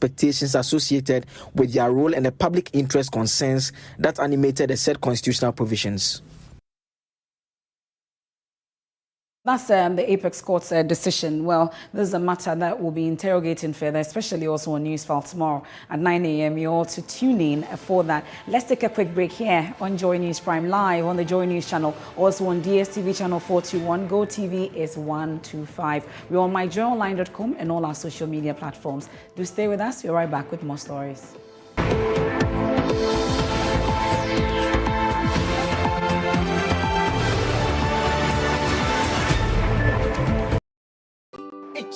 expectations associated with their role and the public interest concerns that animated the said constitutional provisions. That's the Apex Court's decision. Well, this is a matter that we'll be interrogating further, especially also on Newsfile tomorrow at 9 a.m. You're all to tune in for that. Let's take a quick break here on Joy News Prime Live on the Joy News channel, also on DSTV channel 421. Go TV is 125. We're on myjoyonline.com and all our social media platforms. Do stay with us. We're right back with more stories.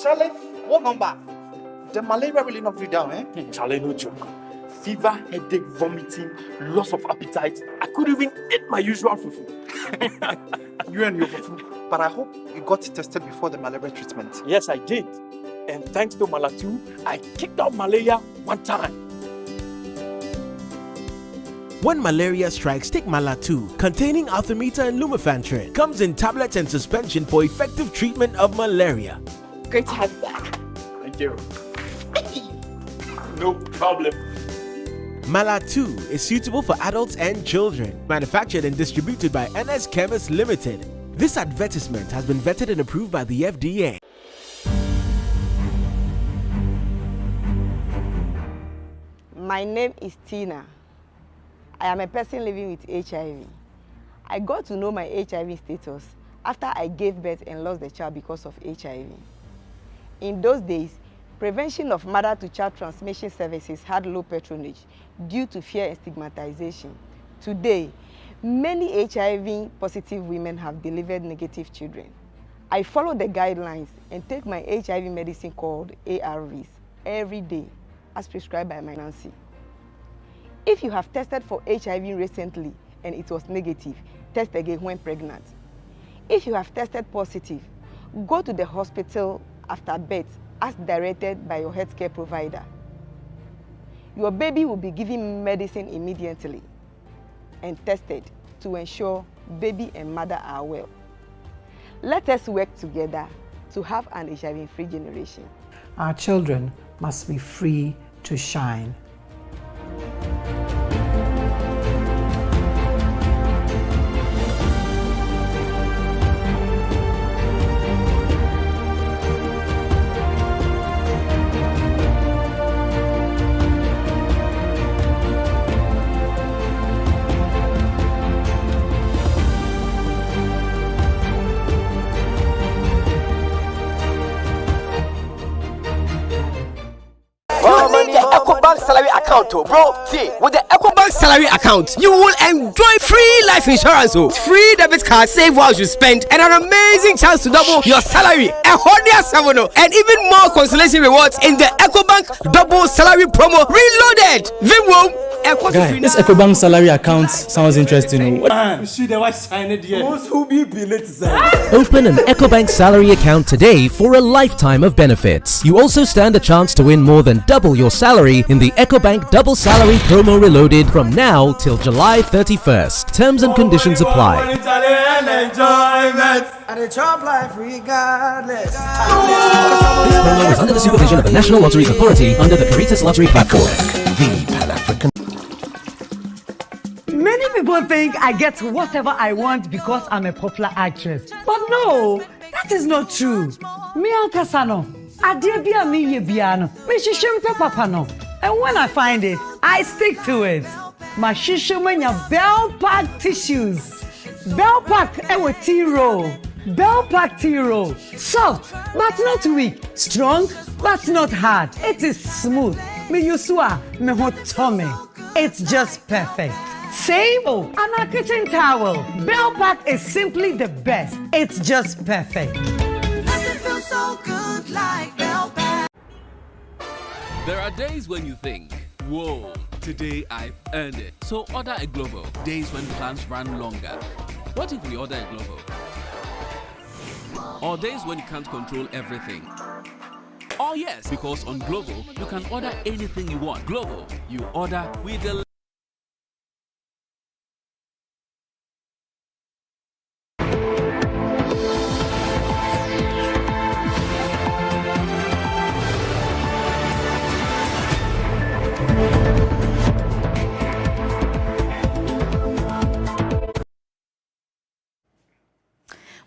Charlie, welcome back. The malaria really knocked you down, eh? Charlie, no joke. Fever, headache, vomiting, loss of appetite. I couldn't even eat my usual fufu. You and your fufu. But I hope you got tested before the malaria treatment. Yes, I did. And thanks to Malatu, I kicked out malaria one time. When malaria strikes, take Malatu, containing artemether and lumefantrine. Comes in tablets and suspension for effective treatment of malaria. Great to have you back. Thank you. No problem. Malatu is suitable for adults and children. Manufactured and distributed by NS Chemist Limited. This advertisement has been vetted and approved by the FDA. My name is Tina. I am a person living with HIV. I got to know my HIV status after I gave birth and lost the child because of HIV. In those days, prevention of mother-to-child transmission services had low patronage due to fear and stigmatization. Today, many HIV-positive women have delivered negative children. I follow the guidelines and take my HIV medicine called ARVs every day, as prescribed by my Nancy. If you have tested for HIV recently and it was negative, test again when pregnant. If you have tested positive, go to the hospital after birth as directed by your healthcare provider. Your baby will be given medicine immediately and tested to ensure baby and mother are well. Let us work together to have an HIV-free generation. Our children must be free to shine. Salary account, bro. See, with the EcoBank salary account, you will enjoy free life insurance, free debit card, save while you spend, and an amazing chance to double your salary, and even more consolation rewards in the EcoBank double salary promo reloaded. Guy, this EcoBank salary account sounds interesting. You see the white sign it here. Open an EcoBank salary account today for a lifetime of benefits. You also stand a chance to win more than double your salary in the EcoBank Double Salary Promo Reloaded from now till July 31st. Terms and conditions apply. This promo is under the supervision of the National Lotteries Authority under the Caritas Lottery Platform. The Pan-African. Many people think I get whatever I want because I'm a popular actress. But no, that is not true. Me Ankasano, Adebia mi yebiano, me shishimpe papano. And when I find it, I stick to it. My shishimenya Bell Pack tissues. Bell Pack ewe tea roll. Bell Pack tea roll. Soft, but not weak. Strong, but not hard. It is smooth. Me yusua, me hot tummy. It's just perfect. Same and a kitchen towel. Bell Pack is simply the best. It's just perfect. Nothing feels so good like Bell Pack. There are days when you think, whoa, today I've earned it. So order a Glovo. Days when plans run longer. What if we order a Glovo? Or days when you can't control everything. Oh yes, because on Glovo, you can order anything you want. Glovo, you order, we deliver.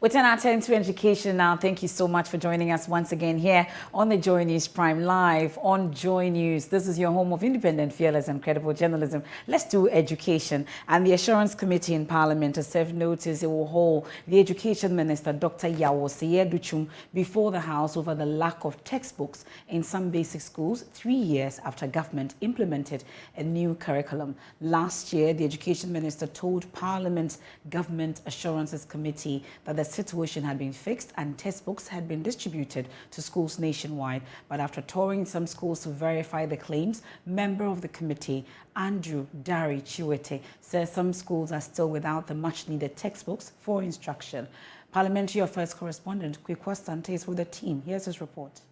We turn our attention to education now. Thank you so much for joining us once again here on the Joy News Prime Live on Joy News. This is your home of independent, fearless and credible journalism. Let's do education. And the Assurance Committee in Parliament has served notice it will hold the Education Minister, Dr. Yawo Seyeduchum, before the House over the lack of textbooks in some basic schools 3 years after government implemented a new curriculum. Last year, the Education Minister told Parliament's Government Assurances Committee that the situation had been fixed and textbooks had been distributed to schools nationwide. But after touring some schools to verify the claims, member of the committee, Andrew Dari Chiwete, says some schools are still without the much-needed textbooks for instruction. Parliamentary Affairs correspondent Kwekwa Sante is with the team. Here's his report.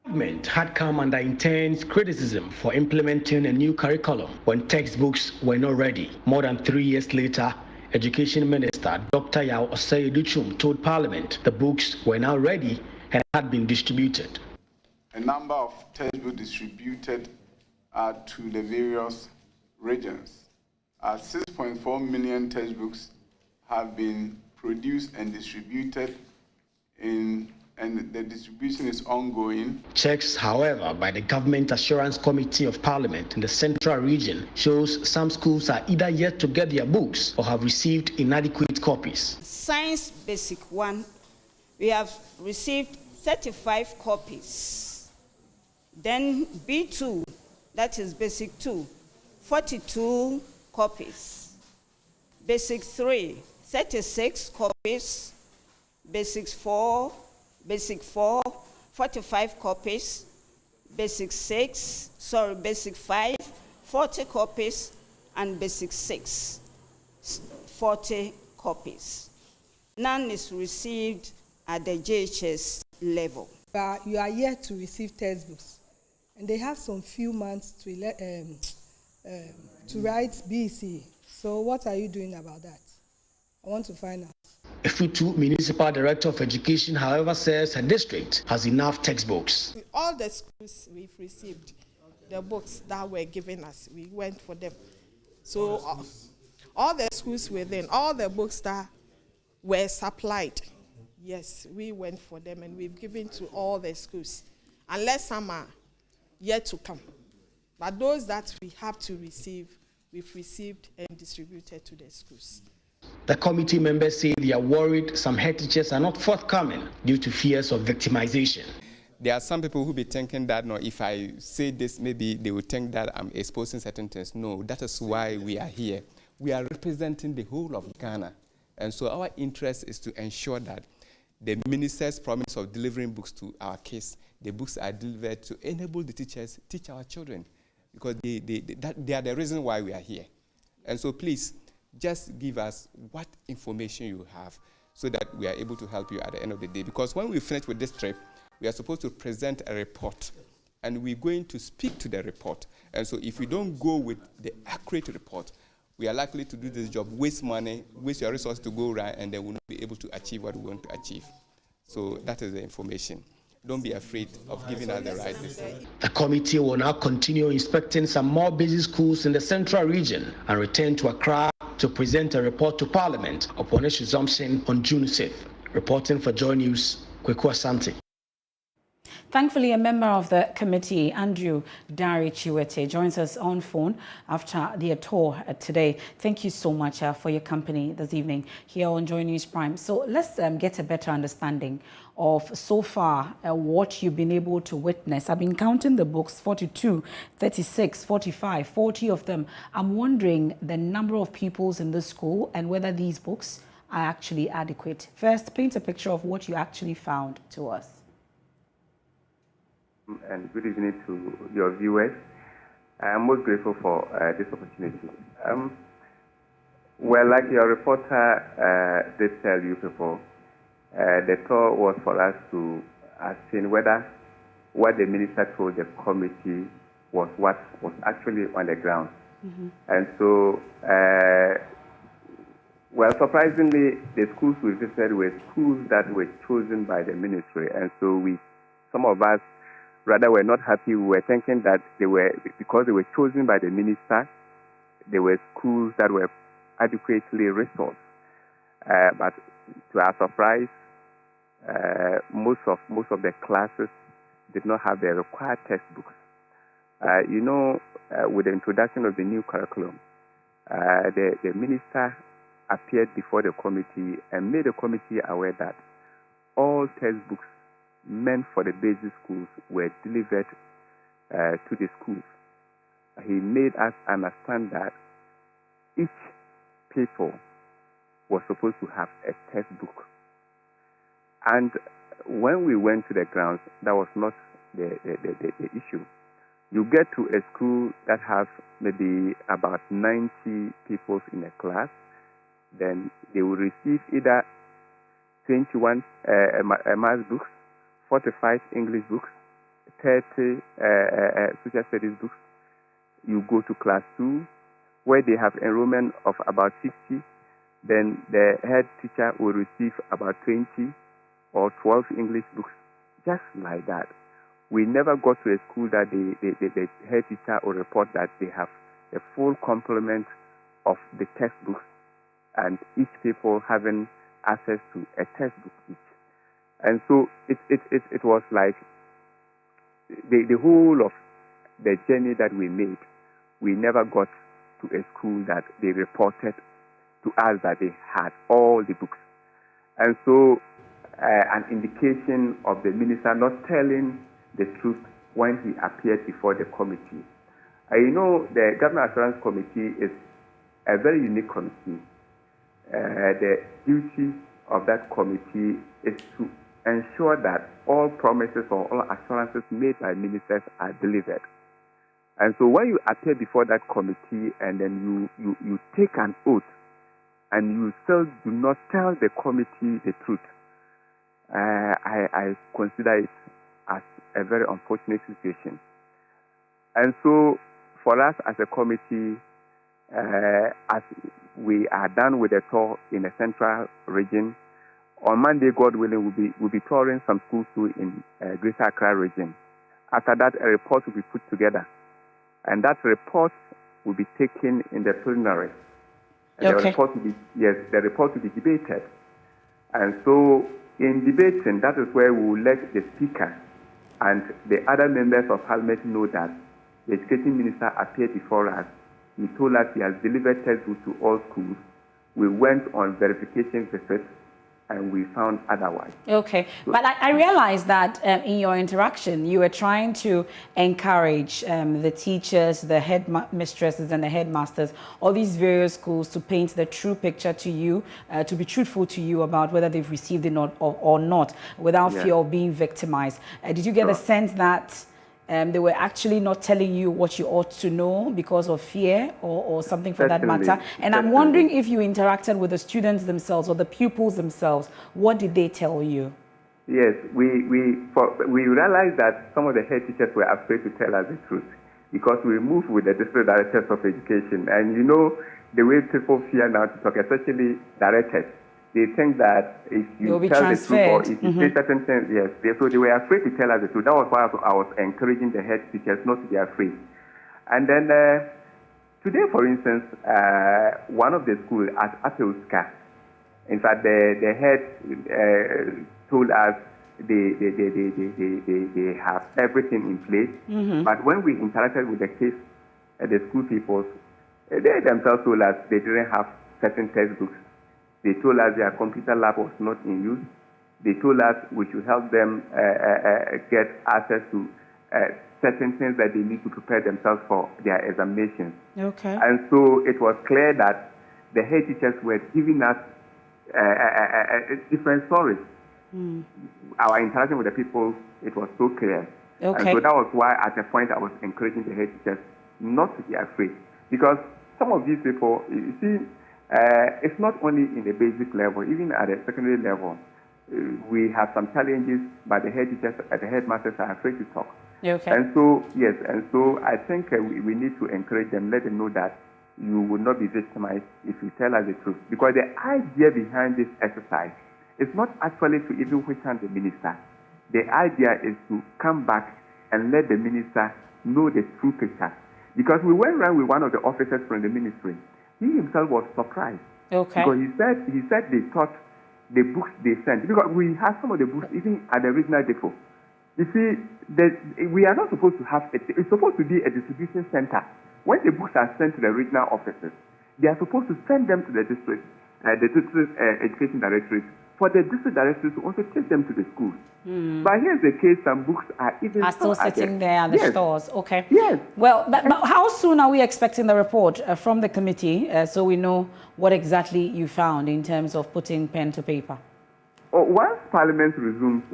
Government had come under intense criticism for implementing a new curriculum when textbooks were not ready. More than 3 years later, Education Minister Dr. Yawo Seyeduchum told Parliament the books were now ready and had been distributed. A number of textbooks distributed to the various regions. 6.4 million textbooks have been produced and distributed and the distribution is ongoing. Checks, however, by the Government Assurance Committee of Parliament in the Central Region shows some schools are either yet to get their books or have received inadequate copies. Science Basic 1, we have received 35 copies. Then B2, that is Basic 2, 42 copies. Basic 3, 36 copies. Basic 4, 45 copies. Basic 5, 40 copies. And Basic 6, 40 copies. None is received at the JHS level. You are yet to receive textbooks, and they have some few months to write BC. So what are you doing about that? I want to find out. Efutu Municipal Director of Education, however, says her district has enough textbooks. All the schools we've received, the books that were given us, we went for them. So all the schools within, all the books that were supplied, yes, we went for them and we've given to all the schools, unless some are yet to come. But those that we have to receive, we've received and distributed to the schools. The committee members say they are worried some head teachers are not forthcoming due to fears of victimization. There are some people who be thinking that, no, if I say this, maybe they will think that I'm exposing certain things. No, that is why we are here. We are representing the whole of Ghana. And so our interest is to ensure that the minister's promise of delivering books to our kids, the books are delivered to enable the teachers teach our children. Because they are the reason why we are here. And so please, just give us what information you have so that we are able to help you at the end of the day. Because when we finish with this trip, we are supposed to present a report, and we're going to speak to the report. And so if we don't go with the accurate report, we are likely to do this job, waste money, waste your resources to go around, and then we'll not be able to achieve what we want to achieve. So that is the information. Don't be afraid of giving us the right decision. The committee will now continue inspecting some more busy schools in the Central Region and return to Accra to present a report to Parliament upon its resumption on June 6th. Reporting for Joy News, Kwekwa Sante. Thankfully, a member of the committee, Andrew Dari Chiwete, joins us on phone after the tour today. Thank you so much for your company this evening here on Joy News Prime. So let's get a better understanding of so far what you've been able to witness. I've been counting the books, 42, 36, 45, 40 of them. I'm wondering the number of pupils in the school and whether these books are actually adequate. First, paint a picture of what you actually found to us. And good evening to your viewers. I am most grateful for this opportunity. Well, like your reporter did tell you before, the tour was for us to ascertain whether what the minister told the committee was what was actually on the ground. Mm-hmm. And so, well, surprisingly, the schools we visited were schools that were chosen by the ministry. And so some of us rather were not happy. We were thinking that because they were chosen by the minister, they were schools that were adequately resourced. But to our surprise, most of the classes did not have the required textbooks. With the introduction of the new curriculum, the minister appeared before the committee and made the committee aware that all textbooks meant for the basic schools were delivered to the schools. He made us understand that each people was supposed to have a textbook. And when we went to the grounds, that was not the issue. You get to a school that has maybe about 90 people in a class, then they will receive either 21 math books, 45 English books, 30 social studies books. You go to class 2, where they have enrollment of about 60, then the head teacher will receive about 20 or 12 English books, just like that. We never got to a school that the head teacher will report that they have a full complement of the textbooks and each people having access to a textbook each. And so it was like the whole of the journey that we made, we never got to a school that they reported to us that they had all the books. And so an indication of the minister not telling the truth when he appeared before the committee. The Government Assurance Committee is a very unique committee. The duty of that committee is to ensure that all promises or all assurances made by ministers are delivered. And so when you appear before that committee and then you take an oath and you still do not tell the committee the truth, I consider it as a very unfortunate situation. And so for us as a committee, as we are done with the tour in the central region, on Monday, God willing, we'll be touring some schools too in Greater Accra region. After that, a report will be put together. And that report will be taken in the plenary. And the report will be debated. And so in debating, that is where we will let the speaker and the other members of Parliament know that the education minister appeared before us. He told us he has delivered textbooks to all schools. We went on verification visits and we found otherwise. Okay, but I realized that in your interaction, you were trying to encourage the teachers, the headmistresses and the headmasters, all these various schools to paint the true picture to you, to be truthful to you about whether they've received it or not, without fear of being victimized. Did you get the sense that they were actually not telling you what you ought to know because of fear or something for that matter? And I'm wondering if you interacted with the students themselves or the pupils themselves. What did they tell you? Yes, we realized that some of the head teachers were afraid to tell us the truth because we moved with the district directors of education. And you know, the way people fear now to talk, especially directors, they think that if you tell the truth or if you say certain things, so they were afraid to tell us the truth. That was why I was encouraging the head teachers not to be afraid. And then today, for instance, one of the schools at Apelska, in fact, the head told us they have everything in place. But when we interacted with the case, the school people, they themselves told us they didn't have certain textbooks. They told us their computer lab was not in use. They told us we should help them get access to certain things that they need to prepare themselves for their examinations. Okay. And so it was clear that the head teachers were giving us different stories. Our interaction with the people, it was so clear. Okay. And so that was why at a point I was encouraging the head teachers not to be afraid. Because some of these people, you see, it's not only in the basic level, even at the secondary level, we have some challenges, but the head teachers and the headmasters are afraid to talk. Okay. And so, yes, and so I think we need to encourage them, let them know that you will not be victimized if you tell us the truth. Because the idea behind this exercise is not actually to even question the minister. The idea is to come back and let the minister know the true picture. Because we went around with one of the officers from the ministry. He himself was surprised. Okay. Because he said they thought the books they sent, because we have some of the books even at the regional depot. You see, we are not supposed to have it's supposed to be a distribution center. When the books are sent to the regional offices, they are supposed to send them to the district education directorate, for the district directors to also take them to the schools. But here's the case: some books are still sitting there at the stores. Okay. Yes. Well, but how soon are we expecting the report from the committee, so we know what exactly you found in terms of putting pen to paper? Once Parliament resumes,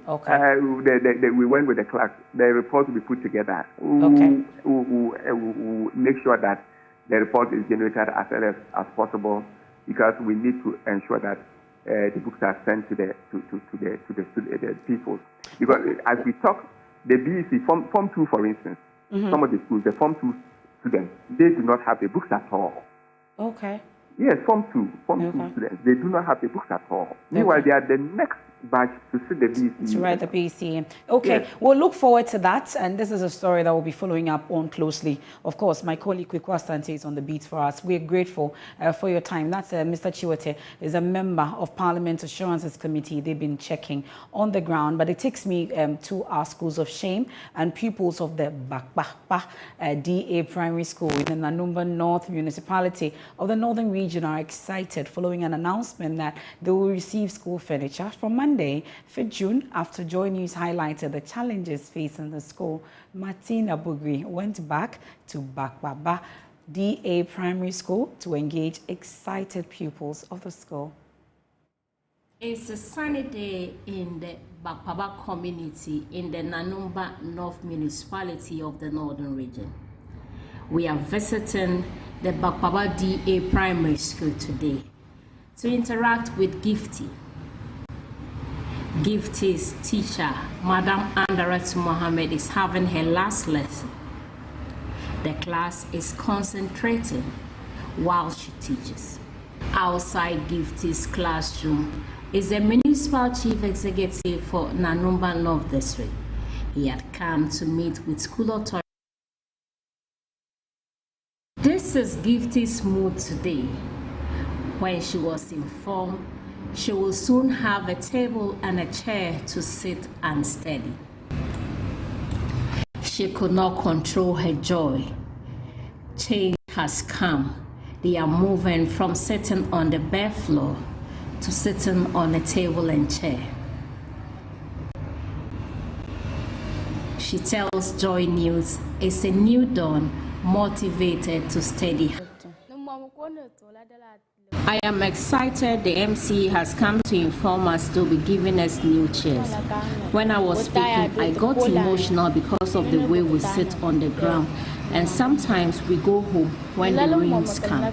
we went with the clerk. The report will be put together. We'll make sure that the report is generated as early as possible, because we need to ensure that the books are sent to the people. Because as we talk, the BEC Form 2, for instance, some of the schools, the Form 2 students, they do not have the books at all. Okay. Yes, Form 2 students, they do not have the books at all. Meanwhile, they are the next batch to see the BEC. To write the BEC. Okay, yes. We'll look forward to that, and this is a story that we'll be following up on closely. Of course, my colleague Kweku Asante is on the beat for us. We're grateful for your time. That's Mr. Chiwete is a member of Parliament Assurances Committee. They've been checking on the ground, but it takes me to our schools of shame, and pupils of the Bakbakba DA Primary School in the Nanumba North Municipality of the Northern Region are excited following an announcement that they will receive school furniture from Monday, 5th June, after JoyNews highlighted the challenges facing the school. Martina Bugri went back to Bakbaba DA Primary School to engage excited pupils of the school. It's a sunny day in the Bakbaba community in the Nanumba North Municipality of the Northern Region. We are visiting the Bakbaba DA Primary School today to interact with Gifty. Gifty's teacher, Madam Andarat Mohammed, is having her last lesson. The class is concentrating while she teaches. Outside Gifty's classroom is the municipal chief executive for Nanumba North District. He had come to meet with school authorities. This is Gifty's mood today, when she was informed she will soon have a table and a chair to sit and study. She could not control her joy. Change has come. They are moving from sitting on the bare floor to sitting on a table and chair. She tells JoyNews it's a new dawn, motivated to study. I am excited the MC has come to inform us to be giving us new chairs. When I was speaking, I got emotional because of the way we sit on the ground, and sometimes we go home when the rains come.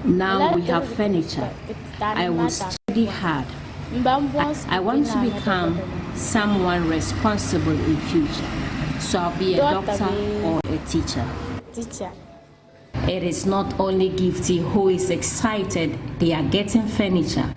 Now we have furniture. I will study hard. I want to become someone responsible in future, so I'll be a doctor or a teacher. It is not only Gifty who is excited, they are getting furniture.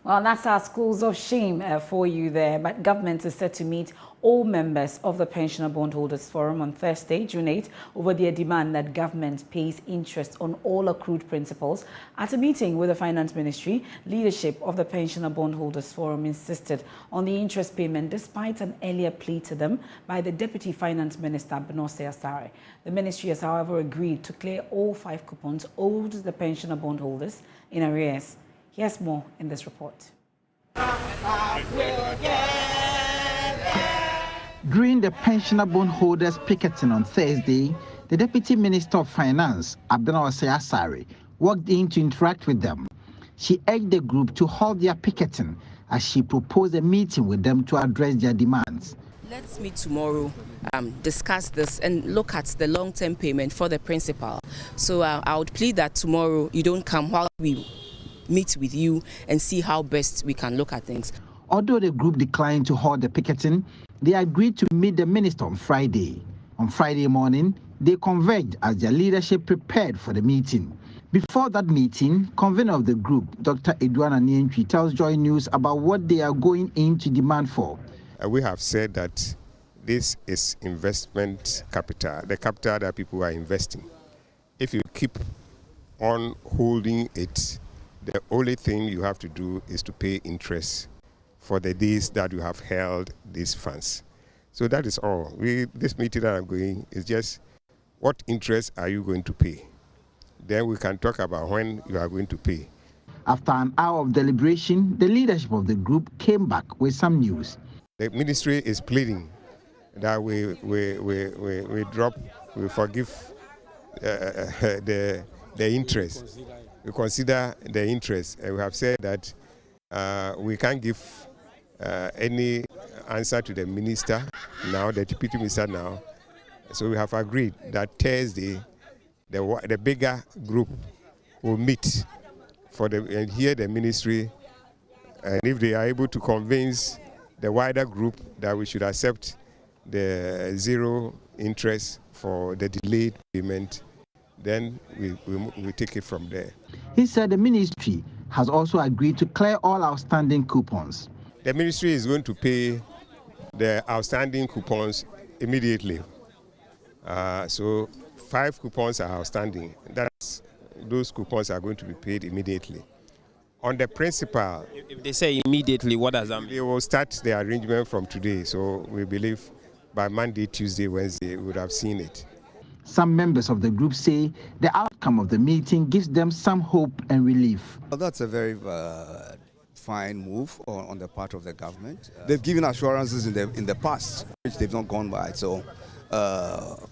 Well, that's our schools of shame for you there. But government is set to meet all members of the Pensioner Bondholders Forum on Thursday, June 8, over their demand that government pays interest on all accrued principals. At a meeting with the Finance Ministry, leadership of the Pensioner Bondholders Forum insisted on the interest payment despite an earlier plea to them by the Deputy Finance Minister, Benose Asare. The ministry has, however, agreed to clear all 5 coupons owed the pensioner bondholders in arrears. Here's more in this report. During the pensioner bondholders picketing on Thursday, the Deputy Minister of Finance, Benose Asare, walked in to interact with them. She urged the group to halt their picketing as she proposed a meeting with them to address their demands. Let's meet tomorrow, discuss this and look at the long-term payment for the principal. So I would plead that tomorrow you don't come while we meet with you and see how best we can look at things. Although the group declined to halt the picketing, they agreed to meet the minister on Friday. On Friday morning, they converged as their leadership prepared for the meeting. Before that meeting, convener of the group, Dr. Edwana Nientwi, tells JoyNews about what they are going in to demand for. We have said that this is investment capital, the capital that people are investing. If you keep on holding it, the only thing you have to do is to pay interest for the days that you have held these funds. So that is all. This meeting that I'm going is just what interest are you going to pay? Then we can talk about when you are going to pay. After an hour of deliberation, the leadership of the group came back with some news. The ministry is pleading that we forgive the interest. We consider the interest. And we have said that we can't give any answer to the minister now, the deputy minister now. So we have agreed that Thursday, the bigger group will meet and hear the ministry, and if they are able to convince the wider group that we should accept the zero interest for the delayed payment, then we take it from there. He said the ministry has also agreed to clear all outstanding coupons. The ministry is going to pay the outstanding coupons immediately. So 5 coupons are outstanding. Those coupons are going to be paid immediately. On the principal, if they say immediately, what does that mean? They will start the arrangement from today. So we believe by Monday, Tuesday, Wednesday, we would have seen it. Some members of the group say the outcome of the meeting gives them some hope and relief. Well, that's a very fine move on the part of the government. They've given assurances in the past, which they've not gone by. So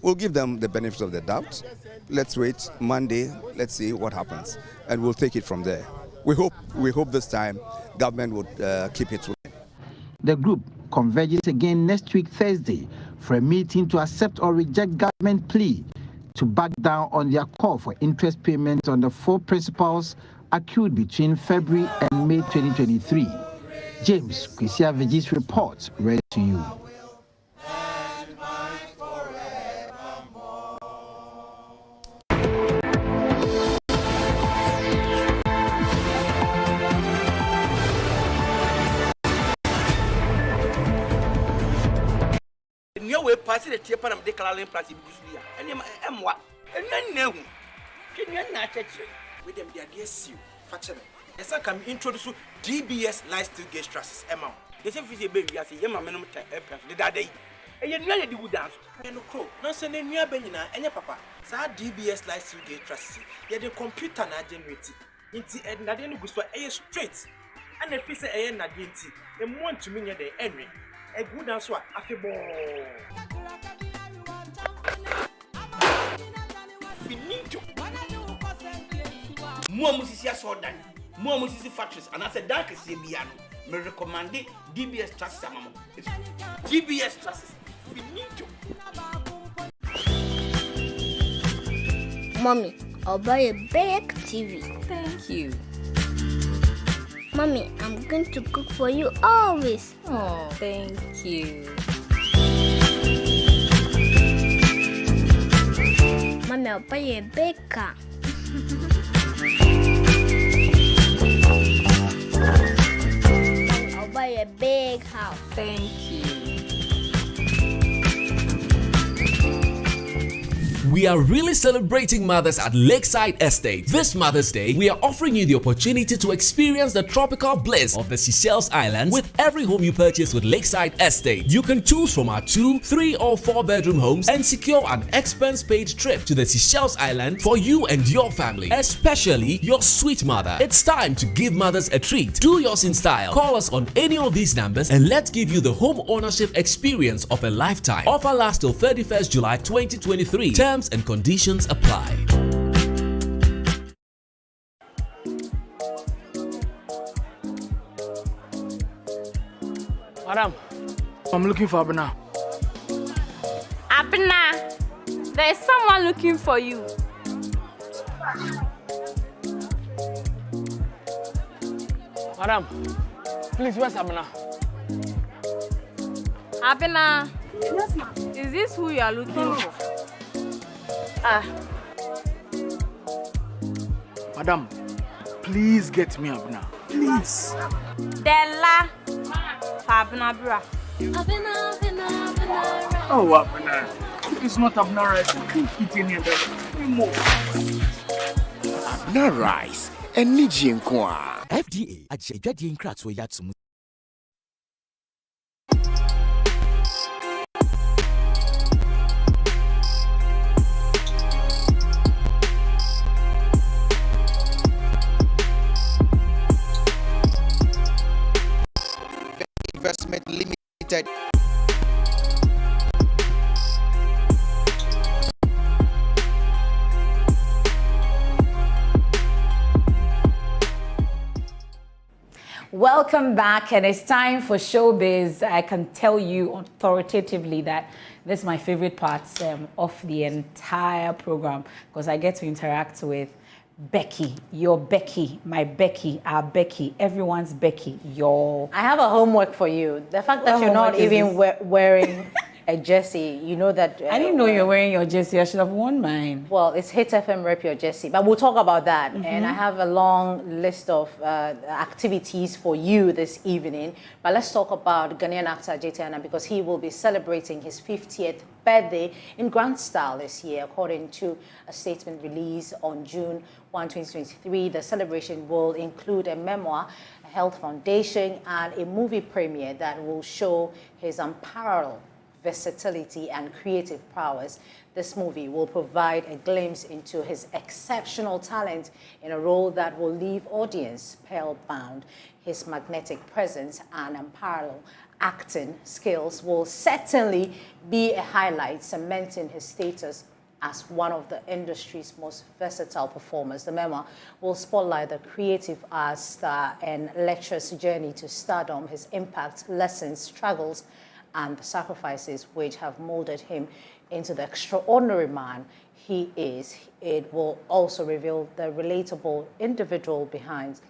we'll give them the benefit of the doubt. Let's wait Monday. Let's see what happens, and we'll take it from there. We hope this time government would keep its word. The group converges again next week Thursday for a meeting to accept or reject government plea to back down on their call for interest payments on the 4 principals accrued between February and May 2023. James Kwisia Veji's report read to you. We pass the tape and declaring plastic and what? And then, can you not with them, the idea see you, factor. As I can introduce DBS lifestyle guest trusts amount. They say, baby, I say, Yama minimum the that day. And you know, you would dance. And no crow, no sending near Benina and your papa. So DBS lifestyle guest trusts, yet the computer not generated. Into and Nadine goes for a straight. And if it's a Nadinti, and want to mean the enemy. A good answer, a fable. Finito. More musicians saw that. More music factories, and as a dark is Biano, may recommend DBS Trust Samamo. DBS Trust. Finito. Mommy, I'll buy a big TV. Thank you. Mommy, I'm going to cook for you always. Oh, thank you. Mommy, I'll buy you a big car. I'll buy you a big house. Thank you. We are really celebrating mothers at Lakeside Estate. This Mother's Day, we are offering you the opportunity to experience the tropical bliss of the Seychelles Islands with every home you purchase with Lakeside Estate. You can choose from our 2, 3 or 4 bedroom homes and secure an expense-paid trip to the Seychelles Island for you and your family, especially your sweet mother. It's time to give mothers a treat. Do yours in style. Call us on any of these numbers and let's give you the home ownership experience of a lifetime. Offer lasts till 31st July 2023. Terms and conditions apply. Madam, I'm looking for Abena. Abena, there is someone looking for you. Madam, please, where's Abena? Abena, yes, ma'am. Is this who you are looking for? Madam, please get me Abena. Please. Della. Abena, bra. Oh, Abena. If it's not Abena, right, I can't eat any of that. na rice, and Niji Nkwa. FDA, Ajayadi Nkratso Yatsum. Investment Limited. Welcome back, and it's time for Showbiz. I can tell you authoritatively that this is my favorite part of the entire program because I get to interact with Becky, your Becky, my Becky, our Becky, everyone's Becky, your... I have a homework for you. The fact that you're not even wearing a jersey, you know that... I didn't know you're wearing your jersey. I should have worn mine. Well, it's Hit FM Rep Your Jersey, but we'll talk about that. And I have a long list of activities for you this evening. But let's talk about Ghanaian actor JT because he will be celebrating his 50th birthday in grand style this year, according to a statement released on June 1, 2023. The celebration will include a memoir, a health foundation, and a movie premiere that will show his unparalleled versatility and creative prowess. This movie will provide a glimpse into his exceptional talent in a role that will leave audience spellbound. His magnetic presence and unparalleled acting skills will certainly be a highlight, cementing his status as one of the industry's most versatile performers. The memoir will spotlight the creative arts star and lecturer's journey to stardom, his impact, lessons, struggles, and the sacrifices which have molded him into the extraordinary man he is. It will also reveal the relatable individual behind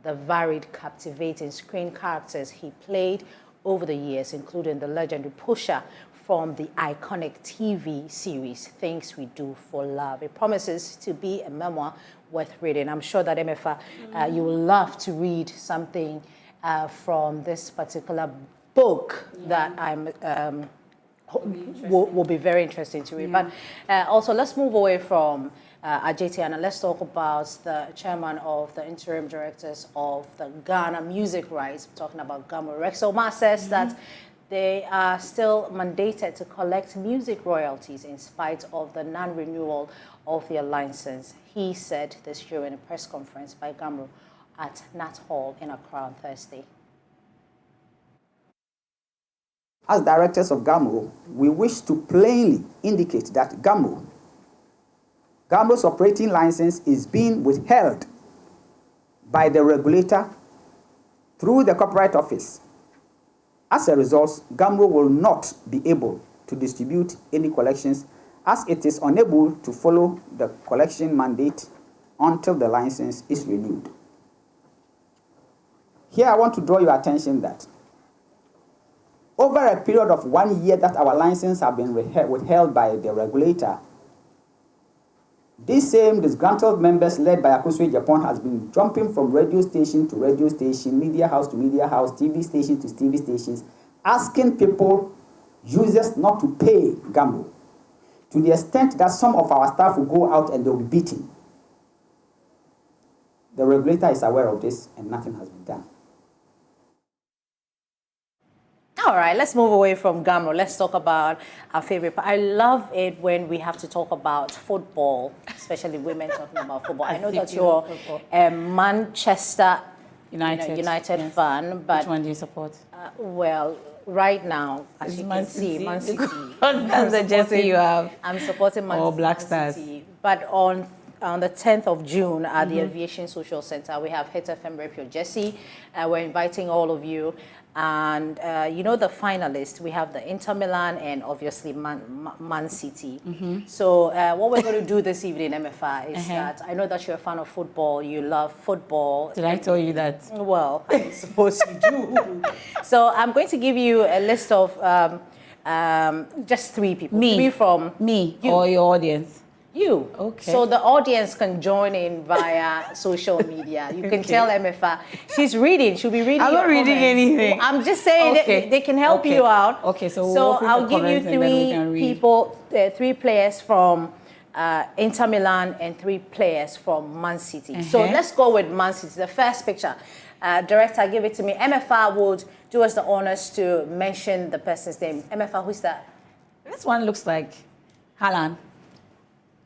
the varied, captivating screen characters he played over the years, including the legendary Pusha from the iconic TV series Things We Do for Love. It promises to be a memoir worth reading. I'm sure that MFA, you will love to read something from this particular book that will be very interesting to read. But also, let's move away from Ajeti and let's talk about the chairman of the interim directors of the Ghana Music Rights. We're talking about GAMO. Rex Omar says that they are still mandated to collect music royalties in spite of the non-renewal of their license. He said this during a press conference by GAMO at Nat Hall in Accra on Thursday. As directors of GAMO, we wish to plainly indicate that GAMO's operating license is being withheld by the regulator through the Corporate Office. As a result, GAMO will not be able to distribute any collections as it is unable to follow the collection mandate until the license is renewed. Here I want to draw your attention that over a period of 1 year that our license have been withheld by the regulator, these same disgruntled members led by Akosua Japan has been jumping from radio station to radio station, media house to media house, TV station to TV stations, asking people, users, not to pay GAMO, to the extent that some of our staff will go out and they'll be beaten. The regulator is aware of this and nothing has been done. All right, let's move away from GAMO. Let's talk about our favorite part. I love it when we have to talk about football, especially women talking about football. I know that you're a Manchester United fan, but... Which one do you support? Well, right now, as you can see, Man City. That's the jersey you have. I'm supporting Man City. Or Black Stars. But on the 10th of June at the Aviation Social Center, we have Hit FM Rep Your Jersey. We're inviting all of you. And you know the finalists, we have the Inter Milan and obviously Man City. So what we're going to do this evening, MFA, is that I know that you're a fan of football, you love football. Did I tell you that? Well, I suppose you do. So I'm going to give you a list of just 3 people. Me. 3 from me or your audience. You. Okay. So the audience can join in via social media. You can tell MFA. She's reading. She'll be reading. I'm not reading anything. I'm just saying that they can help you out. Okay, so I'll give you 3 people, 3 players from Inter Milan and 3 players from Man City. So let's go with Man City. The first picture. Director, give it to me. MFR would do us the honors to mention the person's name. MFR, who's that? This one looks like Haaland.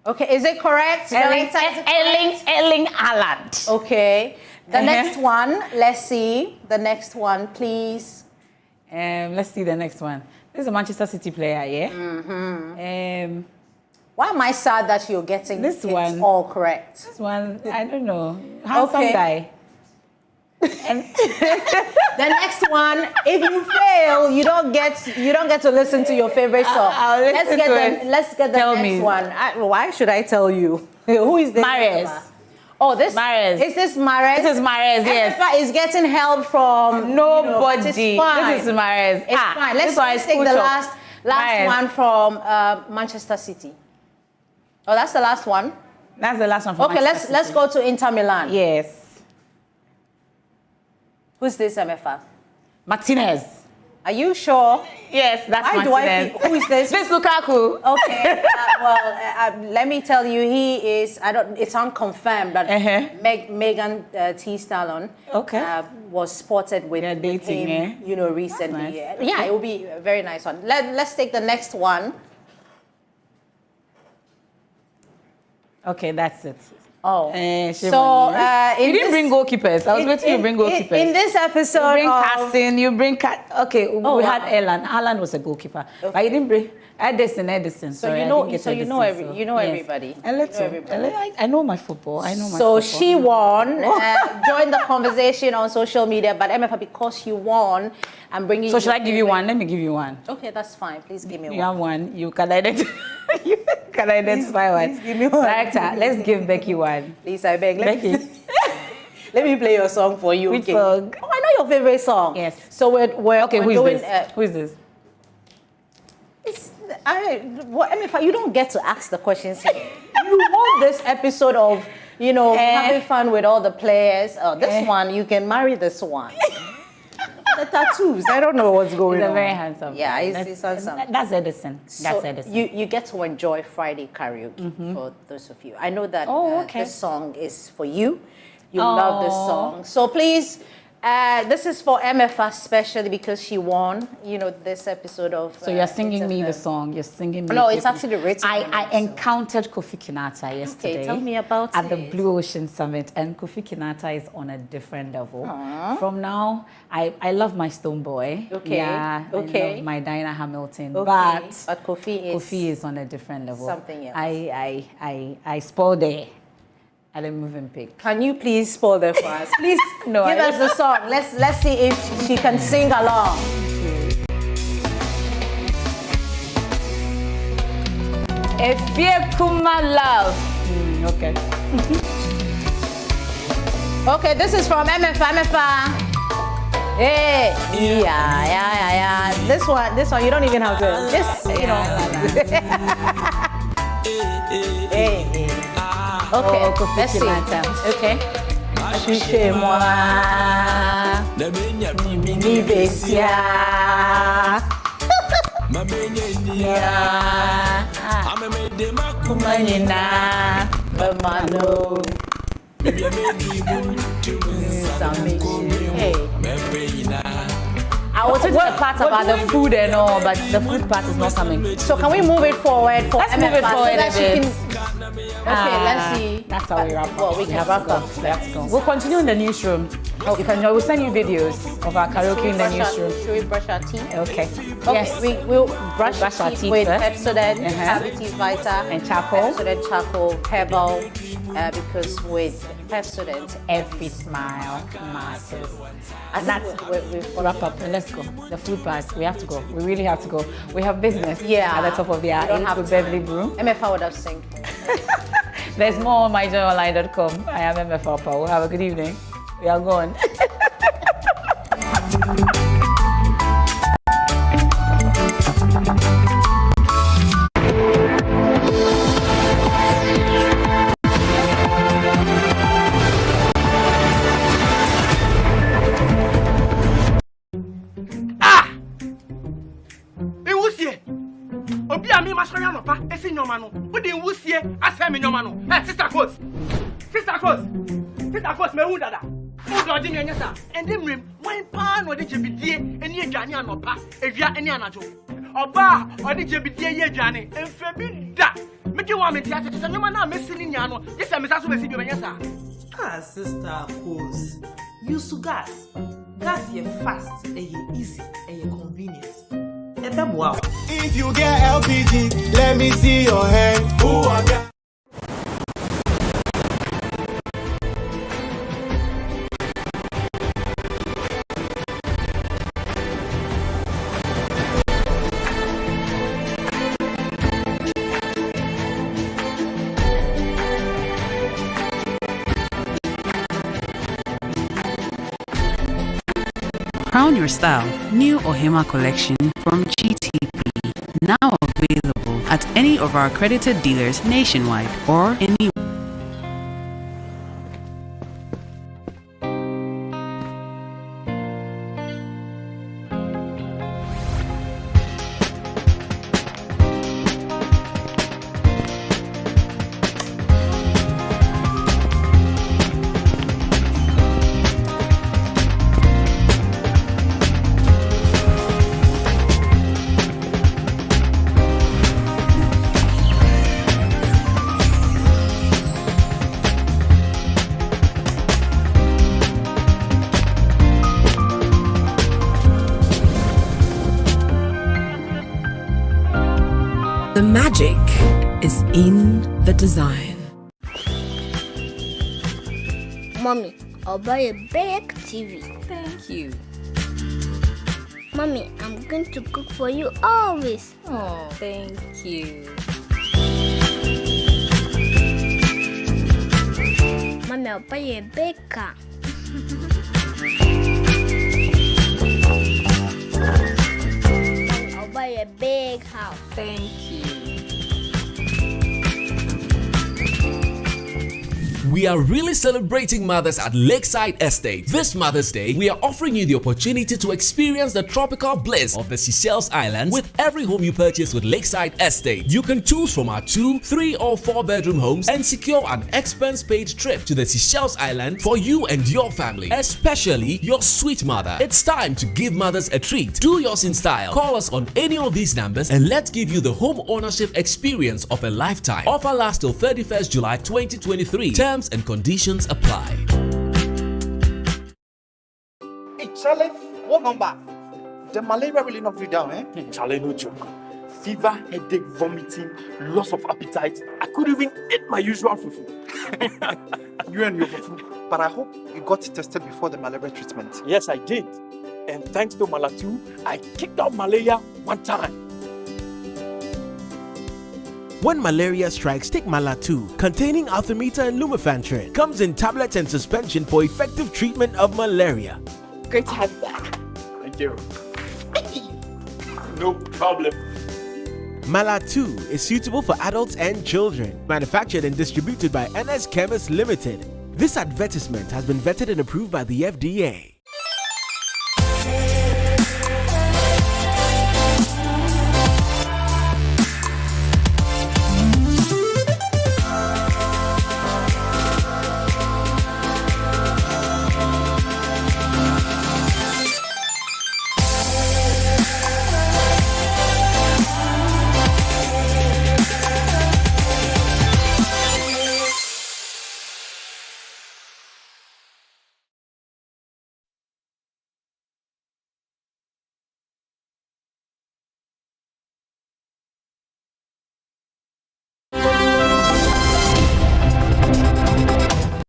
Okay, is it correct? Erling Haaland. Okay. The next one, let's see. The next one, please. Let's see the next one. This is a Manchester City player, yeah? Why am I sad that you're getting this one all correct? This one, I don't know. Handsome guy. The next one, if you fail, you don't get to listen to your favorite song. Let's get the next one. Why should I tell you? Who is this? Mahrez. Oh, this Mahrez. Is this Mahrez? This is Mahrez, yes. Is getting help from nobody. This is Mahrez. It's fine. Let's take the last one from Manchester City. Oh, that's the last one. That's the last one from Manchester City. Let's go to Inter Milan. Yes. Who's this, MFA? Martinez. Are you sure? Yes, that's Martinez. Who is this? This Lukaku. Okay. Let me tell you, he is. It's unconfirmed that Megan Thee Stallion was spotted with dating, him, recently. Nice. Yeah, it will be a very nice one. Let's take the next one. Okay, that's it. Oh, so you didn't bring goalkeepers. I was waiting to bring goalkeepers. In this episode, you bring Carson, you bring we had Haaland. Haaland was a goalkeeper, but you didn't bring Edison. So you know everybody. A little. I know my football. So she won. Join the conversation on social media. But MFA, because you won, I'm bringing. So should I give you one? Let me give you one. Okay, that's fine. Please give me one. You have one. You can identify. Identify one. Please give me one. Director, let's give Becky one. Please, I beg. Becky. Let me play your song for you. Which song? Oh, I know your favorite song. Yes. So we're who is doing, this? Who is this? You don't get to ask the questions here. You want this episode of, having fun with all the players. This one, you can marry this one. The tattoos, I don't know what's going on. He's very handsome. Yeah, he's handsome. That's Edison. You get to enjoy Friday karaoke for those of you. I know that this song is for you. You love this song. So please, this is for MFA especially because she won, this episode of... So you're singing me the song. You're singing me... No, it's actually written. I encountered Kofi Kinata yesterday. Okay, tell me about it. At the Blue Ocean Summit. And Kofi Kinata is on a different level. Aww. From now, I love my Stone Boy. Okay. Yeah, okay. I love my Dinah Hamilton. Okay. But Kofi is on a different level. Something else. I spoiled it. I didn't move and pick. Can you please spoil the for us? Please give us the song. Let's see if she can sing along. If you come my love. Okay. Okay, this is from MFA. Hey, yeah. This one, you don't even have to. Just Hey. Okay, let's see. Okay. Touchez-moi. Mi besia. Kumanina. Bamano. Hey. I will take the part about the food and all, but the food part is not coming. So can we move it forward for Let's move it forward a bit. Okay, let's see. That's how we wrap up. Well, we can wrap up. Let's go. We'll continue in the newsroom. We'll send you videos of our karaoke in the newsroom. Should we brush our teeth? Okay. Yes. We'll brush our teeth with Pepsodent, Cavity Vita, and charcoal. Pepsodent charcoal, herbal, because with Pepsodent, every smile matters. And that's we've wrap up. Let's go. The food part. We have to go. We really have to go. We have business. Yeah. At the top of the hour with Beverly Brew. MFA would have sing. There's more on myjoyonline.com. I am MFA. We'll have a good evening. We are gone. Obi a mi masori anopa, see no man. What did you see? I say me no man. Hey, sister close. Sister close. Sister close. Me who dada? Who do Jimmy anyasa? And them rim. When pan or the JBD and ye Johnny and Opa. If you are any anajo. Oba or the JBD ye Johnny. And Febi da. Make you want me theatre. Just no man missing in Yano. Yes, I'm Mr. Subesi anyasa. Ah, sister close. Use gas. Gas ye fast and ye easy and ye convenient. Wow. If you get LPG, let me see your hand. Who are got? Crown your style. New Ohima collection from GTP. Now available at any of our accredited dealers nationwide or any. The magic is in the design. Mommy, I'll buy a big TV. Thank you. Mommy, I'm going to cook for you always. Oh, thank you. Mommy, I'll buy a big car. I'll buy a big house. Thank you. We are really celebrating mothers at Lakeside Estate. This Mother's Day, we are offering you the opportunity to experience the tropical bliss of the Seychelles Islands with every home you purchase with Lakeside Estate. You can choose from our 2, 3 or 4 bedroom homes and secure an expense-paid trip to the Seychelles Island for you and your family, especially your sweet mother. It's time to give mothers a treat. Do yours in style. Call us on any of these numbers and let's give you the home ownership experience of a lifetime. Offer lasts till 31st July 2023. Terms and conditions apply. Hey, Charlie, what number? The malaria really knocked you down, eh? Charlie, no joke. Fever, headache, vomiting, loss of appetite. I couldn't even eat my usual fufu. You and your fufu. But I hope you got tested before the malaria treatment. Yes, I did. And thanks to Malatu, I kicked out malaria one time. When malaria strikes, take Malatu, containing Artemether and Lumefantrine. Comes in tablets and suspension for effective treatment of malaria. Great to have you back. Thank you. No problem. Malatu is suitable for adults and children. Manufactured and distributed by NS Chemists Limited. This advertisement has been vetted and approved by the FDA.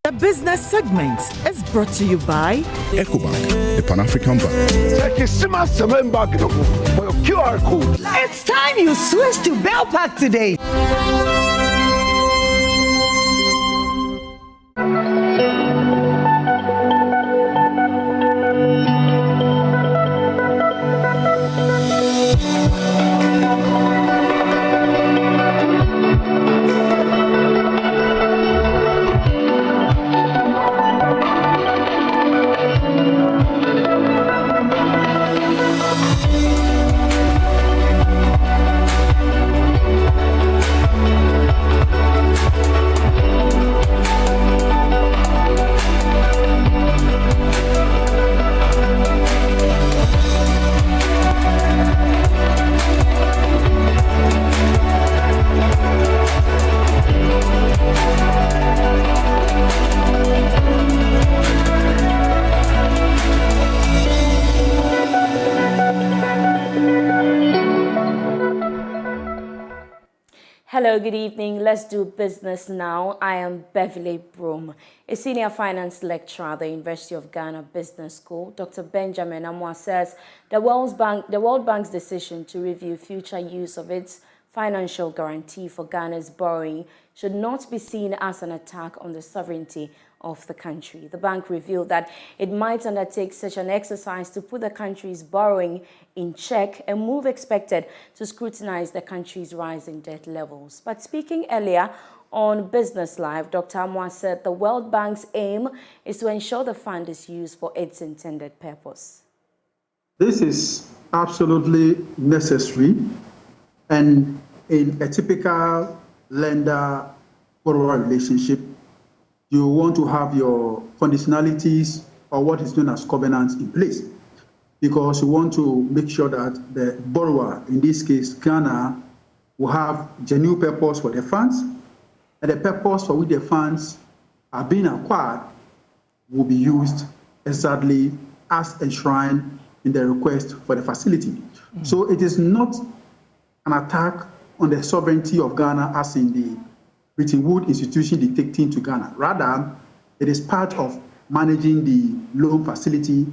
The business segment is brought to you by EcoBank, the Pan-African Bank. For your QR code. It's time you switch to Bell Pack today. Hello, good evening. Let's do business now. I am Beverly Broom, a senior finance lecturer at the University of Ghana Business School. Dr. Benjamin Amwa says the World Bank's decision to review future use of its financial guarantee for Ghana's borrowing should not be seen as an attack on the sovereignty of the country. The bank revealed that it might undertake such an exercise to put the country's borrowing in check, a move expected to scrutinize the country's rising debt levels. But speaking earlier on Business Live, Dr. Amwa said the World Bank's aim is to ensure the fund is used for its intended purpose. This is absolutely necessary, and in a typical lender-borrower relationship, you want to have your conditionalities or what is known as covenants in place, because you want to make sure that the borrower, in this case Ghana, will have genuine purpose for the funds, and the purpose for which the funds are being acquired will be used exactly as enshrined in the request for the facility. So it is not an attack on the sovereignty of Ghana as in the Bretton Woods institution dictating to Ghana. Rather, it is part of managing the loan facility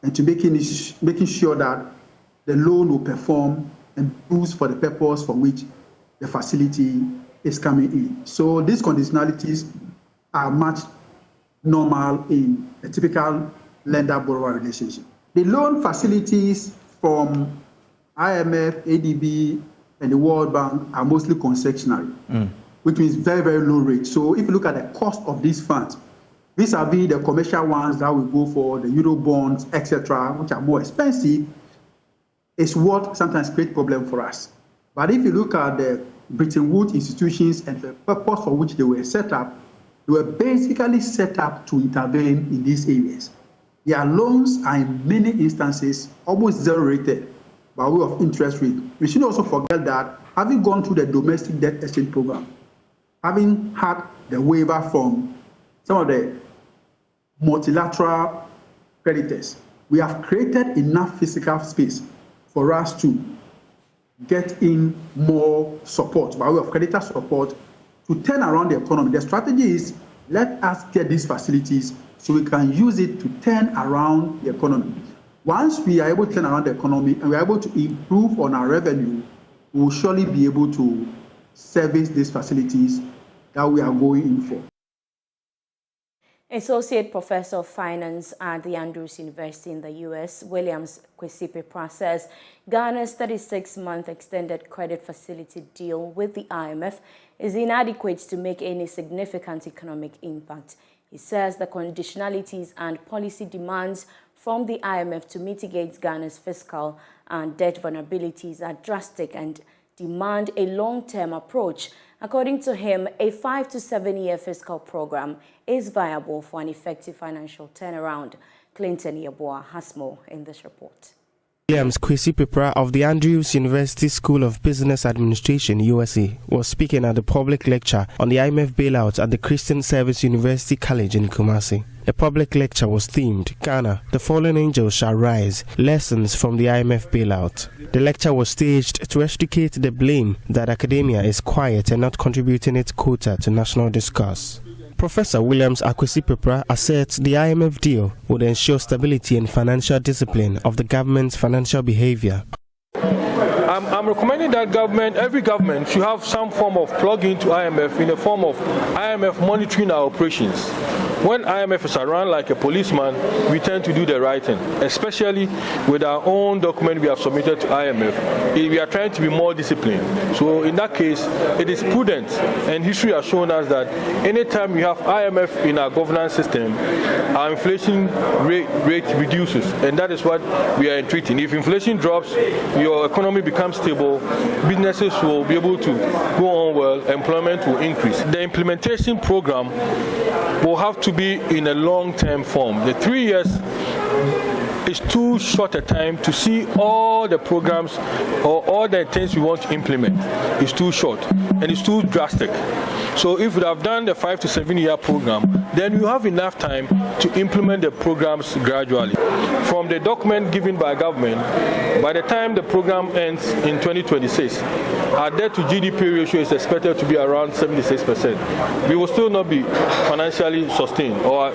and to making sure that the loan will perform and use for the purpose for which the facility is coming in. So these conditionalities are much normal in a typical lender-borrower relationship. The loan facilities from IMF, ADB, and the World Bank are mostly concessionary, which means very, very low rate. So if you look at the cost of these funds, vis-a-vis the commercial ones that we go for, the Euro bonds, etc., which are more expensive, is what sometimes creates problem for us. But if you look at the Bretton Woods institutions and the purpose for which they were set up, they were basically set up to intervene in these areas. Their loans are in many instances almost zero rated by way of interest rate. We should also forget that having gone through the domestic debt exchange program, having had the waiver from some of the multilateral creditors, we have created enough physical space for us to get in more support by way of creditor support to turn around the economy. The strategy is let us get these facilities so we can use it to turn around the economy. Once we are able to turn around the economy and we are able to improve on our revenue, we will surely be able to service these facilities that we are going in for. Associate Professor of Finance at the Andrews University in the U.S., Williams Kwesi says Ghana's 36-month extended credit facility deal with the IMF is inadequate to make any significant economic impact. He says the conditionalities and policy demands from the IMF to mitigate Ghana's fiscal and debt vulnerabilities are drastic and demand a long-term approach. According to him, a 5 to 7 year fiscal program is viable for an effective financial turnaround. Clinton Yeboah has more in this report. Williams Kwesi of the Andrews University School of Business Administration, USA, was speaking at a public lecture on the IMF bailout at the Christian Service University College in Kumasi. The public lecture was themed, Ghana, the fallen angels shall rise, lessons from the IMF bailout. The lecture was staged to extricate the blame that academia is quiet and not contributing its quota to national discourse. Professor Williams Kwesi asserts the IMF deal would ensure stability and financial discipline of the government's financial behavior. I'm recommending that every government should have some form of plug-in to IMF in the form of IMF monitoring our operations. When IMF is around like a policeman, we tend to do the right thing, especially with our own document we have submitted to IMF. We are trying to be more disciplined. So in that case, it is prudent, and history has shown us that anytime we have IMF in our governance system, our inflation rate reduces, and that is what we are entreating. If inflation drops, your economy becomes stable, businesses will be able to go on well, employment will increase. The implementation program will have to be in a long-term form. The 3 years is too short a time to see all the programs or all the things we want to implement. It's too short and it's too drastic. So if we have done the 5 to 7 year program, then you have enough time to implement the programs gradually. From the document given by government, by the time the program ends in 2026, our debt to GDP ratio is expected to be around 76%. We will still not be financially sustained, or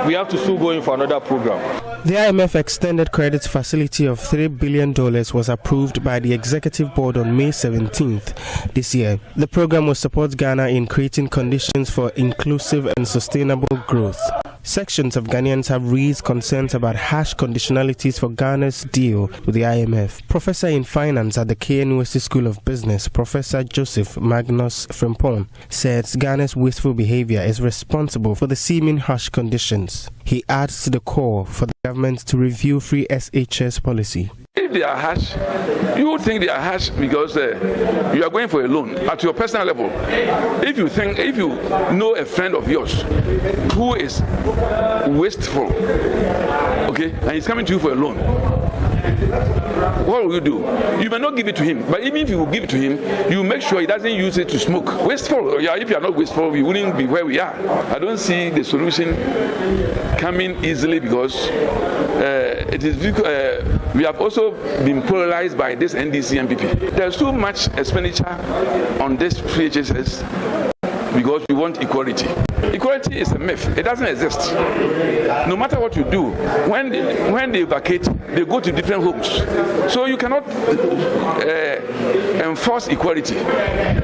we have to still go in for another program. The IMF extended credit facility of $3 billion was approved by the Executive Board on May 17th this year. The program will support Ghana in creating conditions for inclusive and sustainable growth. Sections of Ghanaians have raised concerns about harsh conditionalities for Ghana's deal with the IMF. Professor in Finance at the KNUST School of Business, Professor Joseph Magnus Frimpong, says Ghana's wasteful behavior is responsible for the seeming harsh conditions. He adds to the call for the government to review free SHS policy. If they are harsh, you would think they are harsh because you are going for a loan at your personal level. If you know a friend of yours who is wasteful, okay, and he's coming to you for a loan, what will you do? You may not give it to him, but even if you give it to him, you make sure he doesn't use it to smoke. Wasteful, yeah, if you are not wasteful, we wouldn't be where we are. I don't see the solution coming easily because we have also been polarized by this NDC MPP. There's too much expenditure on this free HSS because we want equality. Equality is a myth. It doesn't exist. No matter what you do, when they vacate, they go to different homes. So you cannot enforce equality,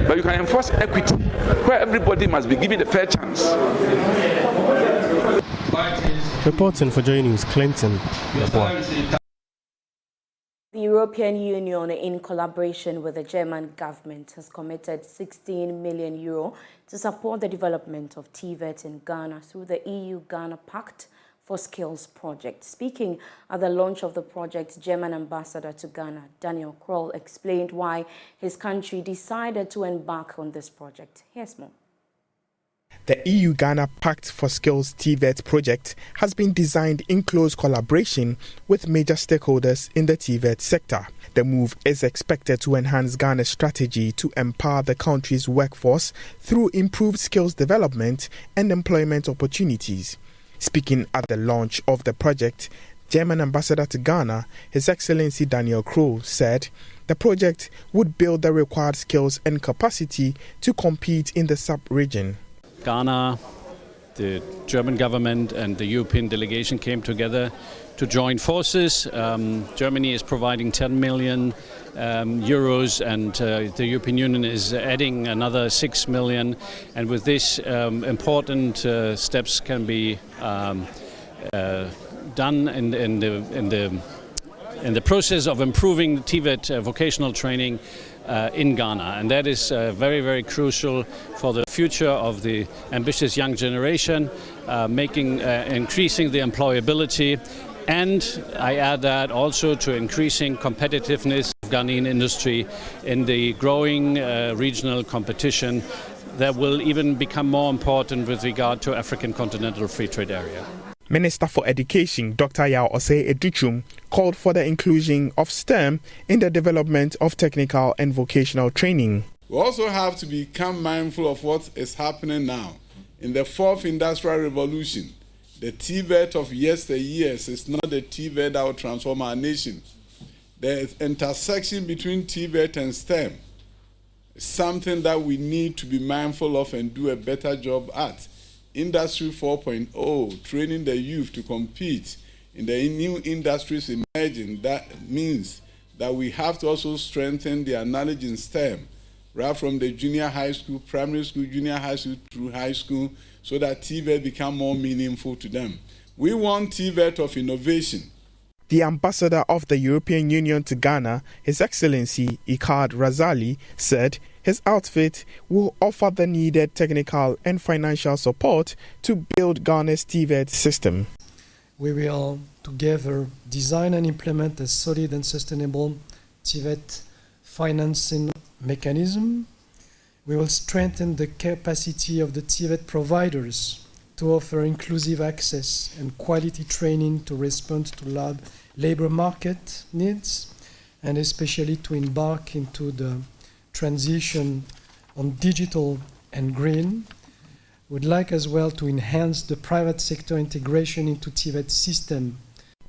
but you can enforce equity, where everybody must be given a fair chance. Reporting for JoyNews, Clinton. The European Union, in collaboration with the German government, has committed €16 million to support the development of TVET in Ghana through the EU-Ghana Pact for Skills project. Speaking at the launch of the project, German ambassador to Ghana, Daniel Kroll, explained why his country decided to embark on this project. Here's more. The EU-Ghana Pact for Skills TVET project has been designed in close collaboration with major stakeholders in the TVET sector. The move is expected to enhance Ghana's strategy to empower the country's workforce through improved skills development and employment opportunities. Speaking at the launch of the project, German ambassador to Ghana, His Excellency Daniel Kroll, said the project would build the required skills and capacity to compete in the sub-region. Ghana, the German government and the European delegation came together to join forces. Germany is providing 10 million euros and the European Union is adding another 6 million. And with this, important steps can be done in the process of improving TVET vocational training in Ghana, and that is very, very crucial for the future of the ambitious young generation, increasing the employability, and I add that also to increasing competitiveness of Ghanaian industry in the growing regional competition that will even become more important with regard to African Continental Free Trade Area. Minister for Education, Dr. Yao Osei Educhum, called for the inclusion of STEM in the development of technical and vocational training. We also have to become mindful of what is happening now. In the fourth industrial revolution, the TVET of yesteryears is not the TVET that will transform our nation. The intersection between TVET and STEM is something that we need to be mindful of and do a better job at. Industry 4.0, training the youth to compete in the new industries emerging. That means that we have to also strengthen their knowledge in STEM, right from the junior high school, primary school, junior high school through high school, so that TVET become more meaningful to them. We want TVET of innovation. The ambassador of the European Union to Ghana, His Excellency Ikad Razali, said his outfit will offer the needed technical and financial support to build Ghana's TVET system. We will together design and implement a solid and sustainable TVET financing mechanism. We will strengthen the capacity of the TVET providers to offer inclusive access and quality training to respond to labor market needs, and especially to embark into the transition on digital and green. We'd like as well to enhance the private sector integration into TVET system.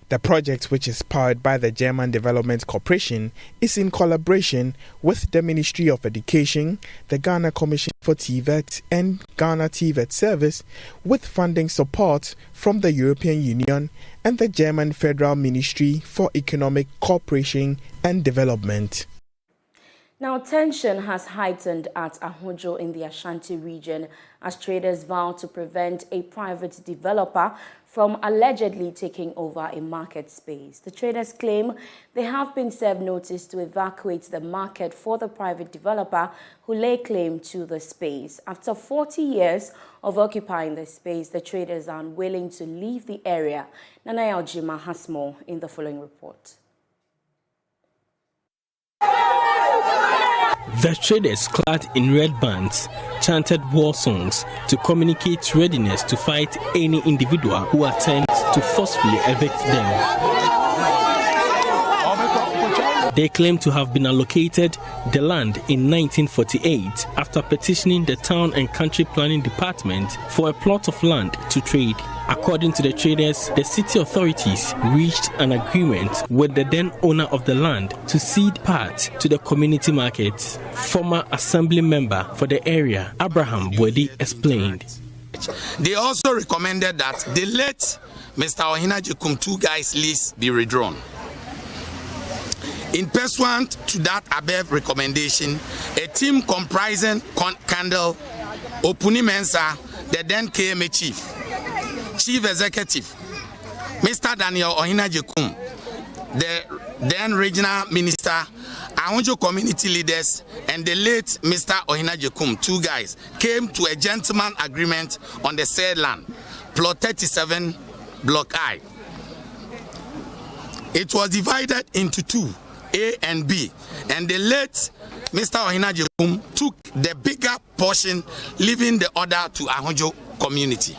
The project, which is powered by the German Development Corporation, is in collaboration with the Ministry of Education, the Ghana Commission for TVET and Ghana TVET Service, with funding support from the European Union and the German Federal Ministry for Economic Cooperation and Development. Now, tension has heightened at Ahunjo in the Ashanti region as traders vow to prevent a private developer from allegedly taking over a market space. The traders claim they have been served notice to evacuate the market for the private developer who lay claim to the space. After 40 years of occupying the space, the traders are unwilling to leave the area. Nanaya Ojima has more in the following report. The traders, clad in red bands, chanted war songs to communicate readiness to fight any individual who attempts to forcefully evict them. They claim to have been allocated the land in 1948 after petitioning the Town and Country Planning Department for a plot of land to trade. According to the traders, the city authorities reached an agreement with the then owner of the land to cede part to the community market. Former assembly member for the area, Abraham Bwedi, explained. They also recommended that the late Mr. Ohinajikum 2 guys lease be withdrawn. In pursuant to that above recommendation, a team comprising Kandel Opuni Mensah, the then KMA Chief Executive, Mr. Daniel Ohinajikum, the then Regional Minister, Ahunjo community leaders, and the late Mr. Ohinajikum 2 guys came to a gentleman agreement on the said land, Plot 37, Block I. It was divided into two, A and B, and the late Mr. Ohinajikum took the bigger portion, leaving the other to Ahunjo community.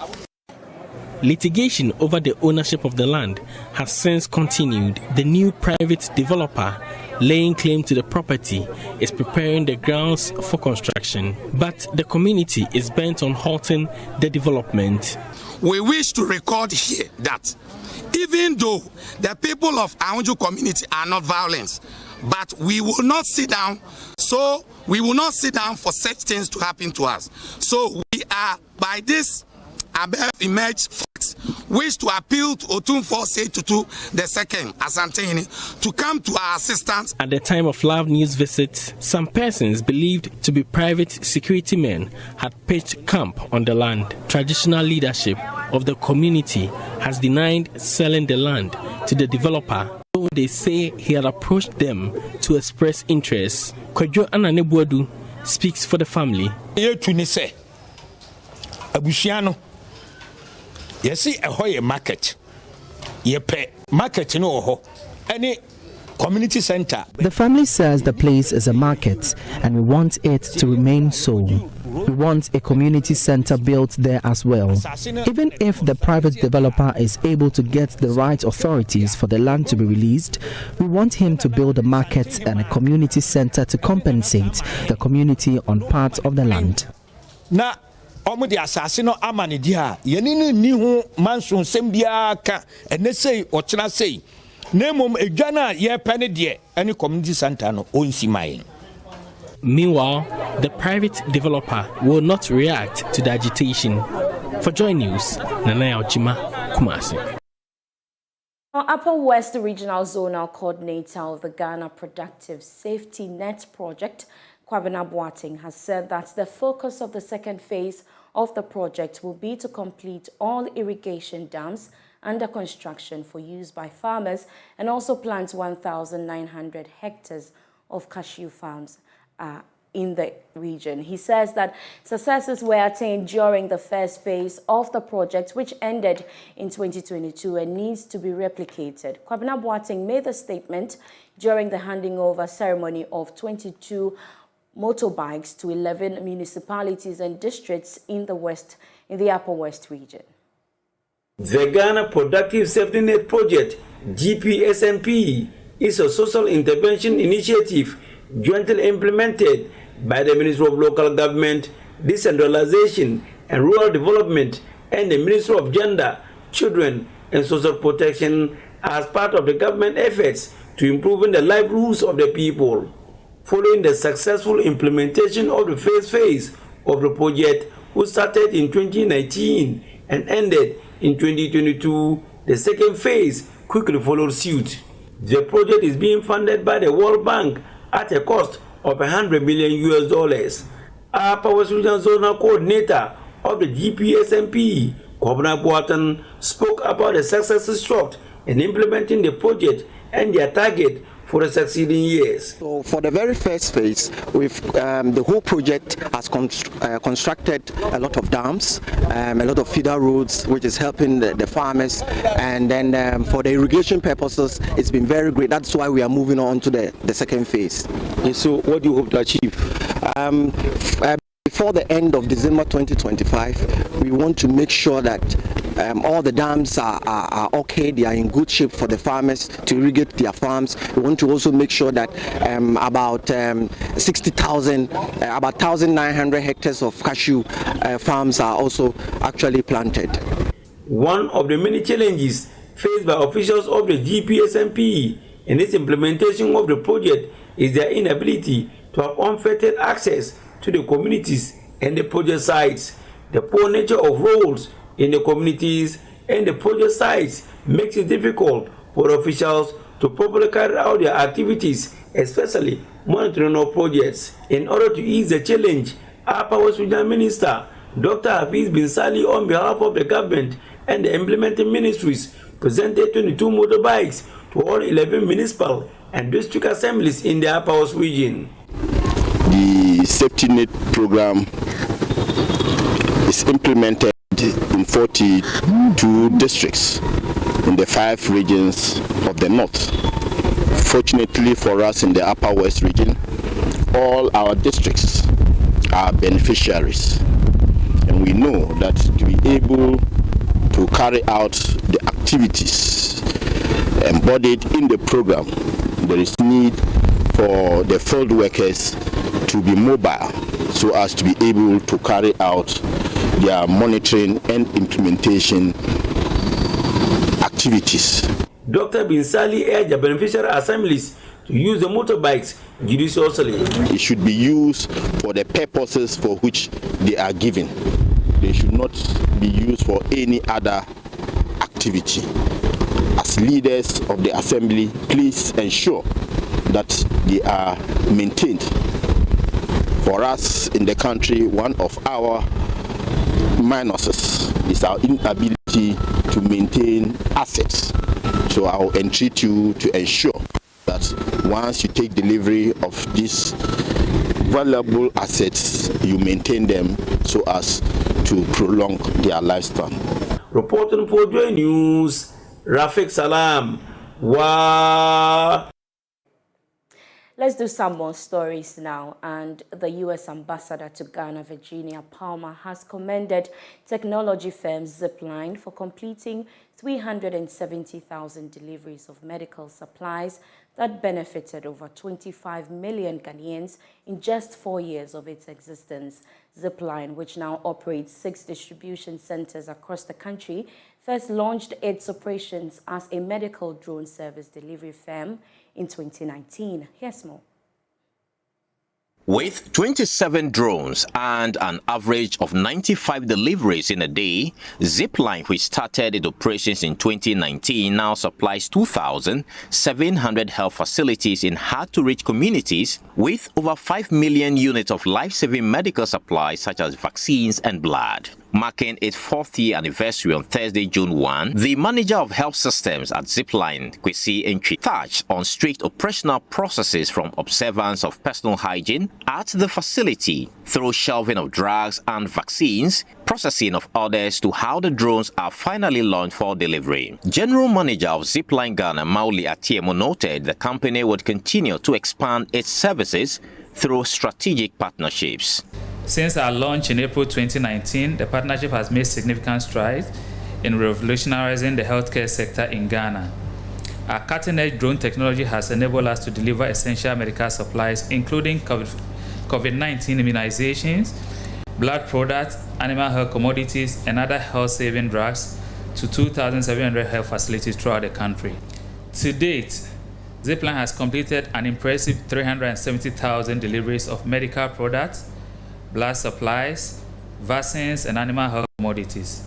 Litigation over the ownership of the land has since continued. The new private developer laying claim to the property is preparing the grounds for construction, but the community is bent on halting the development. We wish to record here that even though the people of Ahunjo community are not violent, but we will not sit down, so we will not sit down for such things to happen to us. So we are, by this above emerged facts, wish to appeal to Otumfo Seitutu II Asantehene to come to our assistance. At the time of Love News visit, some persons believed to be private security men had pitched camp on the land. Traditional leadership of the community has denied selling the land to the developer, though they say he had approached them to express interest. Kwadwo Ananebuadu speaks for the family. Yes, a whole market. Yepe market no any community center. The family says the place is a market and we want it to remain so. We want a community center built there as well. Even if the private developer is able to get the right authorities for the land to be released, we want him to build a market and a community center to compensate the community on part of the land. Na omo di asase no amane di ha yeni ni hu manso sem bia ka ene sei ochena sei na mom edwa na ye pene de any community center no onsi mai. Meanwhile, the private developer will not react to the agitation. For JoyNews, Nanaya Ojima, Kumasi. Upper West Regional Zonal Coordinator of the Ghana Productive Safety Net Project, Kwabena Boateng, has said that the focus of the second phase of the project will be to complete all irrigation dams under construction for use by farmers and also plant 1,900 hectares of cashew farms in the region. He says that successes were attained during the first phase of the project, which ended in 2022 and needs to be replicated. Kwabena Boateng made the statement during the handing over ceremony of 22 motorbikes to 11 municipalities and districts in the Upper West region. The Ghana Productive Safety Net Project, GPSMP, is a social intervention initiative jointly implemented by the Ministry of Local Government, Decentralization and Rural Development and the Ministry of Gender, Children and Social Protection as part of the government efforts to improving the livelihoods of the people. Following the successful implementation of the first phase of the project, which started in 2019 and ended in 2022, the second phase quickly followed suit. The project is being funded by the World Bank at a cost of $100 million. Our Power Regional Zonal Coordinator of the GPSMP, Governor Boatan, spoke about the successes struck in implementing the project and their target for the succeeding years. So for the very first phase, the whole project has constructed a lot of dams, a lot of feeder roads, which is helping the farmers. And then for the irrigation purposes, it's been very great. That's why we are moving on to the second phase. And so what do you hope to achieve? Before the end of December 2025, we want to make sure that all the dams are okay, they are in good shape for the farmers to irrigate their farms. We want to also make sure that about 1,900 hectares of cashew farms are also actually planted. One of the many challenges faced by officials of the GPSMP in its implementation of the project is their inability to have unfettered access to the communities and the project sites. The poor nature of roads in the communities and the project sites makes it difficult for officials to properly carry out their activities, especially monitoring of projects. In order to ease the challenge, our Power Regional Minister, Dr. Hafiz Bin Sali, on behalf of the government and the implementing ministries, presented 22 motorbikes to all 11 municipal and district assemblies in the Upper West region. The safety net program is implemented in 42 districts in the 5 regions of the north. Fortunately for us in the Upper West region, all our districts are beneficiaries, and we know that to be able to carry out the activities embodied in the program, there is need for the field workers to be mobile so as to be able to carry out their monitoring and implementation activities. Dr. Bin Sali urged the beneficiary assemblies to use the motorbikes judiciously. It should be used for the purposes for which they are given. They should not be used for any other activity. As leaders of the assembly, please ensure that they are maintained. For us in the country, one of our minuses is our inability to maintain assets. So I will entreat you to ensure that once you take delivery of these valuable assets, you maintain them so as to prolong their lifespan. Reporting for JoyNews, Rafik Salam. Wow. Let's do some more stories now. And the U.S. Ambassador to Ghana, Virginia Palmer, has commended technology firm Zipline for completing 370,000 deliveries of medical supplies that benefited over 25 million Ghanaians in just 4 years of its existence. Zipline, which now operates 6 distribution centers across the country, first launched its operations as a medical drone service delivery firm in 2019. Here's more. With 27 drones and an average of 95 deliveries in a day, Zipline, which started its operations in 2019, now supplies 2,700 health facilities in hard-to-reach communities with over 5 million units of life-saving medical supplies such as vaccines and blood. Marking its 4th year anniversary on Thursday, June 1, the manager of health systems at Zipline, Kwesi Entry, touched on strict operational processes from observance of personal hygiene at the facility through shelving of drugs and vaccines, processing of orders to how the drones are finally launched for delivery. General Manager of Zipline Ghana, Mauli Atiemo, noted the company would continue to expand its services through strategic partnerships. Since our launch in April 2019, the partnership has made significant strides in revolutionizing the healthcare sector in Ghana. Our cutting-edge drone technology has enabled us to deliver essential medical supplies, including COVID-19 immunizations, blood products, animal health commodities, and other health-saving drugs to 2,700 health facilities throughout the country. To date, Zipline has completed an impressive 370,000 deliveries of medical products, blood supplies, vaccines, and animal health commodities.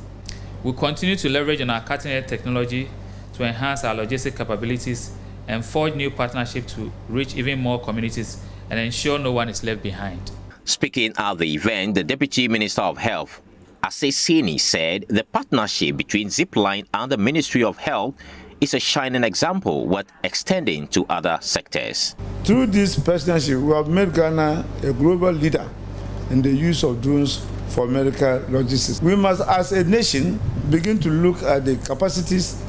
We continue to leverage on our cutting-edge technology to enhance our logistic capabilities and forge new partnerships to reach even more communities and ensure no one is left behind. Speaking at the event, the Deputy Minister of Health, Asesini, said the partnership between Zipline and the Ministry of Health is a shining example worth extending to other sectors. Through this partnership, we have made Ghana a global leader in the use of drones for medical logistics. We must, as a nation, begin to look at the capacities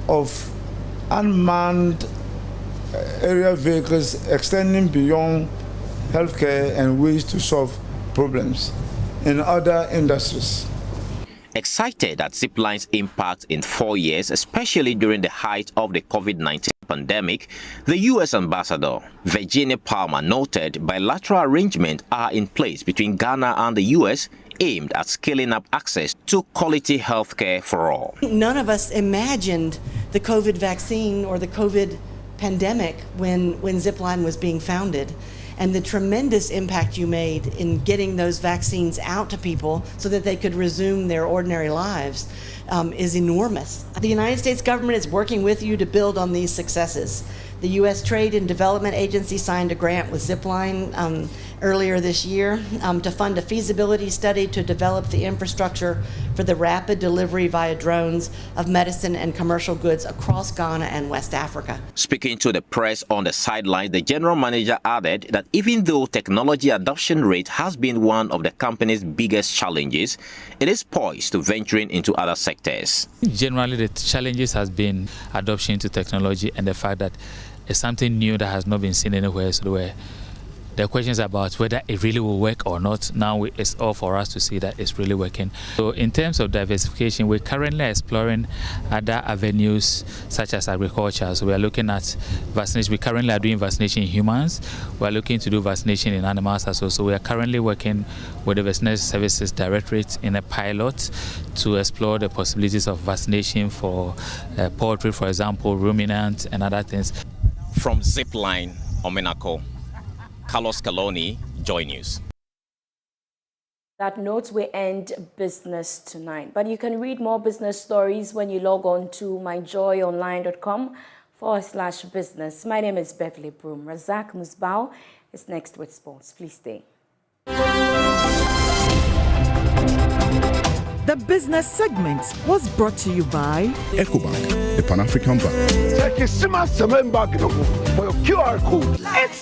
of unmanned aerial vehicles extending beyond healthcare and ways to solve problems in other industries. Excited at Zipline's impact in 4 years, especially during the height of the COVID-19 pandemic, the U.S. Ambassador, Virginia Palmer, noted bilateral arrangements are in place between Ghana and the U.S. aimed at scaling up access to quality healthcare for all. None of us imagined the COVID vaccine or the COVID pandemic when Zipline was being founded. And the tremendous impact you made in getting those vaccines out to people so that they could resume their ordinary lives is enormous. The United States government is working with you to build on these successes. The U.S. Trade and Development Agency signed a grant with Zipline earlier this year to fund a feasibility study to develop the infrastructure for the rapid delivery via drones of medicine and commercial goods across Ghana and West Africa. Speaking to the press on the sidelines, the general manager added that even though technology adoption rate has been one of the company's biggest challenges, it is poised to venturing into other sectors. Generally, the challenges has been adoption to technology and the fact that it's something new that has not been seen anywhere. So the questions about whether it really will work or not, now it's all for us to see that it's really working. So in terms of diversification, we're currently exploring other avenues such as agriculture. So we are looking at vaccination. We currently are doing vaccination in humans. We are looking to do vaccination in animals as well. So we are currently working with the Veterinary Services Directorate in a pilot to explore the possibilities of vaccination for poultry, for example, ruminants and other things. From Zipline, Omenako, Carlos Caloni, JoyNews. That note, we end business tonight. But you can read more business stories when you log on to myjoyonline.com/business. My name is Beverly Broom. Razak Musbao is next with sports. Please stay. The business segment was brought to you by EcoBank, the Pan-African Bank. It's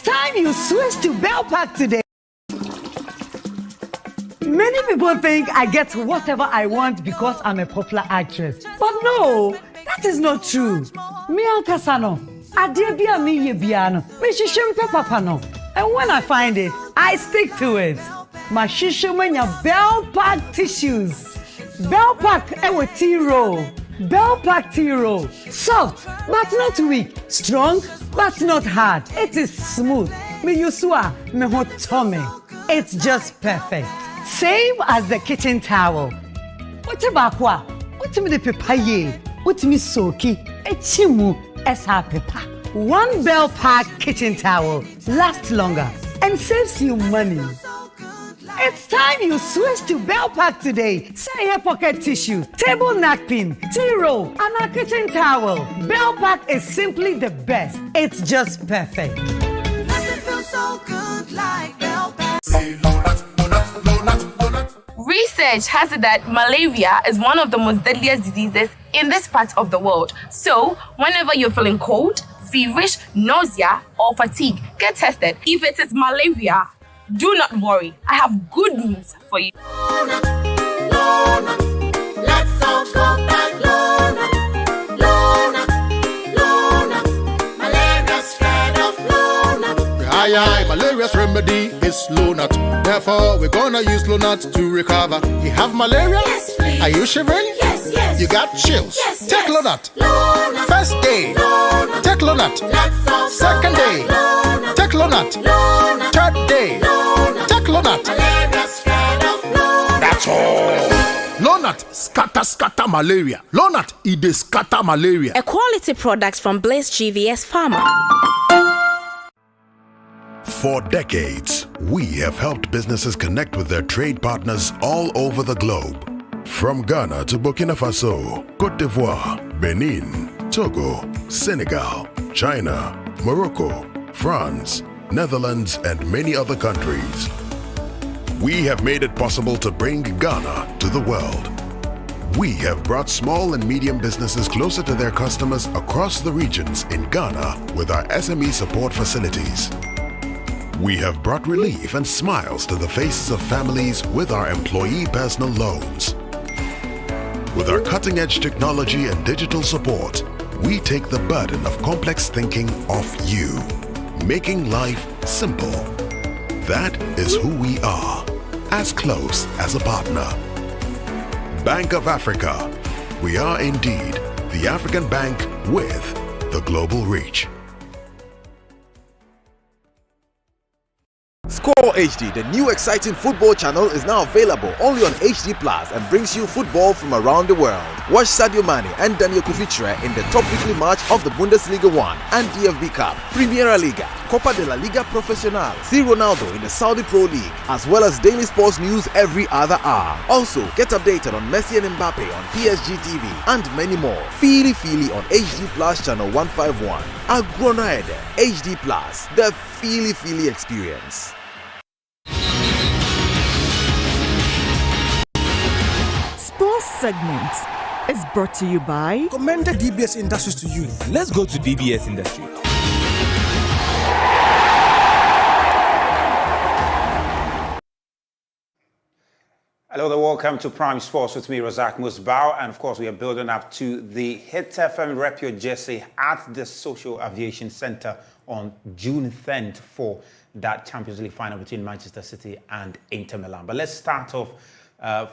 time you switch to Bell Pack today. Many people think I get whatever I want because I'm a popular actress. But no, that is not true. Me Casano, Adebia mi yebiano, me shishimpe papano. And when I find it, I stick to it. My shishimenya Bell Pack tissues. Bell Pack ewe tea roll. Bell Pack tea roll. Soft but not weak. Strong but not hard. It is smooth. Me yusua me hotome. It's just perfect. Same as the kitchen towel. What about what? What me the papaye? What me soki? Echimu esa pepa. One Bell Pack kitchen towel lasts longer and saves you money. It's time you switch to Bell Pack today. Say here pocket tissue, table napkin, tea roll, and a kitchen towel. Bell Pack is simply the best. It's just perfect. Nothing feels so good like Bell Pack. Research has it that malaria is one of the most deadliest diseases in this part of the world. So, whenever you're feeling cold, feverish, nausea, or fatigue, get tested. If it is malaria, do not worry. I have good news for you. Lona, let's all go back. Lona, malaria spread of Lona. Aye, malaria's remedy is Lonat. Therefore, we're gonna use Lonat to recover. You have malaria? Yes, please. Are you shivering? Yes, yes. You got chills? Yes, Take yes. Lonat. Lona, First day. Lona, take Lonat. Let's all Second day. Lona, take Lonat. Lona, Third day. Lona, take Lonat. malaria spread of Lona. That's all. Lonat, scatter, scatter. scatter malaria. Lonat, it scatter malaria. A quality product from Blaze GVS Pharma. For decades, we have helped businesses connect with their trade partners all over the globe. From Ghana to Burkina Faso, Côte d'Ivoire, Benin, Togo, Senegal, China, Morocco, France, Netherlands, and many other countries. We have made it possible to bring Ghana to the world. We have brought small and medium businesses closer to their customers across the regions in Ghana with our SME support facilities. We have brought relief and smiles to the faces of families with our employee personal loans. With our cutting-edge technology and digital support, we take the burden of complex thinking off you, making life simple. That is who we are, as close as a partner. Bank of Africa. We are indeed the African bank with the global reach. Score HD, the new exciting football channel, is now available only on HD Plus and brings you football from around the world. Watch Sadio Mane and Daniel Kufitre in the top weekly match of the Bundesliga 1 and DFB Cup, Primera Liga, Copa de la Liga Profesional, see Ronaldo in the Saudi Pro League, as well as daily sports news every other hour. Also, get updated on Messi and Mbappe on PSG TV and many more. Feely on HD Plus channel 151. Agrona Ede, HD Plus, the Feely experience. Sports segment is brought to you by Commended DBS Industries to you. Let's go to DBS Industry. Hello there, welcome to Prime Sports with me, Razak Musbao, and of course we are building up to the Hit FM Rep Your Jersey at the Social Aviation Centre on June 10th for that Champions League final between Manchester City and Inter Milan. But let's start off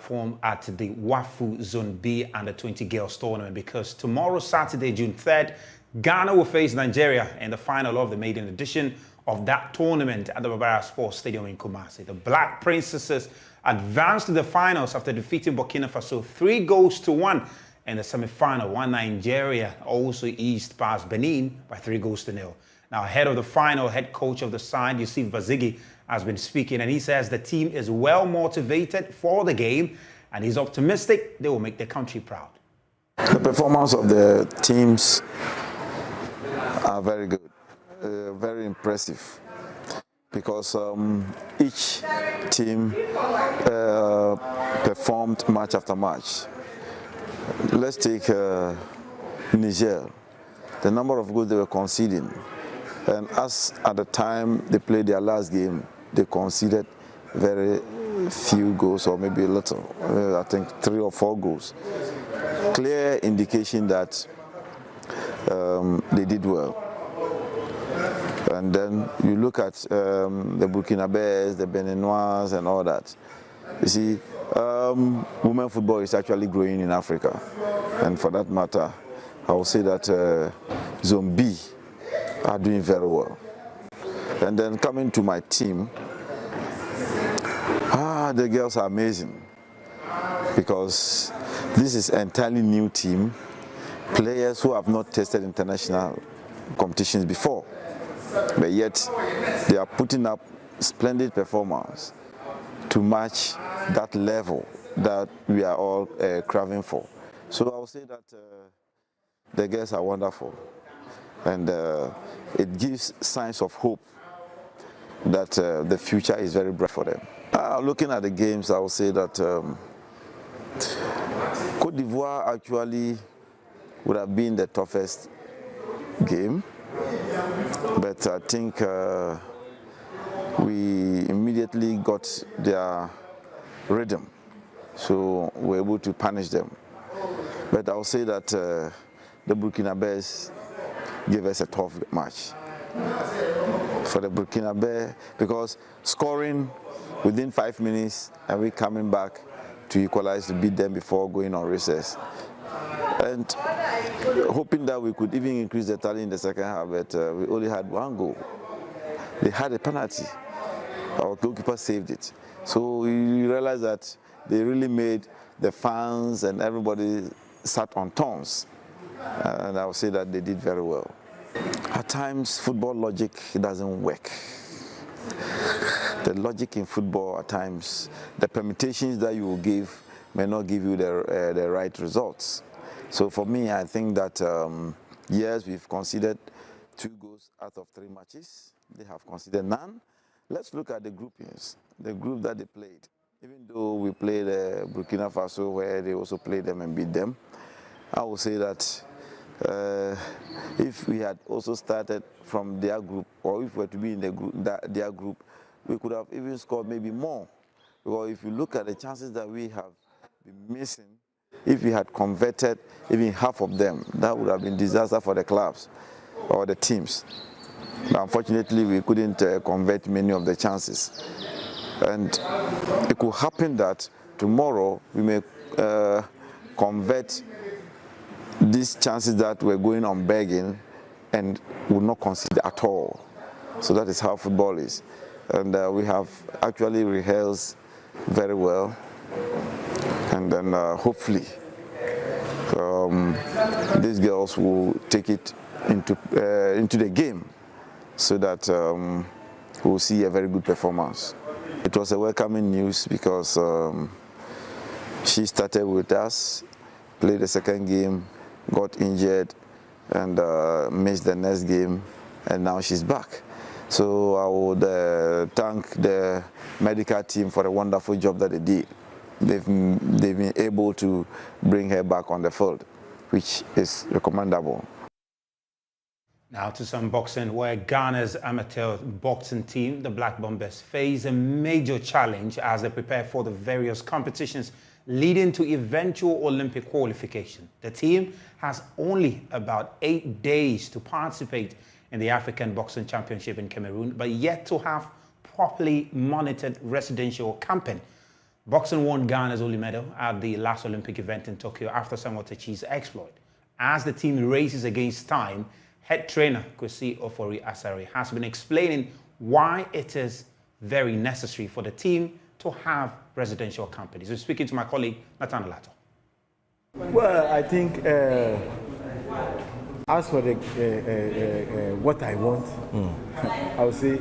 from at the WAFU Zone B Under 20 Girls Tournament, because tomorrow, Saturday, June 3rd, Ghana will face Nigeria in the final of the maiden edition of that tournament at the Barbara Sports Stadium in Kumasi. The Black Princesses advanced to the finals after defeating Burkina Faso 3-1 in the semi-final, while Nigeria also eased past Benin by 3-0. Now, ahead of the final, head coach of the side, Yusuf Bazigi, has been speaking, and he says the team is well motivated for the game, and he's optimistic they will make their country proud. The performance of the teams are very good, very impressive, because each team performed match after match. Let's take Niger, the number of goals they were conceding, and as at the time they played their last game, they conceded very few goals, or maybe a little, I think 3 or 4 goals. Clear indication that they did well. And then you look at the Burkinabés, the Beninois, and all that. You see, women football is actually growing in Africa. And for that matter, I will say that Zone B are doing very well. And then coming to my team, the girls are amazing, because this is an entirely new team, players who have not tested international competitions before, but yet they are putting up splendid performance to match that level that we are all craving for. So I would say that the girls are wonderful, and it gives signs of hope that the future is very bright for them. Looking at the games, I would say that Côte d'Ivoire actually would have been the toughest game, but I think we immediately got their rhythm, so we were able to punish them. But I would say that the Burkinabés gave us a tough match. For the Burkinabé, because scoring within 5 minutes and we coming back to equalize to beat them before going on recess, and hoping that we could even increase the tally in the second half, but we only had 1 goal. They had a penalty, our goalkeeper saved it. So you realize that they really made the fans and everybody sat on tongues. And I would say that they did very well. At times, football logic doesn't work. The logic in football, at times, the permutations that you will give may not give you the right results. So for me, I think that, yes, we've considered 2 goals out of 3 matches. They have considered none. Let's look at the groupings, the group that they played. Even though we played Burkina Faso, where they also played them and beat them, I would say that if we had also started from their group, or if we were to be in the group, their group, we could have even scored maybe more. Because if you look at the chances that we have been missing, if we had converted even half of them, that would have been disaster for the clubs or the teams. But unfortunately, we couldn't convert many of the chances. And it could happen that tomorrow we may convert these chances that were going on begging and will not consider at all. So that is how football is. And we have actually rehearsed very well. And then hopefully these girls will take it into the game so that we'll see a very good performance. It was a welcoming news because she started with us, played the second game, got injured and missed the next game, and now she's back. So I would thank the medical team for the wonderful job that they did. They've been able to bring her back on the field, which is recommendable. Now to some boxing, where Ghana's amateur boxing team, the Black Bombers, face a major challenge as they prepare for the various competitions leading to eventual Olympic qualification. The team has only about 8 days to participate in the African Boxing Championship in Cameroon, but yet to have properly monitored residential camping. Boxing won Ghana's only medal at the last Olympic event in Tokyo after Samuel Techi's exploit. As the team races against time, head trainer Kwesi Ofori Asare has been explaining why it is very necessary for the team to have residential companies. We're speaking to my colleague Nathan Lato. Well, I think as for the what I want, I would say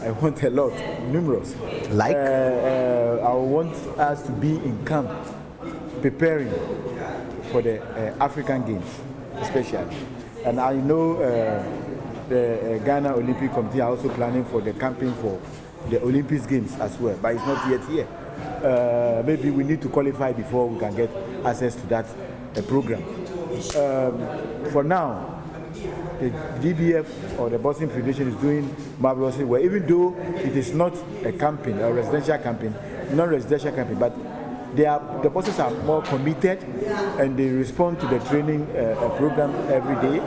I want a lot, numerous. Like? I want us to be in camp, preparing for the African Games, especially. And I know the Ghana Olympic Committee are also planning for the camping for the Olympics Games as well, but it's not yet here. Maybe we need to qualify before we can get access to that program. For now, the DBF or the Boxing Federation is doing marvelously well, even though it is not a camping, a residential camping, non-residential camping, but the bosses are more committed and they respond to the training program every day.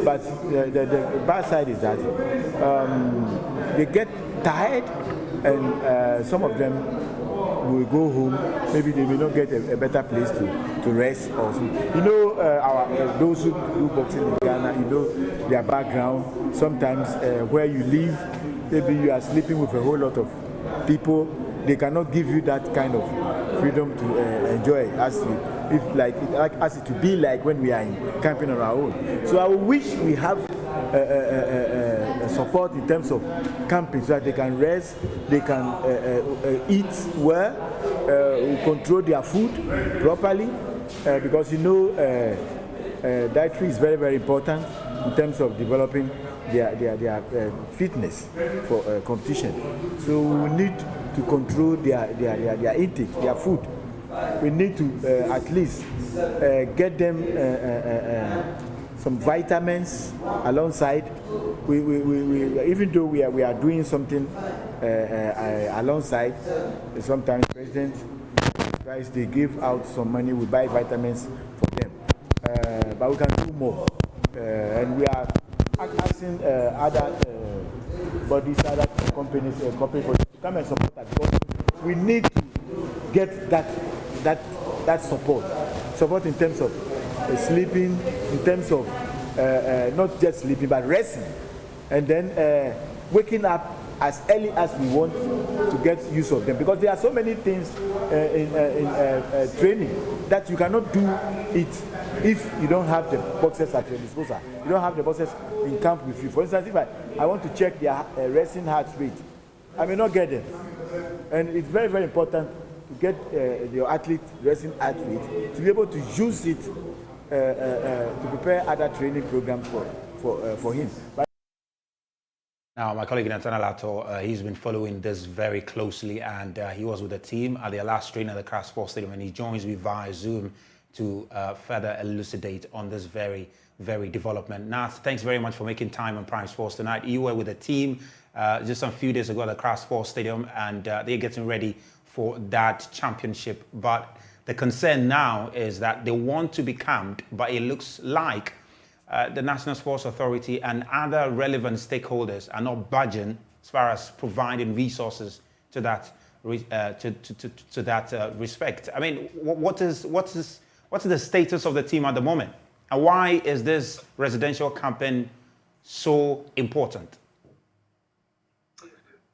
But the bad side is that they get tired and some of them will go home. Maybe they may not get a better place to rest or something. You know, those who do boxing in Ghana, you know their background. Sometimes where you live, maybe you are sleeping with a whole lot of people. They cannot give you that kind of freedom to enjoy as it to be like when we are in camping on our own. So I wish we have support in terms of camping so that they can rest, they can eat well, control their food properly, because you know dietary is very, very important in terms of developing their fitness for competition. So we need to control their intake, their food. We need to at least get them some vitamins alongside. We even though we are doing something alongside, sometimes President guys they give out some money, we buy vitamins for them, but we can do more, and we are asking other bodies, other companies to come and support us, because we need to get that support in terms of sleeping, in terms of not just sleeping but resting, and then waking up as early as we want to get use of them, because there are so many things in training that you cannot do it if you don't have the boxers at your disposal. You don't have the boxers in camp with you. For instance, if I want to check their resting heart rate, I may not get them. And it's very, very important to get your athlete resting heart rate to be able to use it to prepare other training programs for him. Now, my colleague Nathan Alato, he's been following this very closely, and he was with the team at their last training at the Accra Sports Stadium, and he joins me via Zoom to further elucidate on this very, very development. Nat, thanks very much for making time on Prime Sports tonight. You were with the team just a few days ago at the Accra Sports Stadium, and they're getting ready for that championship. But the concern now is that they want to be camped, but it looks like the National Sports Authority and other relevant stakeholders are not budging as far as providing resources to that respect. I mean, what is the status of the team at the moment, and why is this residential campaign so important?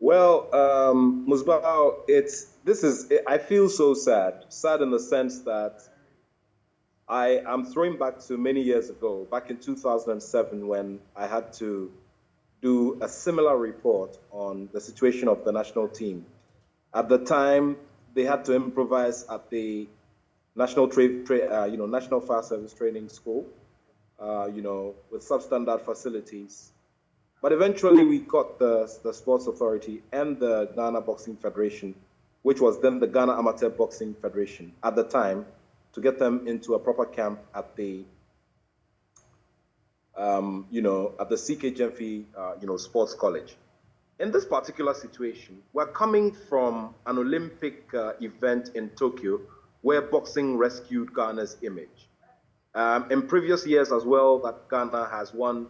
Well, Musbao, I feel so sad in the sense that I'm throwing back to many years ago, back in 2007, when I had to do a similar report on the situation of the national team. At the time, they had to improvise at the National Fire Service Training School, with substandard facilities. But eventually, we got the Sports Authority and the Ghana Boxing Federation, which was then the Ghana Amateur Boxing Federation at the time, to get them into a proper camp at the, at the CK Jemfi, Sports College. In this particular situation, we're coming from an Olympic event in Tokyo where boxing rescued Ghana's image. In previous years as well, that Ghana has won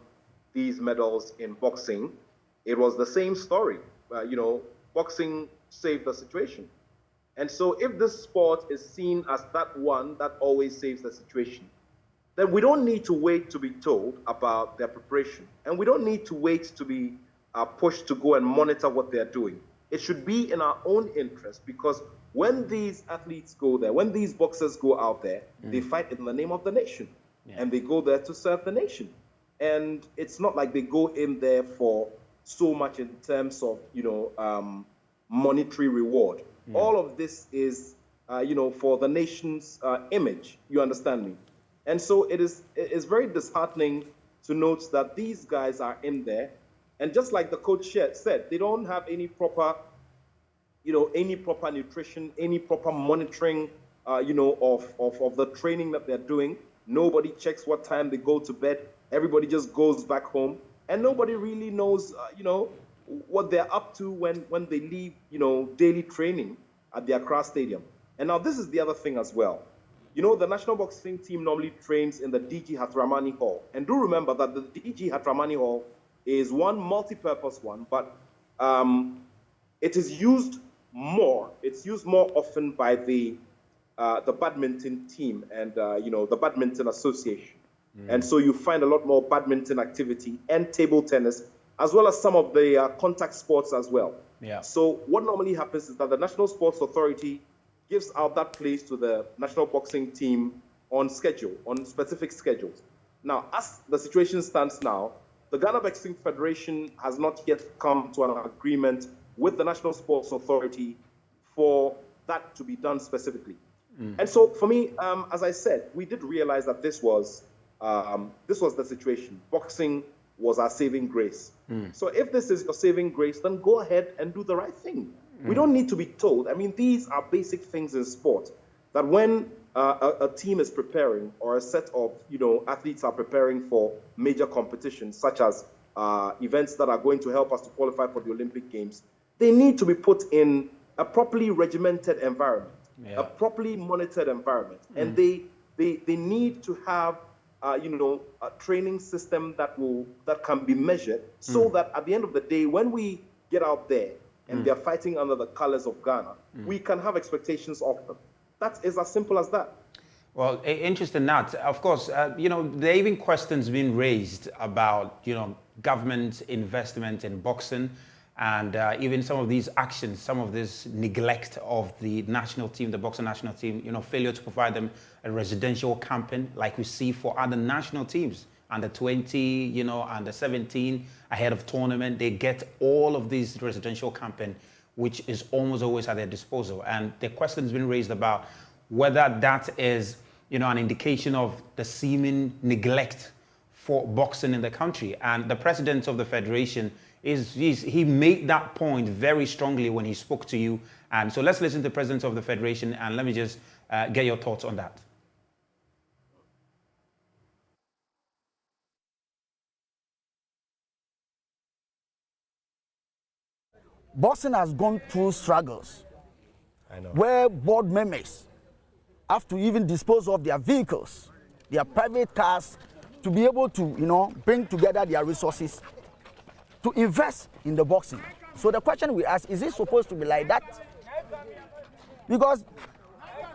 these medals in boxing, it was the same story. Boxing saved the situation. And so if this sport is seen as that one that always saves the situation, then we don't need to wait to be told about their preparation. And we don't need to wait to be pushed to go and monitor what they're doing. It should be in our own interest, because when these athletes go there, when these boxers go out there, they fight in the name of the nation. And they go there to serve the nation. And it's not like they go in there for so much in terms of, monetary reward. All of this is, for the nation's image, you understand me? And so it is very disheartening to note that these guys are in there, and just like the coach said, they don't have any proper, nutrition, any proper monitoring, of the training that they're doing. Nobody checks what time they go to bed. Everybody just goes back home, and nobody really knows, what they're up to when they leave, daily training at the Accra Stadium. And now this is the other thing as well. The national boxing team normally trains in the DG Hatramani Hall. And do remember that the DG Hatramani Hall is one multi-purpose one, but it is used more. It's used more often by the badminton team and, the badminton association. And so you find a lot more badminton activity and table tennis, as well as some of the contact sports as well. Yeah. So what normally happens is that the National Sports Authority gives out that place to the national boxing team on specific schedules. Now, as the situation stands now, the Ghana Boxing Federation has not yet come to an agreement with the National Sports Authority for that to be done specifically. And so for me, as I said, we did realize that this was the situation. Boxing was our saving grace. So if this is your saving grace, then go ahead and do the right thing. We don't need to be told. I mean, these are basic things in sport, that when a team is preparing, or a set of athletes are preparing for major competitions, such as events that are going to help us to qualify for the Olympic Games, they need to be put in a properly regimented environment, a properly monitored environment. And they need to have a training system that can be measured, so that at the end of the day, when we get out there and they're fighting under the colors of Ghana, we can have expectations of them. That is as simple as that. Well, interesting, Nat. Of course, there are even questions being raised about, government investment in boxing. And even some of these actions, some of this neglect of the national team, the boxing national team, failure to provide them a residential camping like we see for other national teams, under 20, under 17, ahead of tournament, they get all of these residential camping, which is almost always at their disposal. And the question has been raised about whether that is, an indication of the seeming neglect for boxing in the country. And the president of the federation he made that point very strongly when he spoke to you. And so let's listen to the president of the federation and let me just get your thoughts on that. Boxing has gone through struggles where board members have to even dispose of their vehicles, their private cars, to be able to, bring together their resources to invest in the boxing. So the question we ask, is it supposed to be like that? Because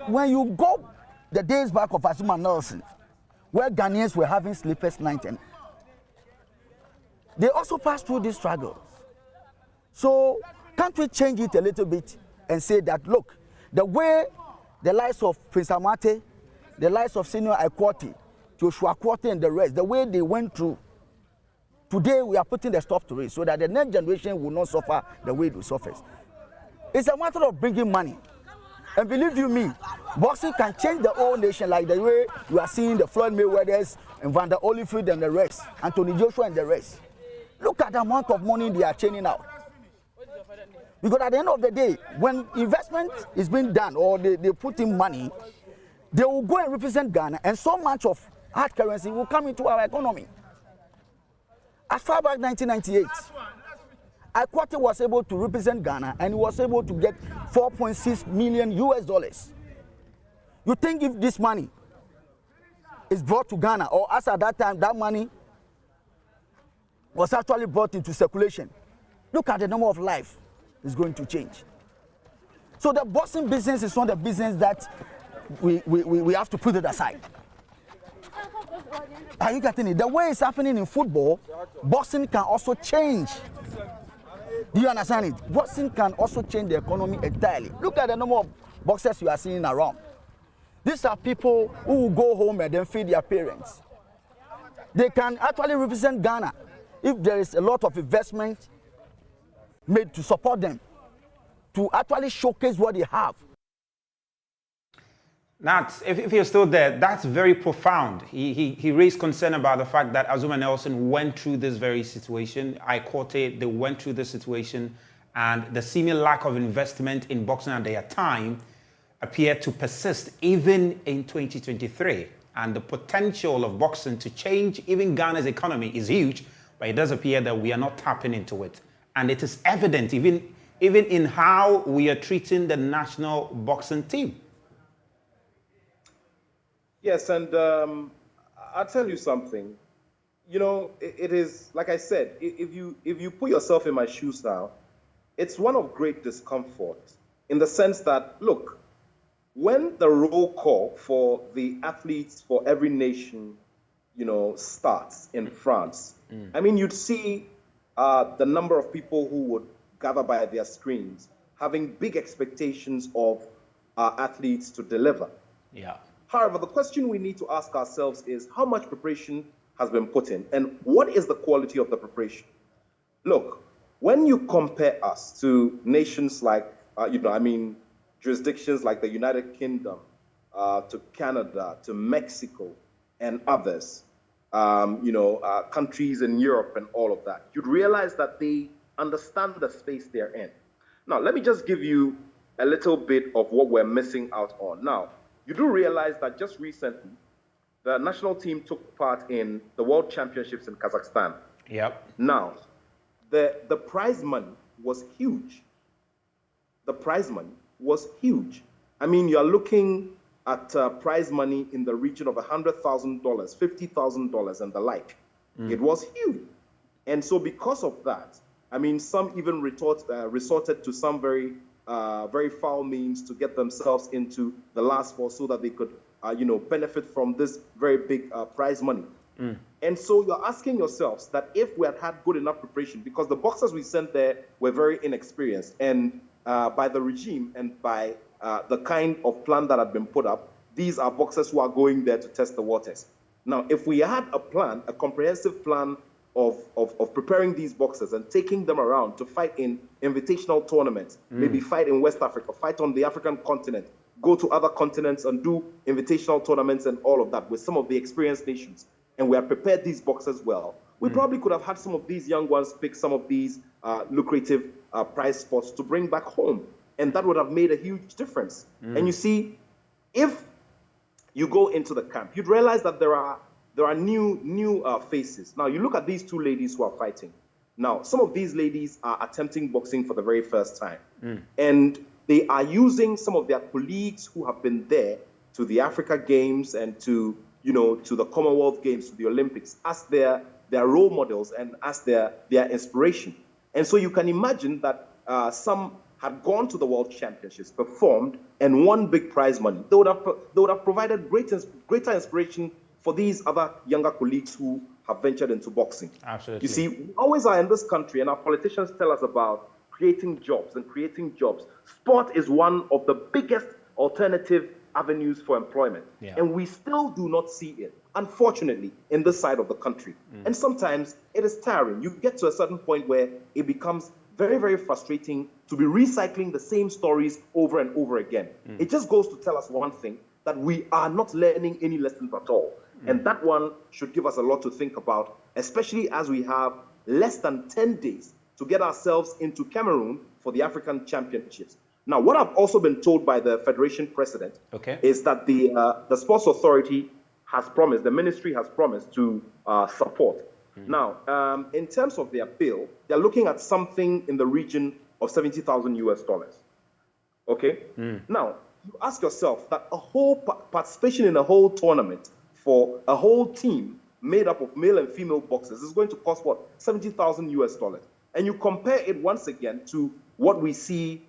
when you go the days back of Azuma Nelson, where Ghanaians were having sleepless nights, and they also passed through these struggles. So can't we change it a little bit and say that, look, the way the likes of Prince Amate, the likes of Senior Ikwoti, Joshua Kwoti and the rest, the way they went through, today we are putting the stop to it so that the next generation will not suffer the way it suffers. It's a matter of bringing money. And believe you me, boxing can change the whole nation like the way you are seeing the Floyd Mayweathers and Vander Holyfield and the rest, Anthony Joshua and the rest. Look at the amount of money they are churning out. Because at the end of the day, when investment is being done or they put in money, they will go and represent Ghana and so much of hard currency will come into our economy. As far back 1998, Ikwoti was able to represent Ghana and he was able to get $4.6 million US. You think if this money is brought to Ghana, or as at that time that money was actually brought into circulation, look at the number of lives is going to change. So the boxing business is not a business that we have to put it aside. Are you getting it? The way it's happening in football, boxing can also change. Do you understand it? Boxing can also change the economy entirely. Look at the number of boxers you are seeing around. These are people who will go home and then feed their parents. They can actually represent Ghana if there is a lot of investment made to support them, to actually showcase what they have. Nat, if you're still there, that's very profound. He raised concern about the fact that Azuma Nelson went through this very situation. Ikwoti, they went through this situation, and the seeming lack of investment in boxing at their time appeared to persist even in 2023. And the potential of boxing to change even Ghana's economy is huge, but it does appear that we are not tapping into it. And it is evident even in how we are treating the national boxing team. Yes, and I'll tell you something. It is, like I said, if you put yourself in my shoes now, it's one of great discomfort in the sense that, look, when the roll call for the athletes for every nation, starts in France, I mean, you'd see the number of people who would gather by their screens having big expectations of our athletes to deliver. Yeah. However, the question we need to ask ourselves is how much preparation has been put in and what is the quality of the preparation? Look, when you compare us to nations like, jurisdictions like the United Kingdom, to Canada, to Mexico and others, countries in Europe and all of that, you'd realize that they understand the space they're in. Now, let me just give you a little bit of what we're missing out on. Now, you do realize that just recently, the national team took part in the World Championships in Kazakhstan. Yep. Now, the prize money was huge. The prize money was huge. I mean, you're looking at prize money in the region of $100,000, $50,000 and the like. It was huge. And so because of that, I mean, some even resorted to some very foul means to get themselves into the last four so that they could, benefit from this very big prize money. And so you're asking yourselves that if we had had good enough preparation, because the boxers we sent there were very inexperienced, and by the regime and by the kind of plan that had been put up, these are boxers who are going there to test the waters. Now, if we had a plan, a comprehensive plan of preparing these boxers and taking them around to fight in invitational tournaments, maybe fight in West Africa, fight on the African continent, go to other continents and do invitational tournaments and all of that with some of the experienced nations, and we have prepared these boxers well, we probably could have had some of these young ones pick some of these lucrative prize spots to bring back home. And that would have made a huge difference. And you see, if you go into the camp, you'd realize that there are new faces. Now, you look at these two ladies who are fighting. Now, some of these ladies are attempting boxing for the very first time. And they are using some of their colleagues who have been there to the Africa Games and to the Commonwealth Games, to the Olympics, as their role models and as their inspiration. And so you can imagine that some had gone to the World Championships, performed, and won big prize money. They would have provided greater inspiration for these other younger colleagues who have ventured into boxing. Absolutely. You see, we always are in this country, and our politicians tell us about creating jobs and creating jobs. Sport is one of the biggest alternative avenues for employment. And we still do not see it, unfortunately, in this side of the country. And sometimes it is tiring. You get to a certain point where it becomes very, very frustrating to be recycling the same stories over and over again. It just goes to tell us one thing, that we are not learning any lessons at all. And that one should give us a lot to think about, especially as we have less than 10 days to get ourselves into Cameroon for the African Championships. Now, what I've also been told by the Federation President is that the Sports Authority has promised, the ministry has promised to support. Now, in terms of their bill, they're looking at something in the region of $70,000 US. Now, you ask yourself that a whole participation in a whole tournament for a whole team made up of male and female boxers is going to cost what? $70,000 US. And you compare it once again to what we see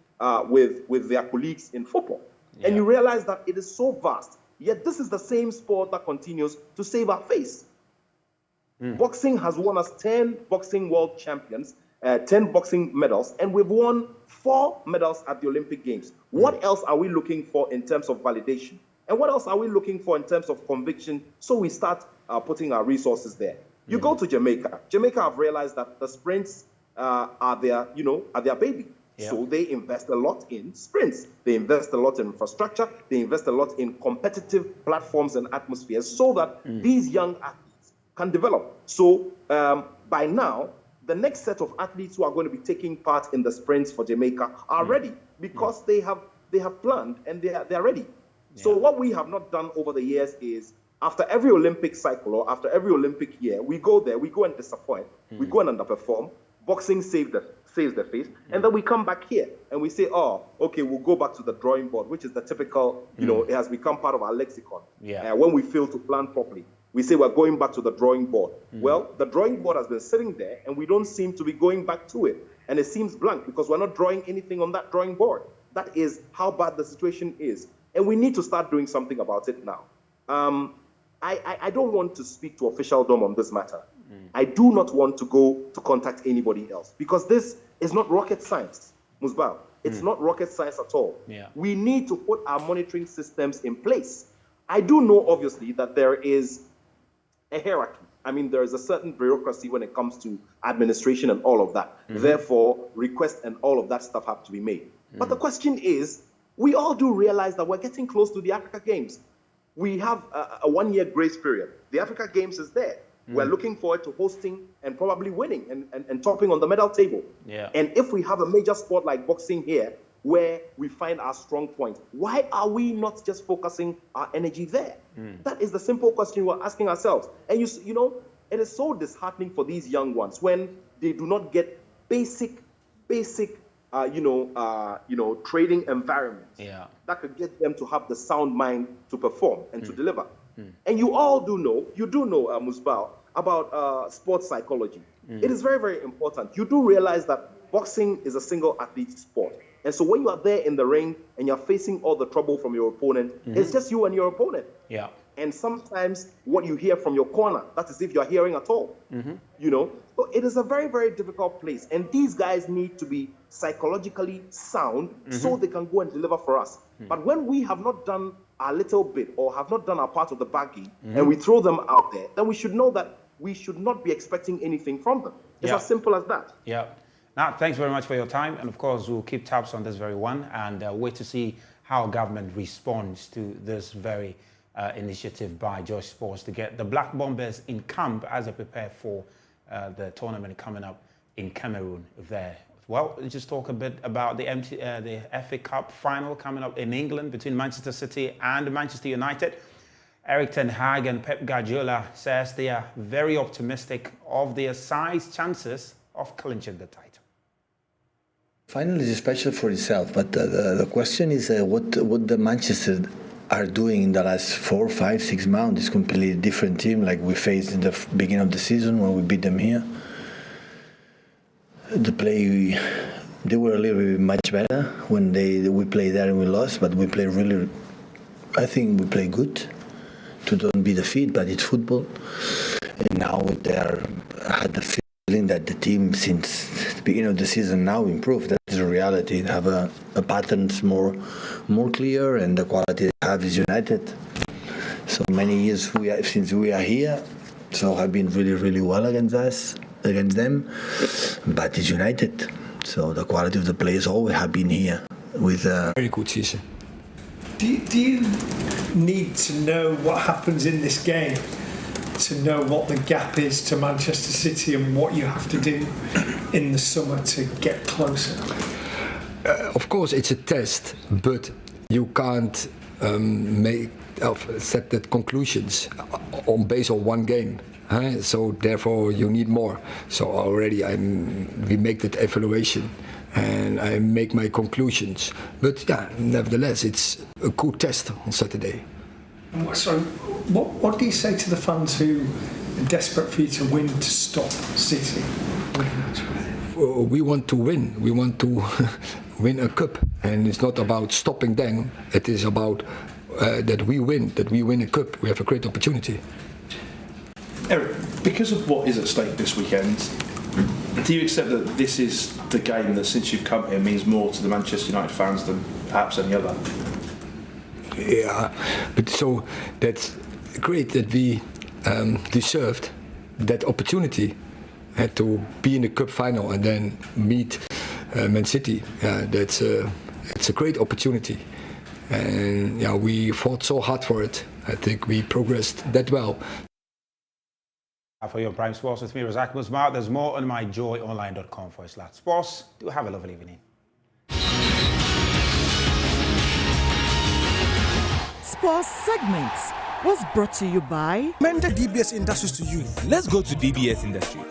with their colleagues in football. And you realize that it is so vast, yet this is the same sport that continues to save our face. Boxing has won us 10 boxing world champions, 10 boxing medals, and we've won 4 medals at the Olympic Games. What else are we looking for in terms of validation? And what else are we looking for in terms of conviction so we start putting our resources there? You go to Jamaica. Jamaica have realized that the sprints are their baby. So they invest a lot in sprints. They invest a lot in infrastructure. They invest a lot in competitive platforms and atmospheres so that these young athletes can develop. So by now, the next set of athletes who are going to be taking part in the sprints for Jamaica are ready because they have planned and they are ready. So what we have not done over the years is after every Olympic cycle or after every Olympic year, we go there, we go and disappoint, we go and underperform. Boxing saves the face, and then we come back here and we say, oh, okay, we'll go back to the drawing board, which is the typical, it has become part of our lexicon. When we fail to plan properly, we say we're going back to the drawing board. Well, the drawing board has been sitting there and we don't seem to be going back to it. And it seems blank because we're not drawing anything on that drawing board. That is how bad the situation is. And we need to start doing something about it now. I don't want to speak to officialdom on this matter. I do not want to go to contact anybody else because this is not rocket science, Musbah. It's not rocket science at all. We need to put our monitoring systems in place. I do know, obviously, that there is a hierarchy. I mean, there is a certain bureaucracy when it comes to administration and all of that. Therefore, requests and all of that stuff have to be made. But the question is, we all do realize that we're getting close to the Africa Games. We have a one-year grace period. The Africa Games is there. We're looking forward to hosting and probably winning and topping on the medal table. And if we have a major sport like boxing here, where we find our strong point, why are we not just focusing our energy there? That is the simple question we're asking ourselves. And you know, it is so disheartening for these young ones when they do not get basic trading environments that could get them to have the sound mind to perform and to deliver. And you all do know, Musbah, about sports psychology. It is very, very important. You do realize that boxing is a single athlete sport. And so when you are there in the ring and you're facing all the trouble from your opponent, it's just you and your opponent. Yeah. And sometimes what you hear from your corner, that's as if you're hearing at all. You know, so it is a very, very difficult place. And these guys need to be psychologically sound so they can go and deliver for us. But when we have not done our little bit or have not done our part of the baggie and we throw them out there, then we should know that we should not be expecting anything from them. It's as simple as that. Yeah. Now, thanks very much for your time. And of course, we'll keep tabs on this very one and wait to see how government responds to this very initiative by Joy Sports to get the Black Bombers in camp as they prepare for the tournament coming up in Cameroon there. Well, let's just talk a bit about the FA Cup final coming up in England between Manchester City and Manchester United. Eric Ten Hag and Pep Guardiola says they are very optimistic of their side's chances of clinching the title. Final is special for itself, but the question is what the Manchester are doing in the last 4, 5, 6 months. It's a completely different team like we faced in the beginning of the season when we beat them here. They were a little bit much better when we played there and we lost, but we played really, I think we played good to don't be defeated, but it's football. And now I had the feeling that the team since the beginning of the season now improved. That is a reality. They have a patterns more clear, and the quality they have is United. So many years since we are here, so have been really, really well against them, but it's United. So the quality of the players always have been here with very good season. Do you need to know what happens in this game to know what the gap is to Manchester City and what you have to do in the summer to get closer? Of course, it's a test, but you can't set that conclusions based on one game. So therefore, you need more. So already we make that evaluation, and I make my conclusions. But yeah, nevertheless, it's a good test on Saturday. So, what do you say to the fans who are desperate for you to win to stop City? We want to win. We want to win a cup, and it's not about stopping them. It is about that we win a cup. We have a great opportunity. Eric, because of what is at stake this weekend, do you accept that this is the game that, since you've come here, means more to the Manchester United fans than perhaps any other? Yeah, but so that's great that we deserved that opportunity to be in the cup final and then meet Man City. It's a great opportunity, and yeah, we fought so hard for it. I think we progressed that well. For your Prime Sports with me, Razak Musma. There's more on my joyonline.com/sports. Do have a lovely evening. Sports segments was brought to you by Mender DBS Industries to you. Let's go to DBS Industries.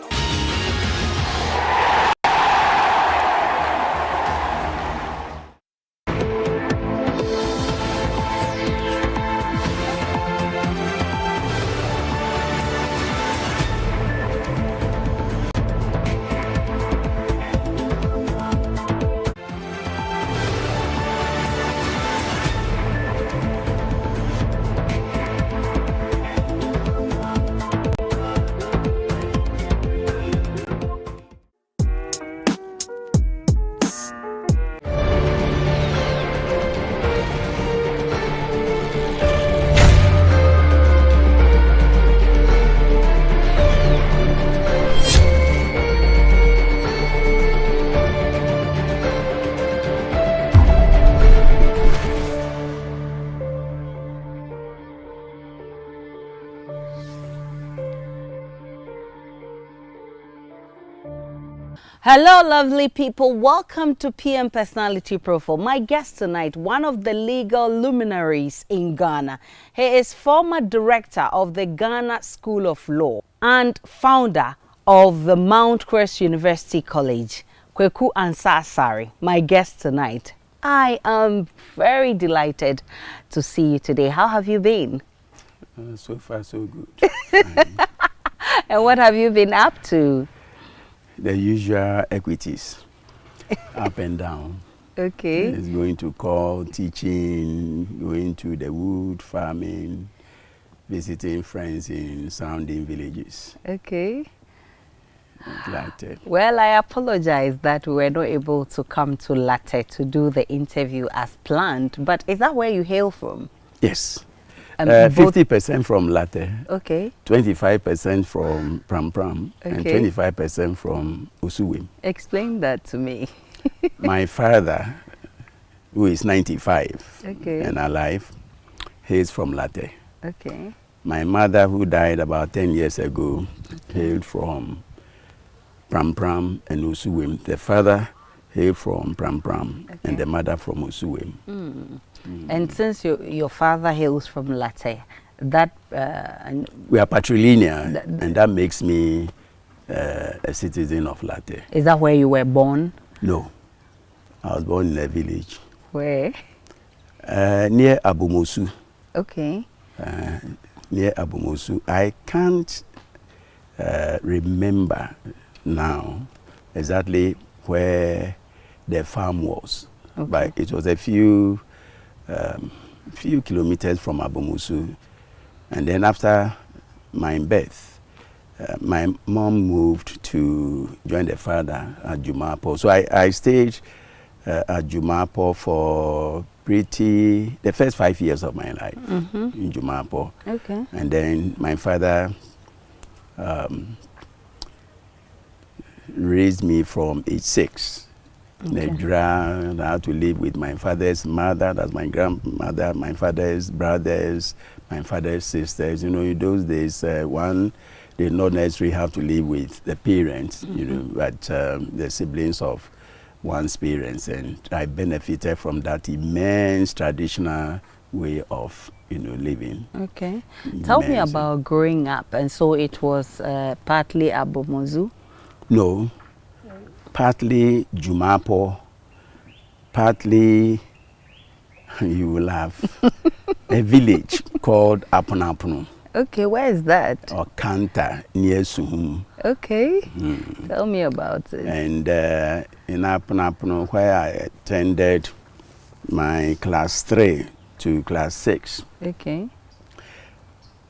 Hello, lovely people. Welcome to PM Personality Profile. My guest tonight, one of the legal luminaries in Ghana. He is former director of the Ghana School of Law and founder of the Mount Crest University College, Kweku Ansah-Asare. My guest tonight. I am very delighted to see you today. How have you been? So far, so good. And what have you been up to? The usual equities, up and down. Okay. It's going to call, teaching, going to the wood, farming, visiting friends in surrounding villages. Okay. Latte. Well, I apologize that we were not able to come to Latte to do the interview as planned, but is that where you hail from? Yes. 50% from Latte. Okay. 25% from Pram Pram. And Okay. 25% from Usuwim. Explain that to me. My father, who is 95 Okay. and alive, he is from Latte. Okay. My mother, who died about 10 years ago, hailed from Pram Pram and Usuwim. The father hailed from Pram Pram and the mother from Usuwim. And since your father hails from Latte, that we are patrilineal, and that makes me a citizen of Latte. Is that where you were born? No, I was born in a village. Where? Near Abumosu. Okay. Near Abumosu. I can't remember now exactly where the farm was, but it was a few kilometers from Abumosu. And then after my birth, my mom moved to join the father at Jumapo. So I stayed at Jumapo for the first 5 years of my life in Jumapo. Okay. And then my father raised me from age 6. Okay. I had to live with my father's mother, that's my grandmother, my father's brothers, my father's sisters. You know, in those days, one did not necessarily have to live with the parents, you know, but the siblings of one's parents. And I benefited from that immense traditional way of, you know, living. Okay. Tell me about growing up. And so it was partly Abomozu? No. Partly Jumapo, partly, you will laugh, a village called Apunapuno. Okay, where is that? Or Kanta, near Suhum. Okay, tell me about it. And in Apunapuno, where I attended my class 3 to class 6. Okay.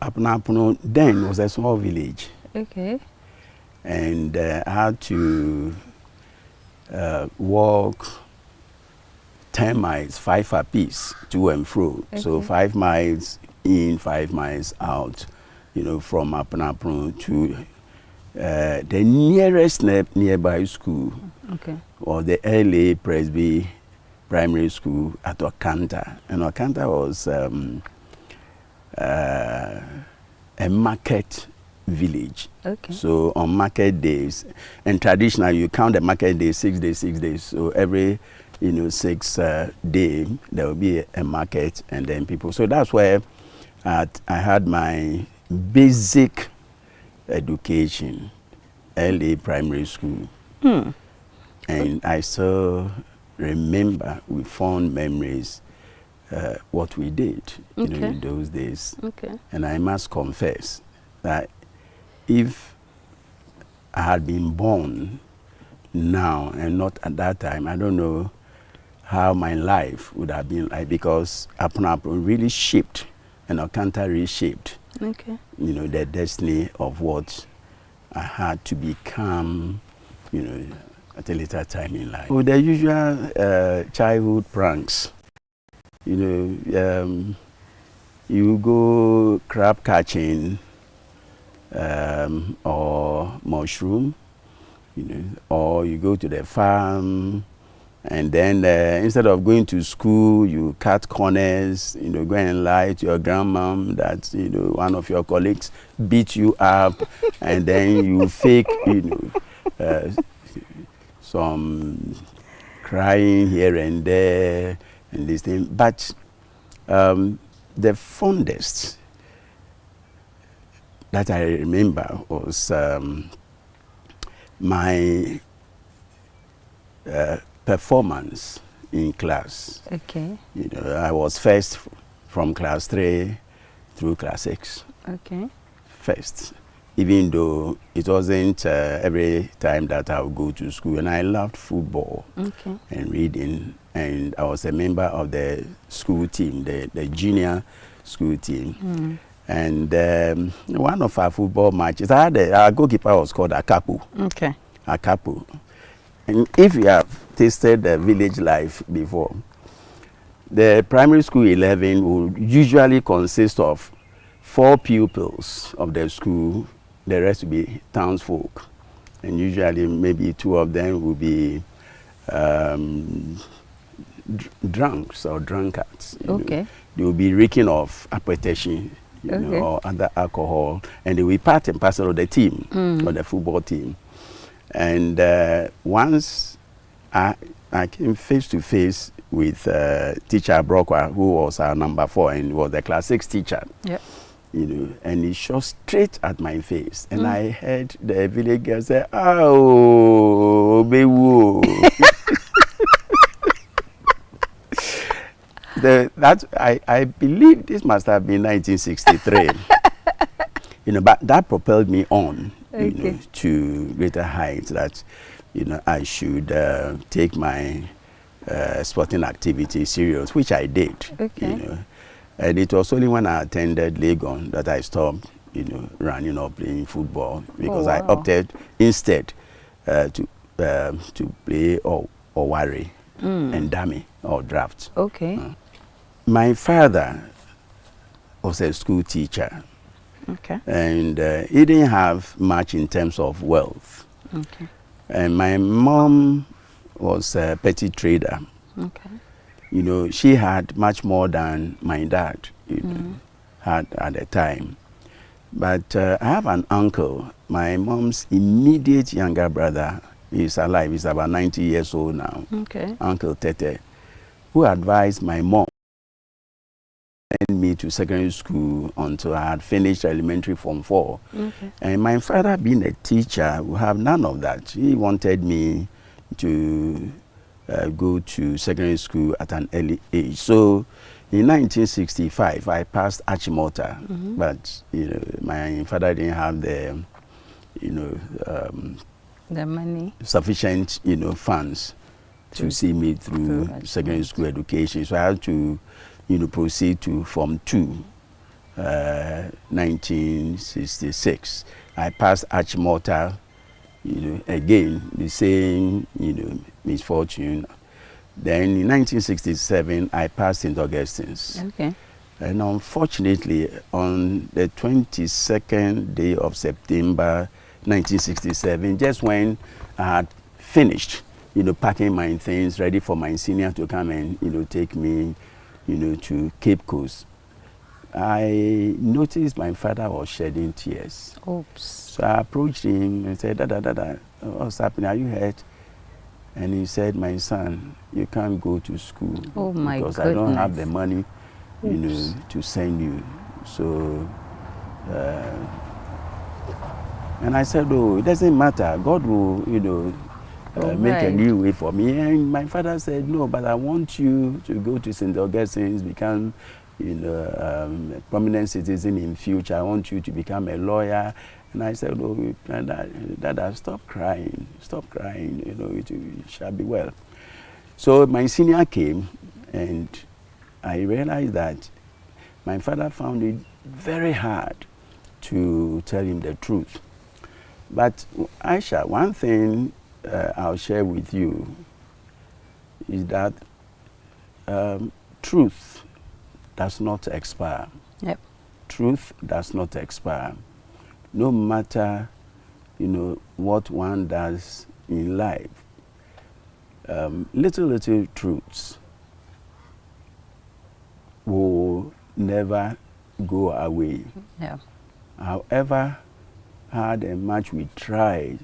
Apunapuno then was a small village. Okay. And I had to walk 10 miles, 5 apiece, to and fro. Okay. So 5 miles in, 5 miles out, you know, from Apunapuno to the nearest nearby school, okay, or the LA Presby Primary School at Okanta. And Okanta was a market village. Okay. So on market days, and traditionally you count the market days 6 days, 6 days. So every, you know, 6 day there will be a market, and then people. So that's where I had my basic education, LA Primary School. And I still remember with fond memories what we did, you know, in those days. Okay. And I must confess that if I had been born now and not at that time, I don't know how my life would have been like, because Apunapuno really shaped, and Okanta reshaped, okay, you know, the destiny of what I had to become, you know, at a later time in life. With the usual childhood pranks, you know, you go crab catching, or mushroom, you know, or you go to the farm, and then instead of going to school, you cut corners, you know, go and lie to your grandmom that, you know, one of your colleagues beat you up, and then you fake, you know, some crying here and there, and this thing. But the fondest that I remember was my performance in class. Okay. You know, I was first from class 3 through class 6. Okay. First. even though it wasn't every time that I would go to school. And I loved football and reading. And I was a member of the school team, the junior school team. And one of our football matches, our goalkeeper was called Akapu. Akapu. And if you have tasted the village life before, the primary school 11 will usually consist of 4 pupils of the school, the rest will be townsfolk. And usually maybe 2 of them will be drunks or drunkards. You know. They will be reeking of appetition, you know, or other alcohol, and they will be part and parcel of the team, or the football team. And once I came face to face with teacher Brokwa, who was our number 4 and was the class 6 teacher. You know, and he shot straight at my face, and I heard the village girl say, "Oh, bewo." I believe this must have been 1963. You know, but that propelled me on, you know, to greater heights. That, you know, I should take my sporting activity serious, which I did. You know. And it was only when I attended Legon that I stopped, you know, running or playing football, because I opted instead to play or worry and dummy or draft. My father was a school teacher, and he didn't have much in terms of wealth. And my mom was a petty trader. You know, she had much more than my dad, you know, had at the time. But I have an uncle, my mom's immediate younger brother. He's alive, he's about 90 years old now. Uncle Tete, who advised my mom to send me to secondary school until I had finished elementary Form 4. And my father, being a teacher, would have none of that. He wanted me to go to secondary school at an early age. So in 1965, I passed Achimota, but you know, my father didn't have the, you know, the money, sufficient, you know, funds to see me through secondary school education. So I had to, you know, proceed to Form 2, 1966. I passed Achimota. You know, again, the same, you know, misfortune. Then in 1967, I passed St. Augustine's. And unfortunately, on the 22nd day of September 1967, just when I had finished, you know, packing my things, ready for my senior to come and, you know, take me, you know, to Cape Coast, I noticed my father was shedding tears. So I approached him and said, Dada, what's happening? Are you hurt? And he said, my son, you can't go to school because I don't have the money, you know, to send you. So, and I said, oh, it doesn't matter. God will, you know, make a new way for me. And my father said, no, but I want you to go to St. Augustine's, become, you know, a prominent citizen in future. I want you to become a lawyer. And I said, oh, Dada, stop crying, you know, it shall be well. So my senior came, and I realized that my father found it very hard to tell him the truth. But Aisha, one thing I'll share with you is that truth does not expire. Truth does not expire. No matter, you know, what one does in life, little truths will never go away. However hard and much we try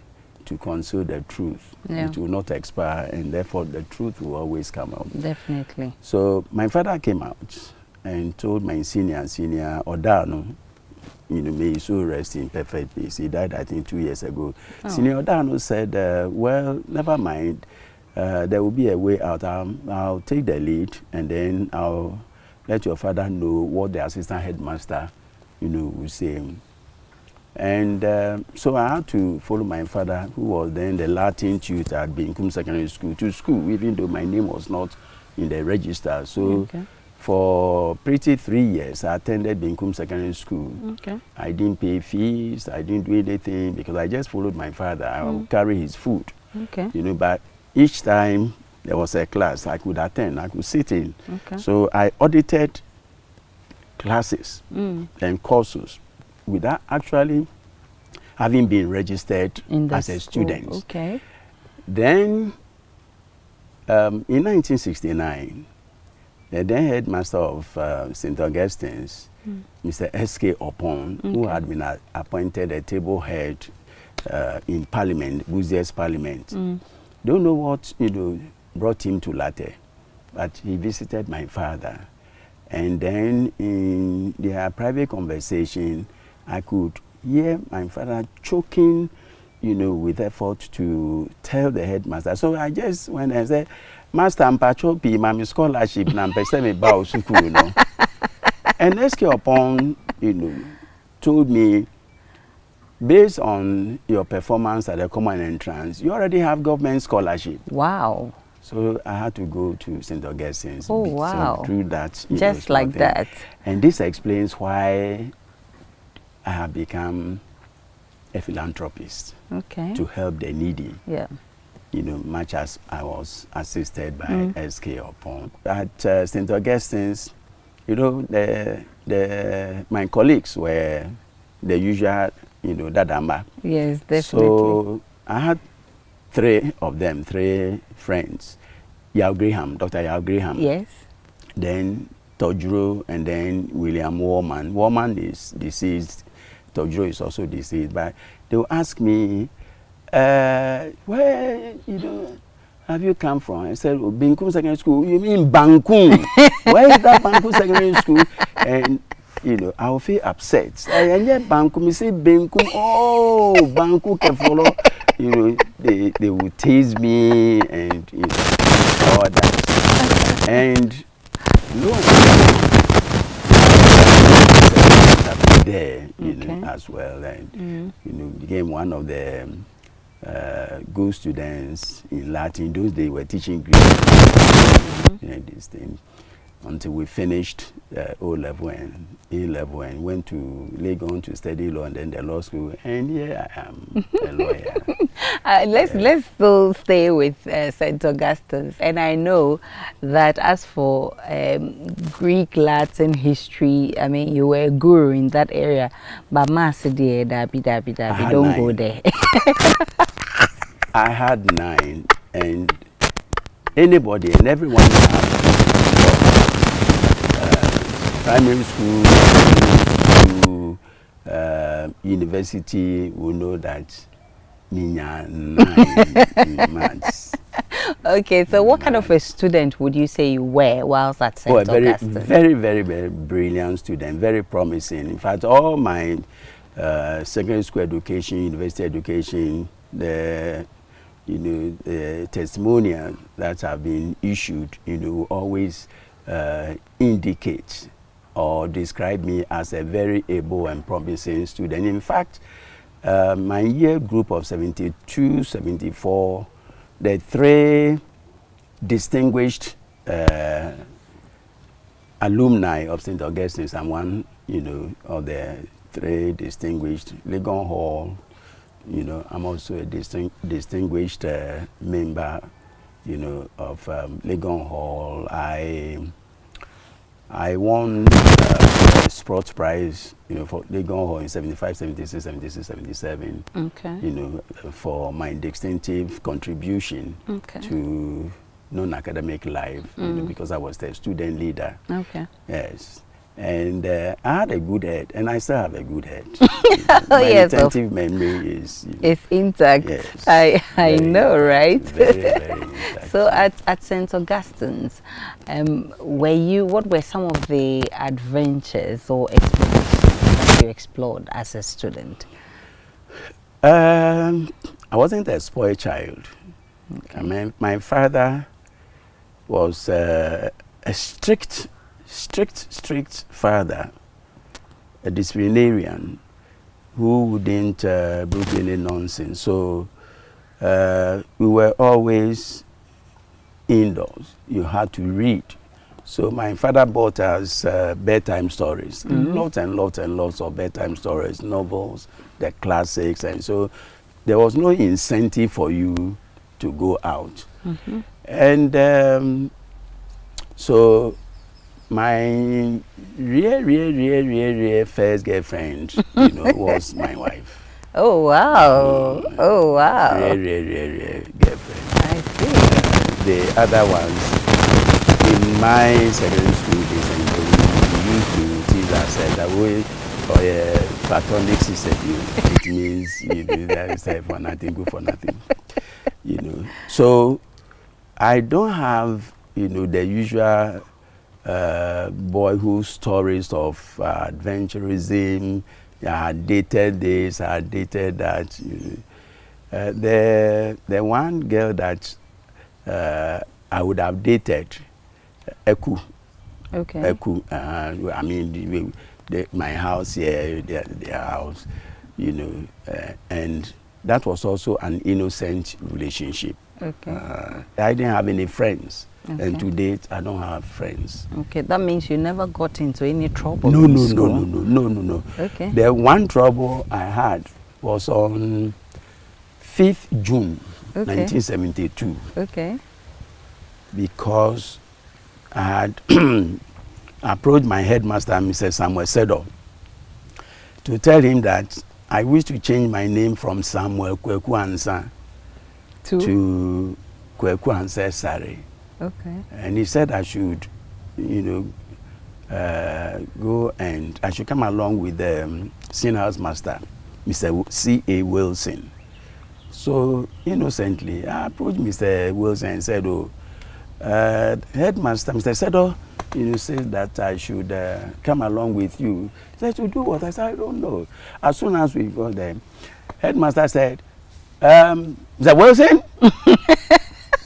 to conceal the truth, it will not expire, and therefore the truth will always come out. Definitely. So my father came out and told my senior Odano, you know, may he so rest in perfect peace. He died, I think, 2 years ago. Senior Odano said, well, never mind. There will be a way out. I'll take the lead, and then I'll let your father know what the assistant headmaster, you know, will say. And so I had to follow my father, who was then the Latin tutor at Binkum Secondary School, to school, even though my name was not in the register. So for pretty 3 years, I attended Binkum Secondary School. I didn't pay fees, I didn't do anything, because I just followed my father. I would carry his food. You know, but each time there was a class I could attend, I could sit in. So I audited classes and courses without actually having been registered as a student. Then in 1969, the then headmaster of St. Augustine's, Mr. S.K. Opon, who had been appointed a table head in Parliament, Buzier's Parliament, don't know what brought him to Latte, but he visited my father. And then in their private conversation, I could hear my father choking, with effort to tell the headmaster. So I just went and said, Master, I'm pachopi, my scholarship, and I'm me about school, And SK upon, told me, based on your performance at the common entrance, you already have government scholarship. Wow. So I had to go to St. Augustine's. Oh, wow. So through that. Just like that. And this explains why I have become a philanthropist. To help the needy. Much as I was assisted by SK upon. At St. Augustine's, my colleagues were the usual, dadamba. Yes, definitely. So I had 3 of them, 3 friends. Yao Graham, Dr. Yao Graham. Yes. Then Tojuro, and then William Warman. Warman is deceased. Tojuro is also deceased. But they will ask me, where, have you come from? I said, oh, Binkum Secondary School. You mean Bankum? Where is that Bankum Secondary School? And, I will feel upset. And yet Bankum, you say Binkum, oh, Bankum can follow. They will tease me and, all that. And, lo and there, as well, and, became one of the good students in Latin. Those days were teaching Greek, this thing, until we finished O-level and A-level and went to Legon to study law and then the law school. And here I am, a lawyer. Let's still stay with St. Augustine's. And I know that as for Greek, Latin, history, I mean, you were a guru in that area. But Masidi, don't go there. I had 9, and anybody and everyone primary school, university will know that Ninya 9 months. Okay, so what kind of a student would you say you were whilst at St. Augustine? Very, very, very brilliant student, very promising. In fact, all my secondary school education, university education, the testimonials that have been issued, always indicate or describe me as a very able and promising student. In fact, my year group of 72, 74, the 3 distinguished alumni of St. Augustine's, I'm one, of the 3 distinguished. Legon Hall, I'm also a distinguished member, of Legon Hall. I won a sports prize, for Legon Hall in 75, 76, 76, 77. For my distinctive contribution to non-academic life, because I was the student leader. Yes. And I had a good head, and I still have a good head. My retentive memory is it's intact. Yes, I know, right? Very, very intact. So at St. Augustine's, what were some of the adventures or experiences that you explored as a student? I wasn't a spoiled child. My father was a strict father, a disciplinarian, who wouldn't brook any nonsense. So we were always indoors. You had to read. So my father bought us bedtime stories, lots and lots and lots of bedtime stories, novels, the classics, and so there was no incentive for you to go out. And so my real first girlfriend, was my wife. Oh wow! Oh wow! Real girlfriend. I see. The other ones, in my secondary school days, we used to tease ourselves that we platonic sister. It means that is for nothing, good for nothing. So I don't have the usual boyhood stories of adventurism. I had dated this, I had dated that. The one girl that I would have dated, Eku. Okay. Eku. I mean, my house here, their house, and that was also an innocent relationship. Okay. I didn't have any friends. Okay. And to date, I don't have friends. Okay, that means you never got into any trouble. No. Okay. The one trouble I had was on 5th June, 1972. Okay. Because I had approached my headmaster, Mr. Samuel Sedo, to tell him that I wish to change my name from Samuel Kweku Ansa to Kweku Ansa Sare. Okay. And he said I should, go and I should come along with the senior house master, Mr. C.A. Wilson. So innocently, I approached Mr. Wilson and said, headmaster, Mr. Sedo, said that I should come along with you. He said, to do what? I said, I don't know. As soon as we got there, headmaster said, Mr. Wilson,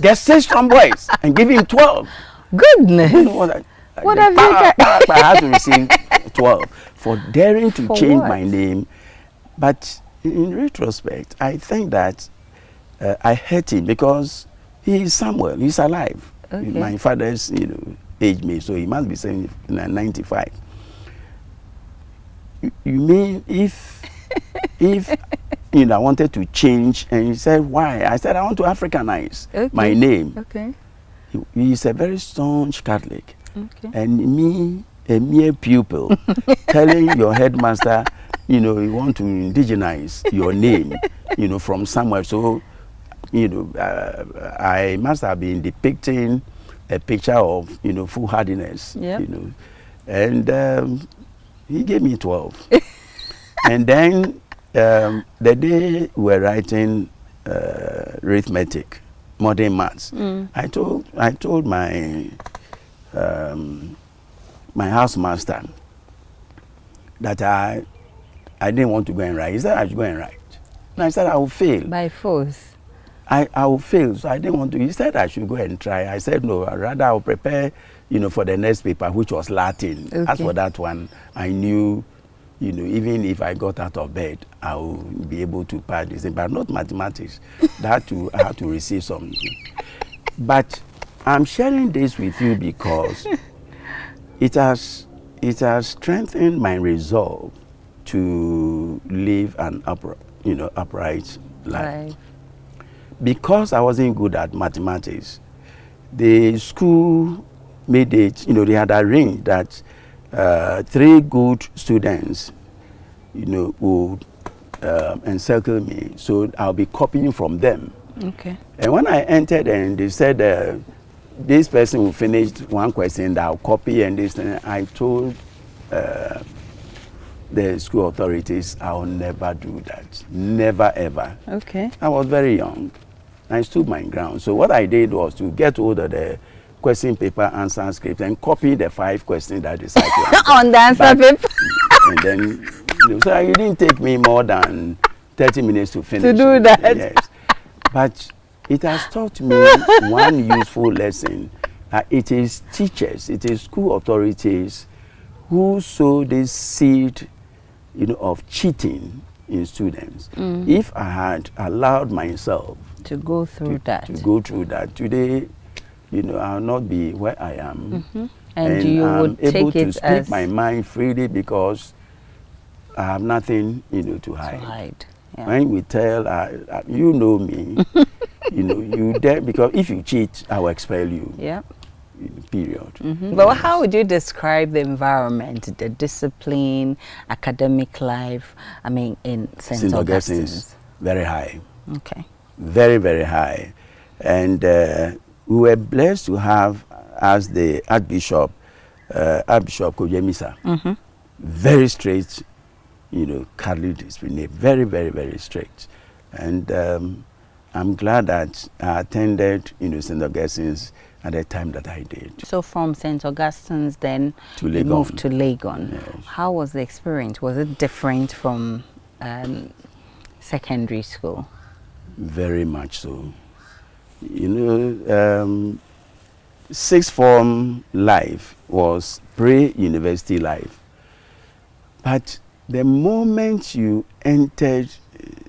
get 6 strong boys and give him 12. Goodness. What have you done? I had to receive 12 for daring to change my name. But in retrospect, I think that I hurt him because he is Samuel. He's alive. Okay. My father's, age me, so he must be 95. You mean if I wanted to change, and he said, why? I said, I want to Africanize my name. Okay. He is a very staunch Catholic. Okay. And me, a mere pupil, telling your headmaster, you want to indigenize your name, from somewhere. So, I must have been depicting a picture of, foolhardiness, and he gave me 12. And then the day we were writing arithmetic, modern maths, I told my my housemaster that I didn't want to go and write. He said I should go and write. And I said I will fail. By force. I will fail, so I didn't want to. He said I should go and try. I said no, rather I'll prepare, for the next paper, which was Latin. Okay. As for that one, I knew, even if I got out of bed, I will be able to pass this, but not mathematics. That I have to receive something. But I'm sharing this with you because it has strengthened my resolve to live an upright life. Right. Because I wasn't good at mathematics, the school made it, they had arranged that 3 good students, would encircle me. So I'll be copying from them. Okay. And when I entered and they said, this person will finish one question that I'll copy and this, and I told the school authorities, I will never do that. Never, ever. Okay. I was very young. I stood my ground. So what I did was to get hold of the question paper, answer script, and copy the 5 questions that they decided to answer. On the answer paper. And then, so it didn't take me more than 30 minutes to finish. To do that. Yes. But it has taught me one useful lesson. It is teachers, it is school authorities who sow this seed, of cheating in students. If I had allowed myself to go through that, today, you know, I'll not be where I am. And you I'm would able take to it speak as my mind freely because I have nothing, you know, to hide. Yeah. When we tell, you know me, you know, you dare, because if you cheat, I will expel you. Yeah. Period. But how would you describe the environment, the discipline, academic life, I mean, in St. Augustine's? Very high. Okay. Very, very high. And we were blessed to have as the Archbishop, Archbishop Kojemisa. Very straight, you know, Catholic discipline, very, very, very strict. And I'm glad that I attended, you know, St. Augustine's at the time that I did. So from St. Augustine's then to you moved to Legon. Yes. How was the experience? Was it different from secondary school? Very much so. You know, sixth form life was pre-university life. But the moment you entered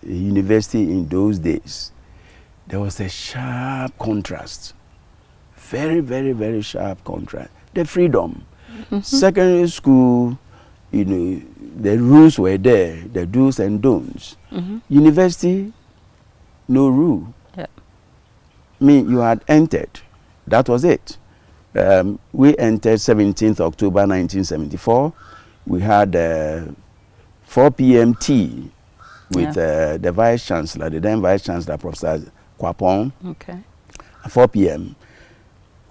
university in those days, there was a sharp contrast. Very, very, very sharp contrast. The freedom. Secondary school, you know, the rules were there, the do's and don'ts. University, no rule. Yeah. I mean, you had entered. That was it. We entered 17th October 1974. We had 4 p.m. tea with the Vice Chancellor, the then Vice Chancellor, Professor Kwapong. Okay. At 4 p.m.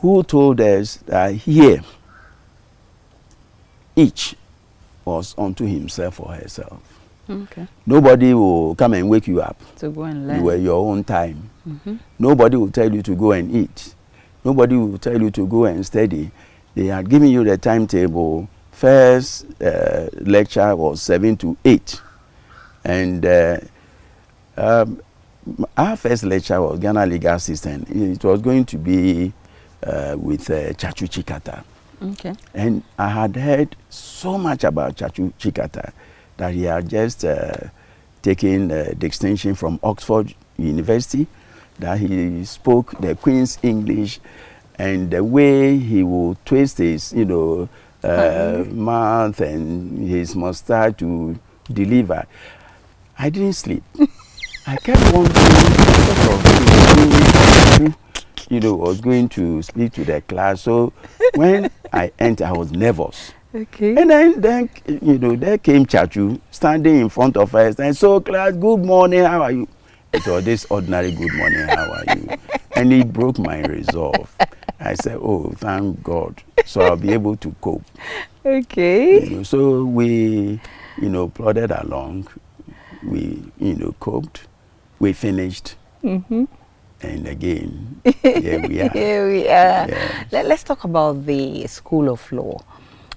Who told us that here, each was unto himself or herself. Okay. Nobody will come and wake you up. To go and learn. You were your own time. Nobody will tell you to go and eat. Nobody will tell you to go and study. They had given you the timetable. First lecture was 7 to 8. And our first lecture was Ghana Legal System. It was going to be with Chachu Chikata. Okay. And I had heard so much about Chachu Chikata that he had just taken the distinction from Oxford University, that he spoke the Queen's English, and the way he would twist his, you know, mouth and his mustache to deliver. I didn't sleep. I kept wondering, you know, was going to speak to the class. So when I entered, I was nervous. Okay. And then you know, there came Chachu standing in front of us and so, class, good morning, how are you? It was this ordinary good morning, how are you? And it broke my resolve. I said, oh, thank God. So I'll be able to cope. Okay. You know, so we, you know, plodded along. We, you know, coped. We finished. And again, here we are. Here we are. Yes. Let's talk about the School of Law.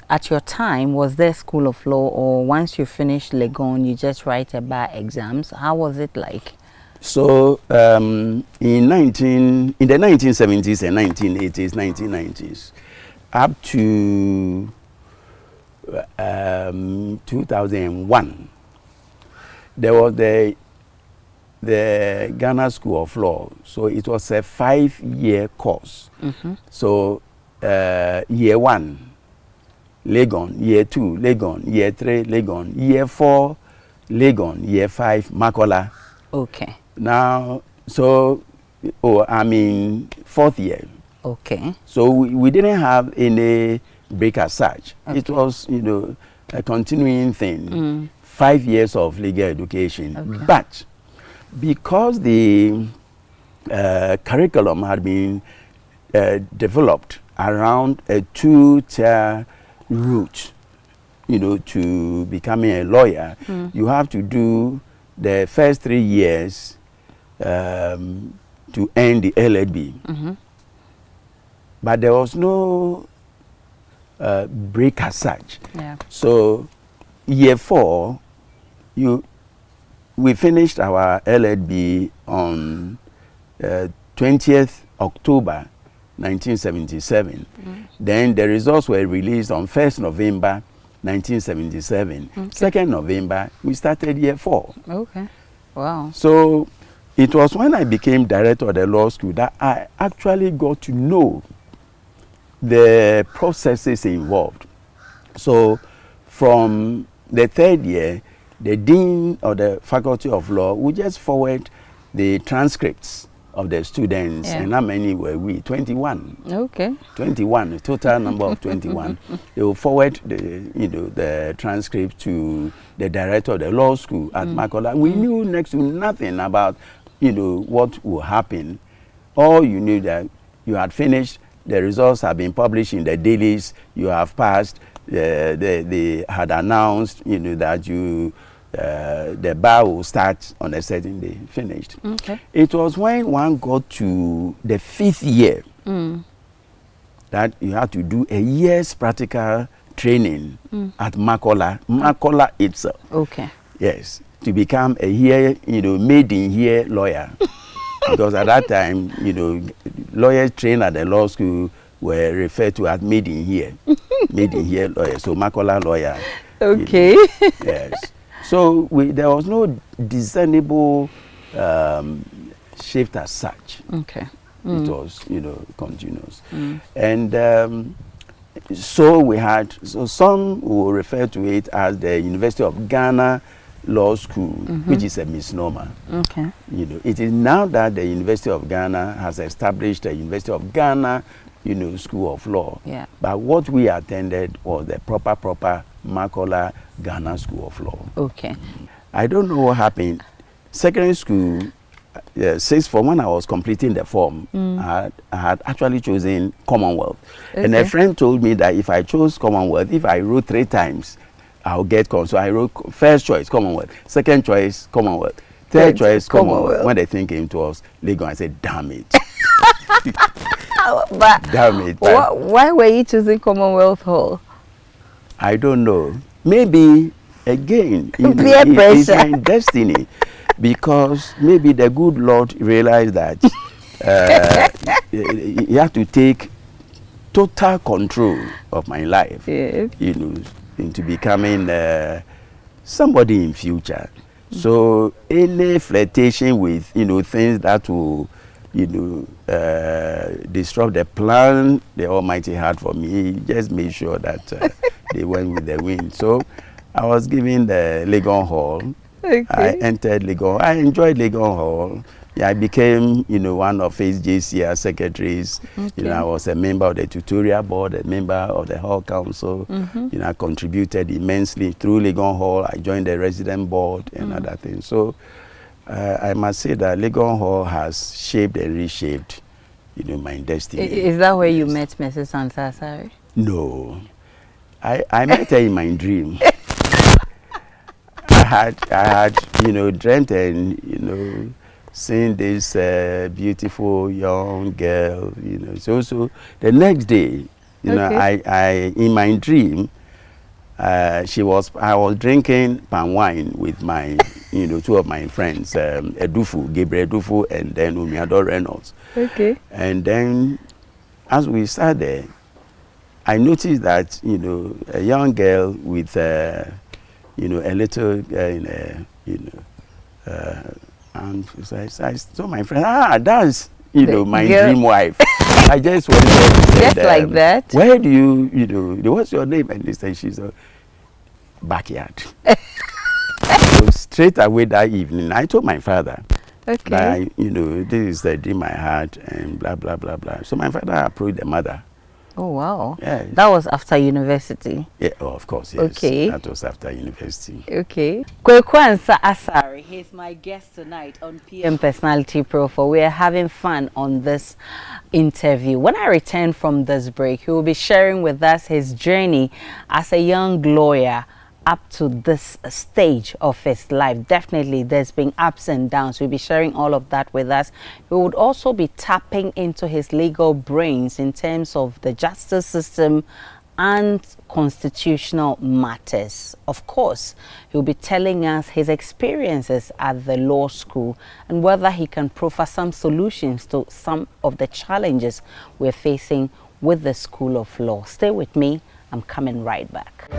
At your time, was there School of Law, or once you finished Legon, you just write a bar exams? How was it like? So in the 1970s and 1980s, 1990s, up to 2001, there was the Ghana School of Law. So it was a 5-year course. So year 1, Legon, year 2, Legon, year 3, Legon, year 4, Legon, year 5, Makola. Okay. Now, so, I'm in 4th year. Okay. So we didn't have any break as such. Okay. It was, you know, a continuing thing. 5 years of legal education. Okay. But because the curriculum had been developed around a 2-tier route, you know, to becoming a lawyer, you have to do the first 3 years to earn the LLB. But there was no break as such. Yeah. So year 4, we finished our LLB on 20th October 1977. Then the results were released on 1st November 1977. 2nd November, we started year 4. Okay. Wow. So it was when I became director of the law school that I actually got to know the processes involved. So from the 3rd year, the dean of the faculty of law would just forward the transcripts of the students. And how many were we? 21. Okay. 21, the total number of 21. They will forward the transcript to the director of the law school at Makola. We knew next to nothing about what will happen. All you knew that you had finished, the results have been published in the dailies, you have passed. They had announced that the bar will start on a certain day. Finished. Okay. It was when one got to the 5th year that you had to do a year's practical training at Makola itself. Okay. Yes, to become a made in here lawyer. Because at that time, lawyers trained at the law school were referred to as made in here lawyer. So Makola lawyer. Okay. Yes. So there was no discernible shift as such. Okay. It was, continuous. And so some will refer to it as the University of Ghana Law School, which is a misnomer. Okay. It is now that the University of Ghana has established the University of Ghana, School of Law. Yeah. But what we attended was the proper Makola Ghana School of Law. Okay. I don't know what happened. Secondary school, 6th form, when I was completing the form, I had actually chosen Commonwealth. Okay. And a friend told me that if I chose Commonwealth, if I wrote 3 times, I'll get So I wrote first choice, Commonwealth. Second choice, Commonwealth. Third choice, Commonwealth. When the thing came to us, Legon, I said, damn it. But damn it. Why were you choosing Commonwealth Hall? I don't know. Maybe, again, it's my destiny. Because maybe the good Lord realized that he had to take total control of my life. Yes. Into becoming somebody in future. So any flirtation with things that will disrupt the plan the Almighty had for me, just made sure that they went with the wind. So I was given the Legon Hall. Okay. I entered Legon. I enjoyed Legon Hall. Yeah, I became, one of HJCR secretaries. Okay. I was a member of the tutorial board, a member of the Hall Council. I contributed immensely through Legon Hall. I joined the resident board and other things. So I must say that Legon Hall has shaped and reshaped, my destiny. Is that where you met Mrs. Ansasari? No, I met her in my dream. I had, dreamt and, seeing this beautiful young girl, So the next day, I in my dream, I was drinking palm wine with my, 2 of my friends, Gabriel Edufu, and then Umiado Reynolds. Okay. And then, as we sat there, I noticed that, a young girl with, a little, and I told my friend, that's, my dream wife. I just went there and said, just like that. Where do you, what's your name? And they said, she's a backyard. So straight away that evening, I told my father, that, this is the dream I had, and blah, blah, blah, blah. So my father approached the mother. Oh, wow. Yes. That was after university? Yeah, of course, yes. Okay. That was after university. Okay. Kwekwansa Asari, he's my guest tonight on PM Personality Profile. We are having fun on this interview. When I return from this break, he will be sharing with us his journey as a young lawyer up to this stage of his life. Definitely there's been ups and downs. We'll be sharing all of that with us. We would also be tapping into his legal brains in terms of the justice system and constitutional matters. Of course, he'll be telling us his experiences at the law school and whether he can proffer some solutions to some of the challenges we're facing with the School of Law. Stay with me. I'm coming right back.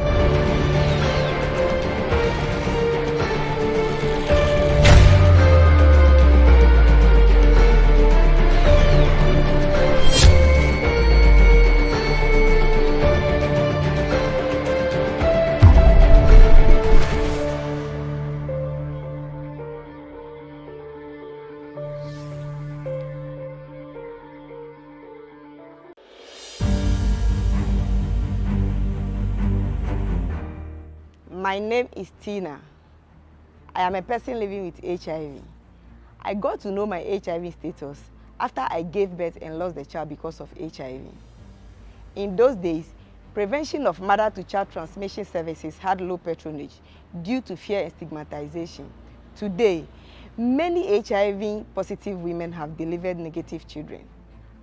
My name is Tina. I am a person living with HIV. I got to know my HIV status after I gave birth and lost the child because of HIV. In those days, prevention of mother-to-child transmission services had low patronage due to fear and stigmatization. Today, many HIV-positive women have delivered negative children.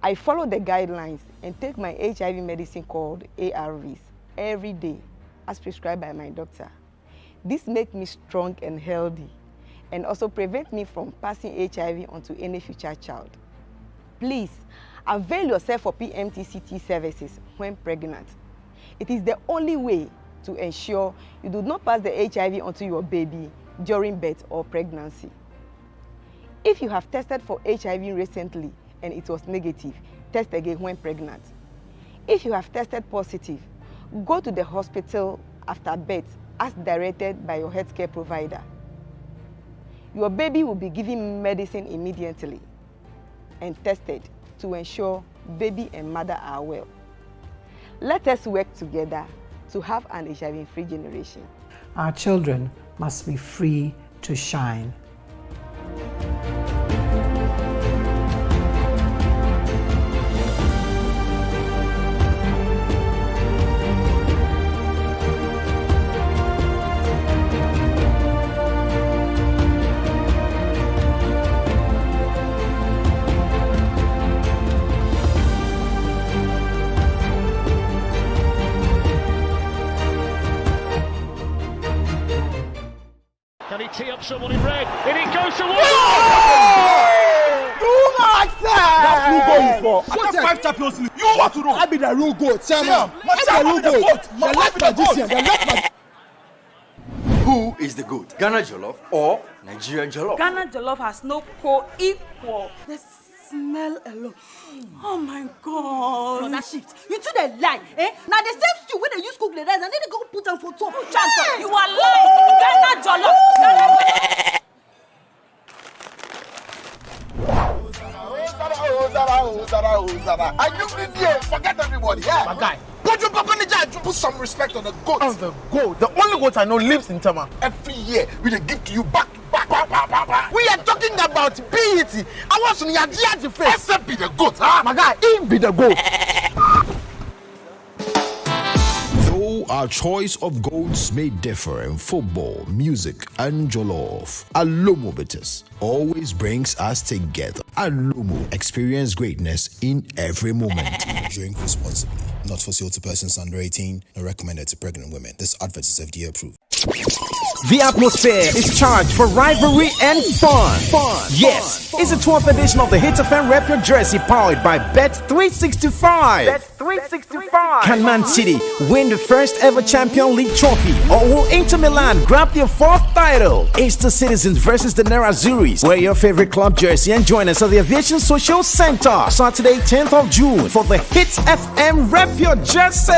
I follow the guidelines and take my HIV medicine called ARVs every day, as prescribed by my doctor. This makes me strong and healthy, and also prevent me from passing HIV onto any future child. Please, avail yourself for PMTCT services when pregnant. It is the only way to ensure you do not pass the HIV onto your baby during birth or pregnancy. If you have tested for HIV recently and it was negative, test again when pregnant. If you have tested positive, go to the hospital after birth as directed by your healthcare provider. Your baby will be given medicine immediately and tested to ensure baby and mother are well. Let us work together to have an HIV-free generation. Our children must be free to shine. Can he tee up someone in red? And it goes towards... Too much, sir! That's who goal for. What 5 Champions League? You want to know? I be the real goat, chairman. I'm the real goat. The left magician, the left magician. Who is the goat? Ghana Jollof or Nigerian Jollof? Ghana Jollof has no co-equal. The smell alone. Oh my God. No, that shift. You two they lie, eh? Now the same stew when they use cook the rice and then they go put them for top. Hey! You are lying. Ghana Jollof. Are you here? Forget everybody. Yeah. My guy. Put your papa in the jar. Put some respect on the goat. On the goat. The only goat I know lives in Tama. Every year we dey give to you back. We are talking about BET. I want to hear the face. Except be the goat, huh? My guy, him be the goat. Though our choice of goats may differ in football, music, and jollof, Alomo Bitters always brings us together. Alomo, experience greatness in every moment. Drink responsibly. Not for sale to persons under 18, nor recommended to pregnant women. This advert is FDA approved. The atmosphere is charged for rivalry and fun. Yes, it's the 12th edition of the Hit FM Rep Your Jersey powered by Bet365. Can Man City win the first ever Champions League trophy, or will Inter Milan grab their 4th title? It's the Citizens versus the Nerazzurris. Wear your favorite club jersey and join us at the Aviation Social Center Saturday 10th of June for the Hit FM Rep Your Jersey.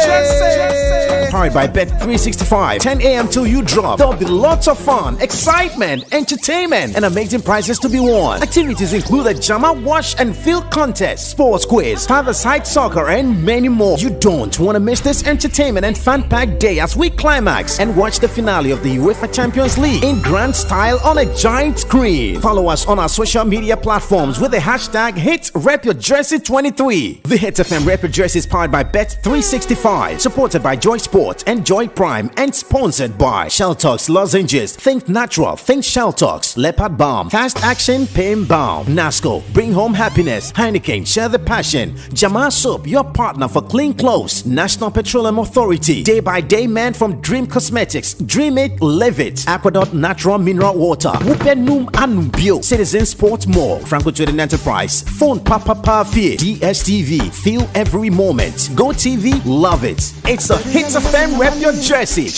Powered by Bet365. 10 a.m. till you drop. There'll be lots of fun, excitement, entertainment, and amazing prizes to be won. Activities include a Jama Wash and Field contest, sports quiz, five-a-side soccer, and many more. You don't want to miss this entertainment and fun-packed day as we climax and watch the finale of the UEFA Champions League in grand style on a giant screen. Follow us on our social media platforms with the hashtag HitRepYourJersey23. The Hit FM Rep Your Jersey is powered by Bet365, supported by Joy Sport and Joy Prime, and sponsored by Shelltox Lozenges. Think natural, think Shelltox. Leopard Balm, Fast Action Pain Balm. Nasco, bring home happiness. Heineken, share the passion. Jamal Soap, your partner for clean clothes. National Petroleum Authority, Day by Day Man from Dream Cosmetics. Dream it, live it. Aqueduct Natural Mineral Water. Wupenum Anubio. Citizen Sports Mall. Franco Trading Enterprise. Phone Papa Fit. DSTV, feel every moment. Go TV, love it. It's a Hit FM Rep Your Jersey.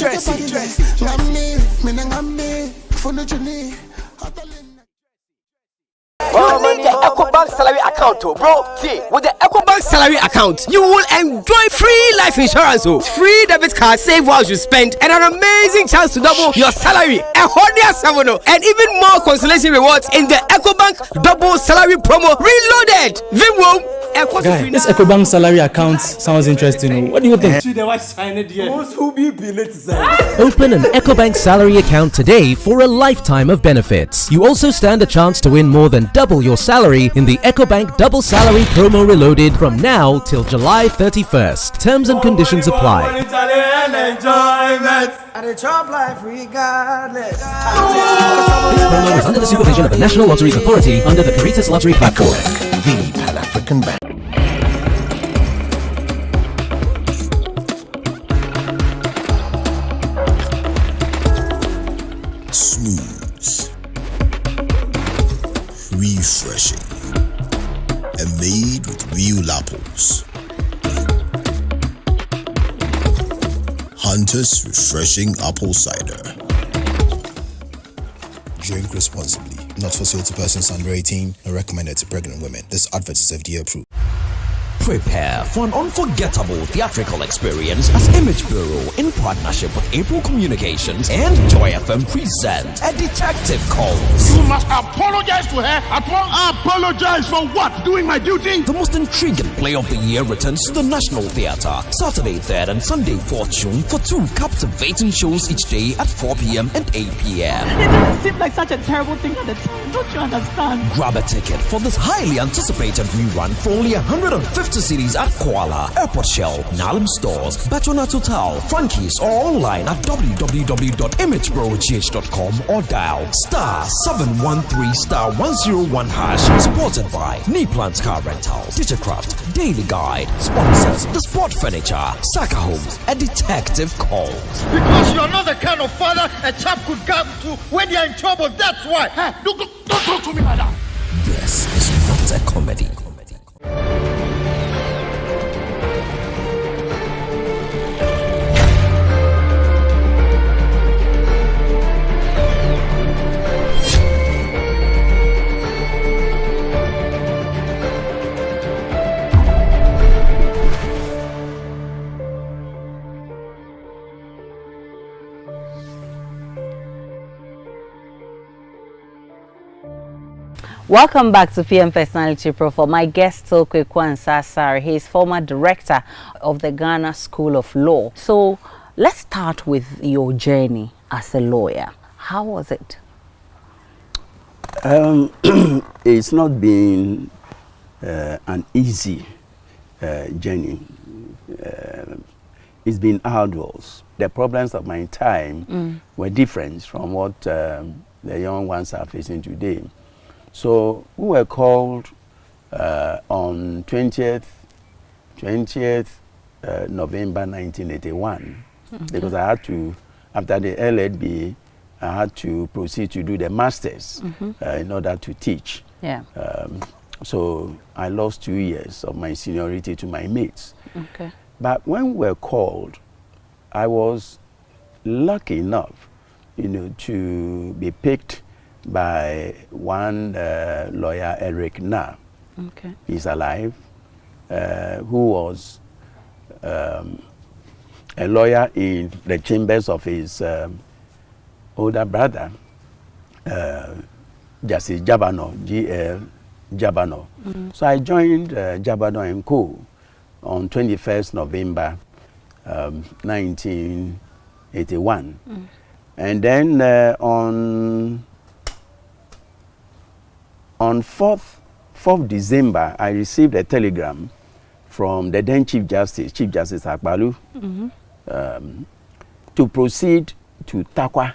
You need the EcoBank salary account, bro. See, with the EcoBank salary account, you will enjoy free life insurance, free debit card, save while you spend, and an amazing chance to double your salary. And even more consolation rewards in the EcoBank double salary promo reloaded. Vimwo. Guy, this EcoBank salary account sounds interesting. What do you think? Open an EcoBank salary account today for a lifetime of benefits. You also stand a chance to win more than double your salary in the EcoBank Double Salary Promo Reloaded from now till July 31st. Terms and conditions apply. This promo is under the supervision of the National Lotteries Authority under the Caritas Lottery Platform. The Pan-African Bank. Smooth, refreshing, and made with real apples. Hunter's Refreshing Apple Cider. Drink responsibly. Not for sale to persons under 18 or recommended to pregnant women. This advert is FDA approved. Prepare for an unforgettable theatrical experience as Image Bureau, in partnership with April Communications and Joy FM, present A Detective Calls. You must apologize to her at once. Apologize for what? Doing my duty? The most intriguing play of the year returns to the National Theatre, Saturday 3rd and Sunday 4th June, for 2 captivating shows each day at 4 p.m. and 8 p.m. It doesn't seem like such a terrible thing at the time. Don't you understand? Grab a ticket for this highly anticipated rerun for only 150 cities at Kuala, Airport Shell, Nalim Stores, Batona Total, Frankie's, or online at www.imagebrogh.com or dial *713*101#. Supported by Neplans Car Rentals, Digicraft, Daily Guide, sponsors The Sport Furniture, Saka Homes, A Detective Calls. Because you're not the kind of father a chap could come to when you're in trouble. That's why. Hey, don't talk to me like that. This is not a comedy. Welcome back to PM Personality Profile. My guest, Tokwe Kwansasar. He is former director of the Ghana School of Law. So let's start with your journey as a lawyer. How was it? It's not been an easy journey. It's been arduous. The problems of my time were different from what the young ones are facing today. So we were called on 20th November 1981, because I had to, after the LLB, I had to proceed to do the masters in order to teach. Yeah. So I lost 2 years of my seniority to my mates. Okay. But when we were called, I was lucky enough, to be picked by one lawyer, Eric Na. Okay. He's alive, who was a lawyer in the chambers of his older brother, Justice Jabano, G.L. Jabano. So I joined Jabano & Co. on 21st November 1981. And then on 4th December, I received a telegram from the then Chief Justice Akbalu, to proceed to Takwa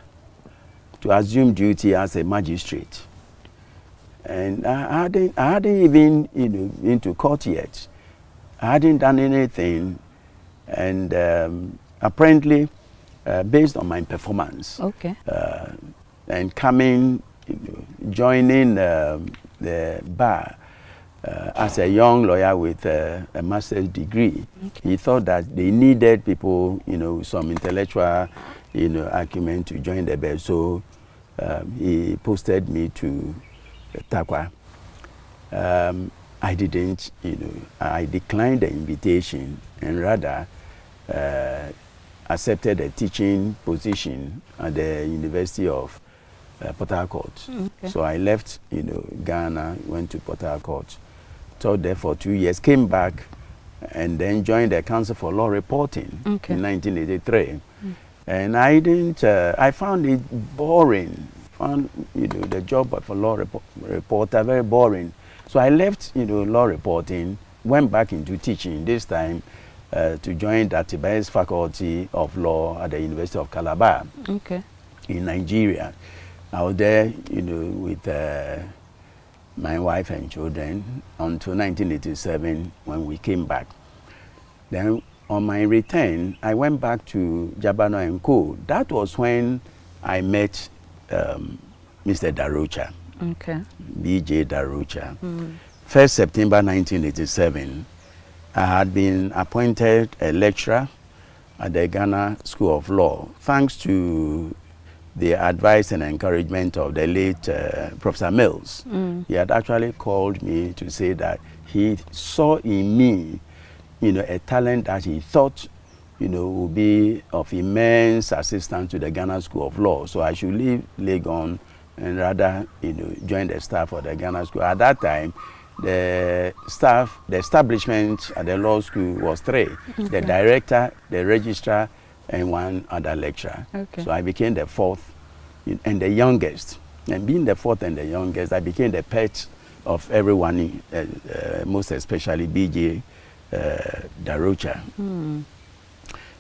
to assume duty as a magistrate. And I hadn't even been to court yet. I hadn't done anything, and apparently, based on my performance, and coming, joining the bar as a young lawyer with a master's degree, he thought that they needed people, some intellectual, acumen to join the bar. So he posted me to Takwa. I didn't, I declined the invitation and rather accepted a teaching position at the University of Port Harcourt. So I left, Ghana, went to Port Harcourt taught there for 2 years, came back, and then joined the Council for Law Reporting in 1983. And I didn't, I found it boring. Found, the job for law reporter very boring. So I left, law reporting, went back into teaching, this time to join the Atibes Faculty of Law at the University of Calabar in Nigeria. I was there, with my wife and children until 1987 when we came back. Then on my return, I went back to Jabano & Co. That was when I met Mr. Darocha, BJ Darocha. 1st September 1987, I had been appointed a lecturer at the Ghana School of Law, thanks to the advice and encouragement of the late Professor Mills. He had actually called me to say that he saw in me, a talent that he thought, would be of immense assistance to the Ghana School of Law. So I should leave Legon and rather, join the staff of the Ghana School. At that time, the staff, the establishment at the law school was 3. The director, the registrar, and 1 other lecturer. So I became the 4th and the youngest. And being the 4th and the youngest, I became the pet of everyone, most especially BJ Darocha.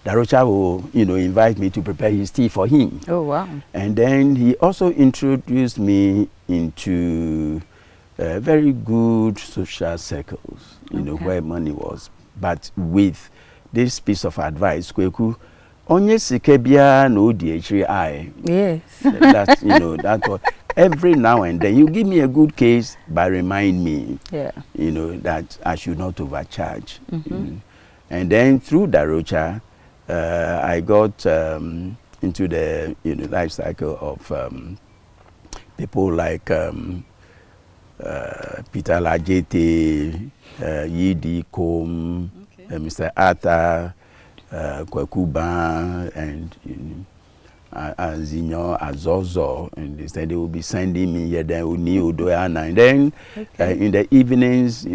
Darocha will, invite me to prepare his tea for him. Oh, wow. And then he also introduced me into very good social circles, where money was. But with this piece of advice, Kweku, onye sikebia no DHI. Yes. That's, that was every now and then. You give me a good case, but remind me, that I should not overcharge. And then through Darocha, I got into the life cycle of people like Peter Lajete, Yidi Kom, Mr. Arthur, Kwekuba, and Azinyo Azozo, and they said they will be sending me here, then Uni Udoyana. And then in the evenings,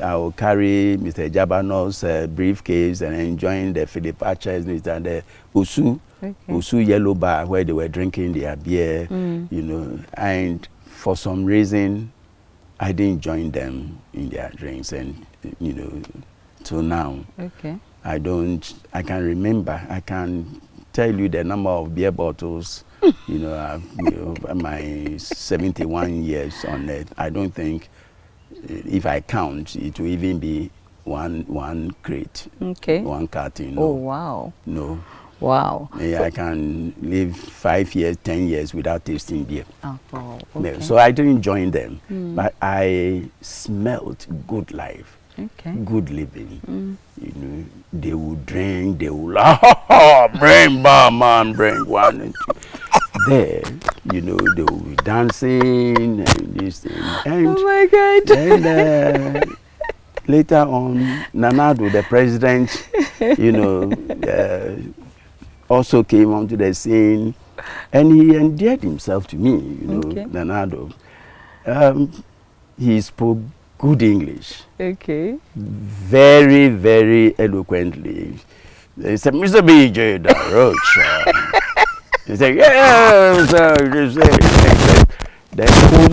I will carry Mr. Jabano's briefcase and then join the Philip Archer's and the Usu Yellow Bar, where they were drinking their beer, and for some reason, I didn't join them in their drinks, and till now, I can remember, I can tell you the number of beer bottles, my 71 years on it. I don't think, if I count, it will even be one crate, one carton. No. Oh, wow. No. Wow. I can live 5 years, 10 years without tasting beer. Oh, So I didn't join them, but I smelled good life, good living. They would drink, they would bring barman, bring 1 and 2. There, they would be dancing and this thing. And oh my God. And later on, Nanado, the president, also came onto the scene, and he endeared himself to me, Nanado. He spoke good English. Very, very eloquently. He said, Mr. BJ Darocha. He said, yeah, sir. Then home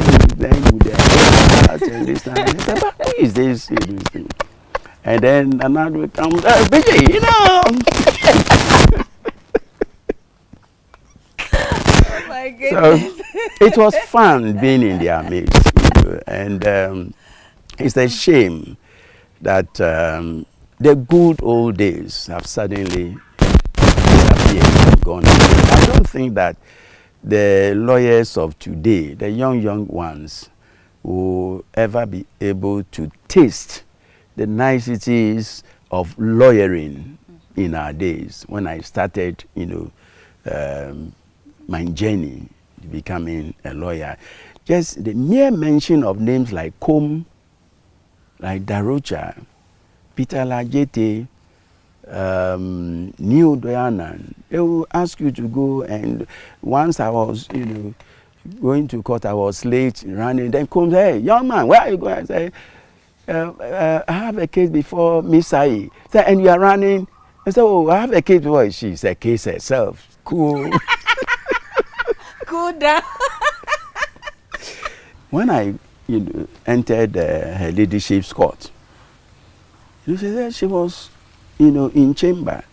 with their head and this time. He said, but who is this? And then Nanado comes, BJ, So it was fun being in their midst, and it's a shame that the good old days have suddenly disappeared, gone. I don't think that the lawyers of today, the young ones, will ever be able to taste the niceties of lawyering in our days. When I started, my journey to becoming a lawyer, just the mere mention of names like Kom, like Darocha, Peter Lajete, New Doyanan, they will ask you to go. And once I was, going to court, I was late running. Then Kom, hey, young man, where are you going? I say, I have a case before Miss Ai. So, and you are running. I said, oh, I have a case before. She's a case herself. Cool. Cool down. When I entered her ladyship's court, she was, in chamber.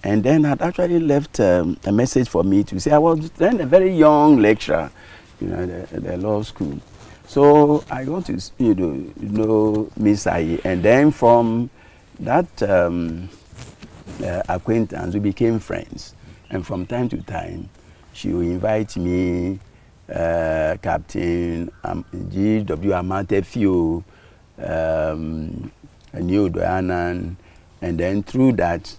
And then had actually left a message for me to say I was then a very young lecturer, at the law school. So I got to, know Miss Ai, and then from that acquaintance, we became friends. And from time to time, she would invite me, Captain G.W. Amatefio, New Doyanan, and then through that,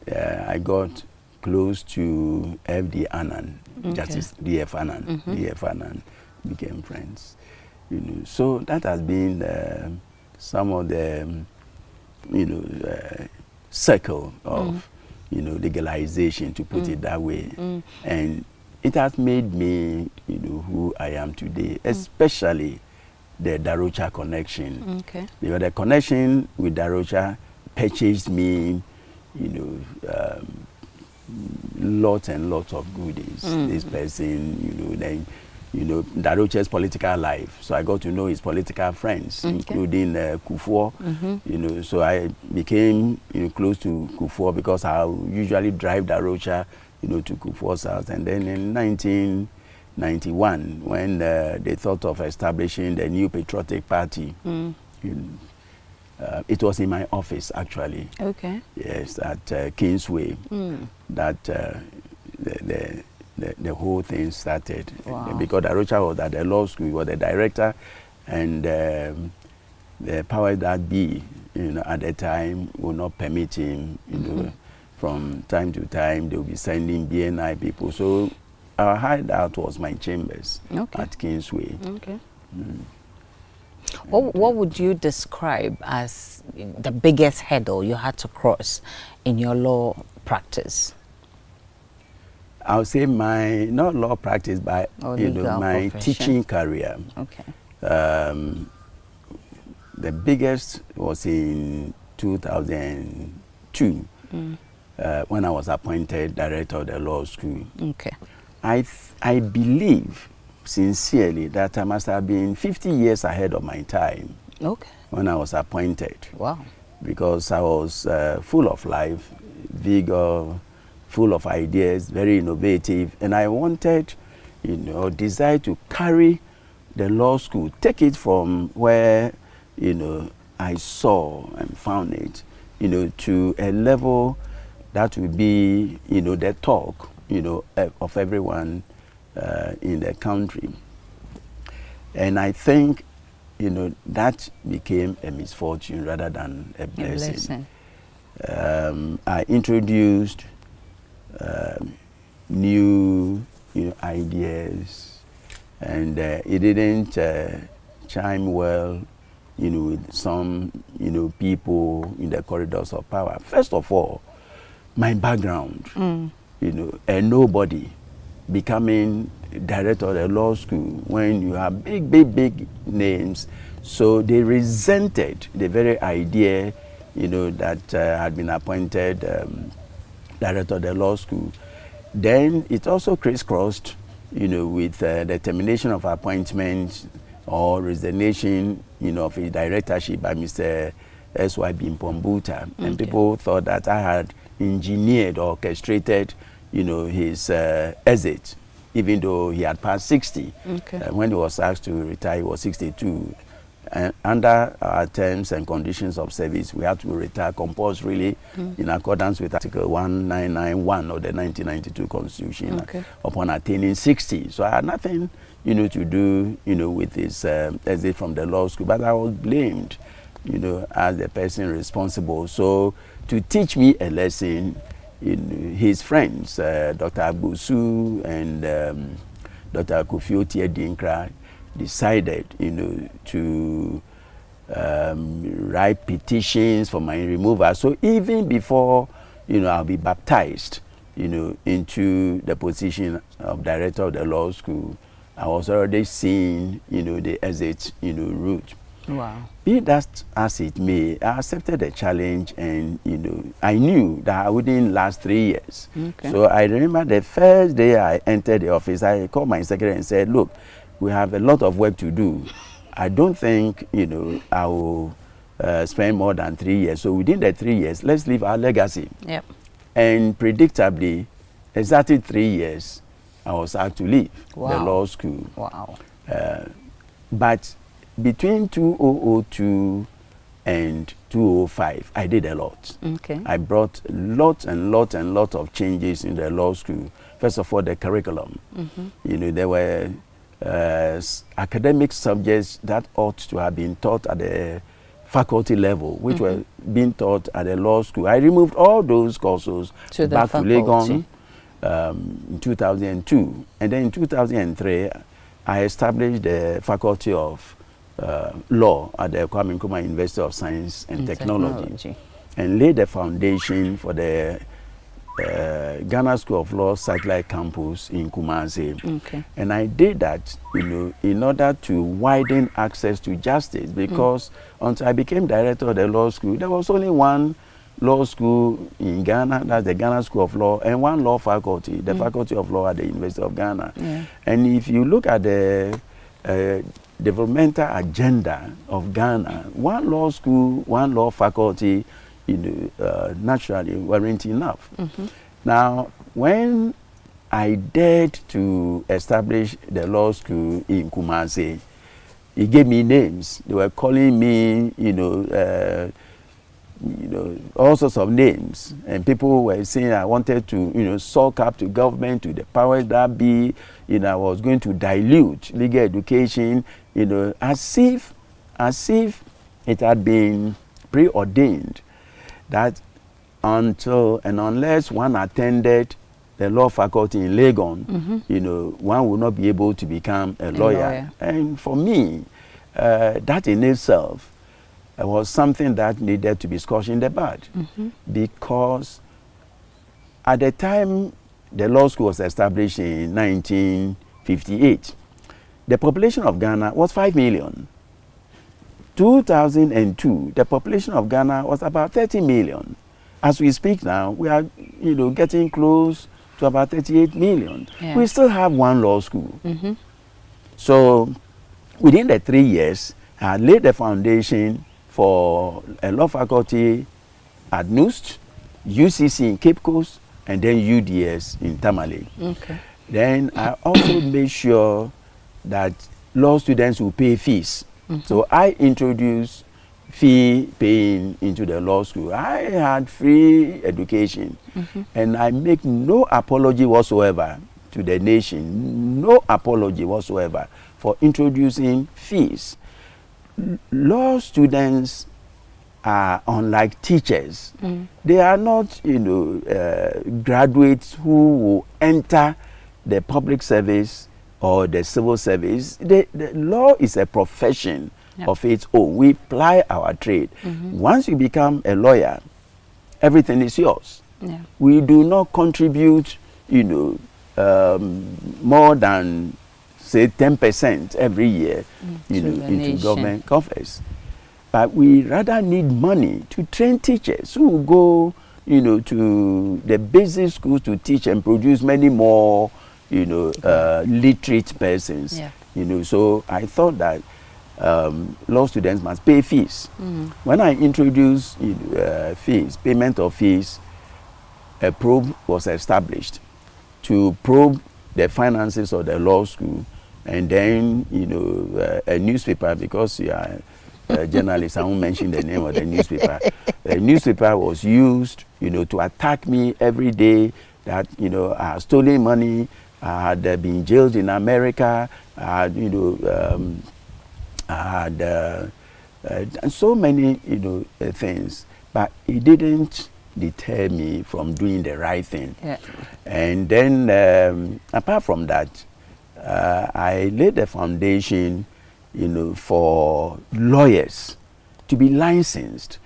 I got close to F.D. Annan, Justice D.F. Annan. D.F. Annan became friends. So that has been some of the, circle of, legalization, to put it that way. And it has made me, who I am today, especially the Darocha connection. Because the connection with Darocha purchased me, lots and lots of goodies. This person, then, Darocha's political life. So I got to know his political friends, including Kufuor. So I became close to Kufuor because I usually drive Darocha, to Kufuor's house. And then in 1991, when they thought of establishing the new patriotic party, it was in my office, actually. Okay. Yes, at Kingsway, that the whole thing started. Wow. Because Darocha was at the law school, he was the director, and the power that be, at the time, will not permit him, from time to time, they will be sending BNI people. So our hideout was my chambers at Kingsway. Okay. What would you describe as the biggest hurdle you had to cross in your law practice? I would say my, not law practice, but my teaching career. Okay. The biggest was in 2002, when I was appointed director of the law school. Okay. I believe sincerely that I must have been 50 years ahead of my time. Okay. When I was appointed. Wow. Because I was full of life, vigor, full of ideas, very innovative, and I wanted, desire to carry the law school, take it from where, I saw and found it, to a level that would be, the talk, of everyone in the country. And I think, that became a misfortune rather than a blessing. I introduced new ideas, and it didn't chime well with some people in the corridors of power. First of all, my background, a nobody becoming director of the law school when you have big names. So they resented the very idea that had been appointed director of the law school. Then it also crisscrossed, with the termination of appointment or resignation, of a directorship by Mr. S.Y.B. Mpombuta. And people thought that I had engineered or orchestrated, his exit, even though he had passed 60. When he was asked to retire, he was 62. And under our terms and conditions of service, we had to retire compulsorily in accordance with Article 1991 of the 1992 Constitution upon attaining 60. So I had nothing, to do, with his exit from the law school. But I was blamed, as the person responsible. So to teach me a lesson, his friends, Dr. Abusu and Dr. Kofio Dinkra, decided, to write petitions for my removal. So even before, I'll be baptized, into the position of director of the law school, I was already seeing, the exit, route. Wow. Be that as it may, I accepted the challenge, and I knew that I wouldn't last 3 years. Okay. So I remember the first day I entered the office, I called my secretary and said, look, we have a lot of work to do. I don't think, I will spend more than 3 years. So within the 3 years, let's leave our legacy. Yep. And predictably, exactly 3 years, I was asked to leave the law school. Wow. But between 2002 and 2005, I did a lot. Okay. I brought lots of changes in the law school. First of all, the curriculum. There were academic subjects that ought to have been taught at the faculty level, which were being taught at the law school. I removed all those courses back to Legon in 2002. And then in 2003, I established the Faculty of Law at the Kwame Nkrumah University of Science and Technology, and laid the foundation for the Ghana School of Law Satellite Campus in Kumasi. Okay. And I did that, in order to widen access to justice, because until I became director of the law school, there was only one law school in Ghana, that's the Ghana School of Law, and one law faculty, the Faculty of Law at the University of Ghana. Yeah. And if you look at the developmental agenda of Ghana, one law school, one law faculty, naturally weren't enough. Now, when I dared to establish the law school in Kumasi, he gave me names. They were calling me, all sorts of names, and people were saying I wanted to, suck up to government, to the powers that be. I was going to dilute legal education, as if it had been preordained that until and unless one attended the law faculty in Legon, one will not be able to become a lawyer. And for me, that in itself was something that needed to be scotched in the bud, because at the time the law school was established in 1958, the population of Ghana was 5 million. 2002, the population of Ghana was about 30 million. As we speak now, we are, getting close to about 38 million. Yeah. We still have one law school. So within the 3 years, I laid the foundation for a law faculty at NUST, UCC in Cape Coast, and then UDS in Tamale. Okay. Then I also made sure that law students will pay fees. So I introduced fee paying into the law school. I had free education, and I make no apology whatsoever to the nation, no apology whatsoever for introducing fees. Law students are unlike teachers. They are not, graduates who will enter the public service or the civil service. The law is a profession of its own. We ply our trade. Once you become a lawyer, everything is yours. We do not contribute, more than, say, 10% every year, into government coffers. But we rather need money to train teachers who will go, to the basic schools to teach and produce many more, literate persons. So I thought that law students must pay fees. When I introduced fees, payment of fees, a probe was established to probe the finances of the law school, and then a newspaper, because you are a journalist, I won't mention the name of the newspaper. The newspaper was used, to attack me every day that I had stolen money, I had been jailed in America, I had and so many things, but it didn't deter me from doing the right thing. And then apart from that, I laid the foundation for lawyers to be licensed.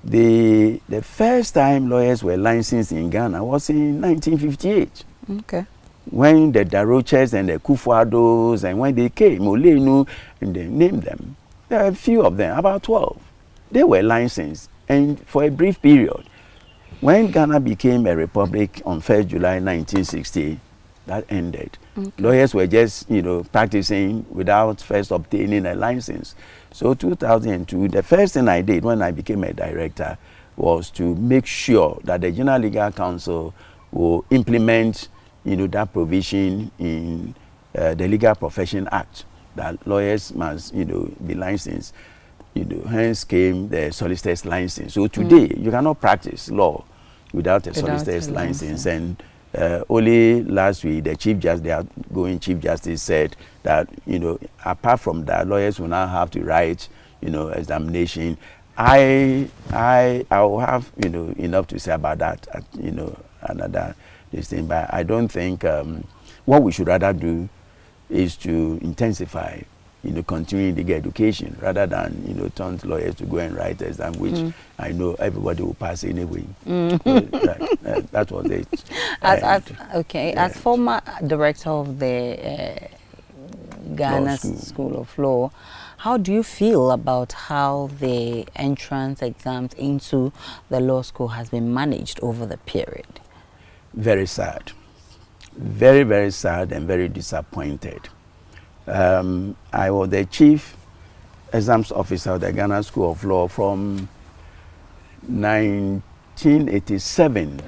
The first time lawyers were licensed in Ghana was in 1958. Okay. When the Daroches and the Kufuados, and when they came, Olenu, and they named them. There are a few of them, about 12. They were licensed, and for a brief period, when Ghana became a republic on 1st July 1960, that ended. Okay. Lawyers were just, practicing without first obtaining a license. So 2002, the first thing I did when I became a director was to make sure that the General Legal Council will implement, that provision in the Legal Profession Act, that lawyers must, be licensed. Hence came the solicitor's license. So today, you cannot practice law without a solicitor's license. And only last week, the outgoing Chief Justice said that, apart from that, lawyers will now have to write, examination. I will have, enough to say about that, another this thing. But I don't think what we should rather do is to intensify, continuing legal education rather than, turn lawyers to go and write exam, which I know everybody will pass anyway. So that was it. As former director of the Ghana School of Law, how do you feel about how the entrance exams into the law school has been managed over the period? Very sad. Very, very sad and very disappointed. I was the chief exams officer of the Ghana School of Law from 1987,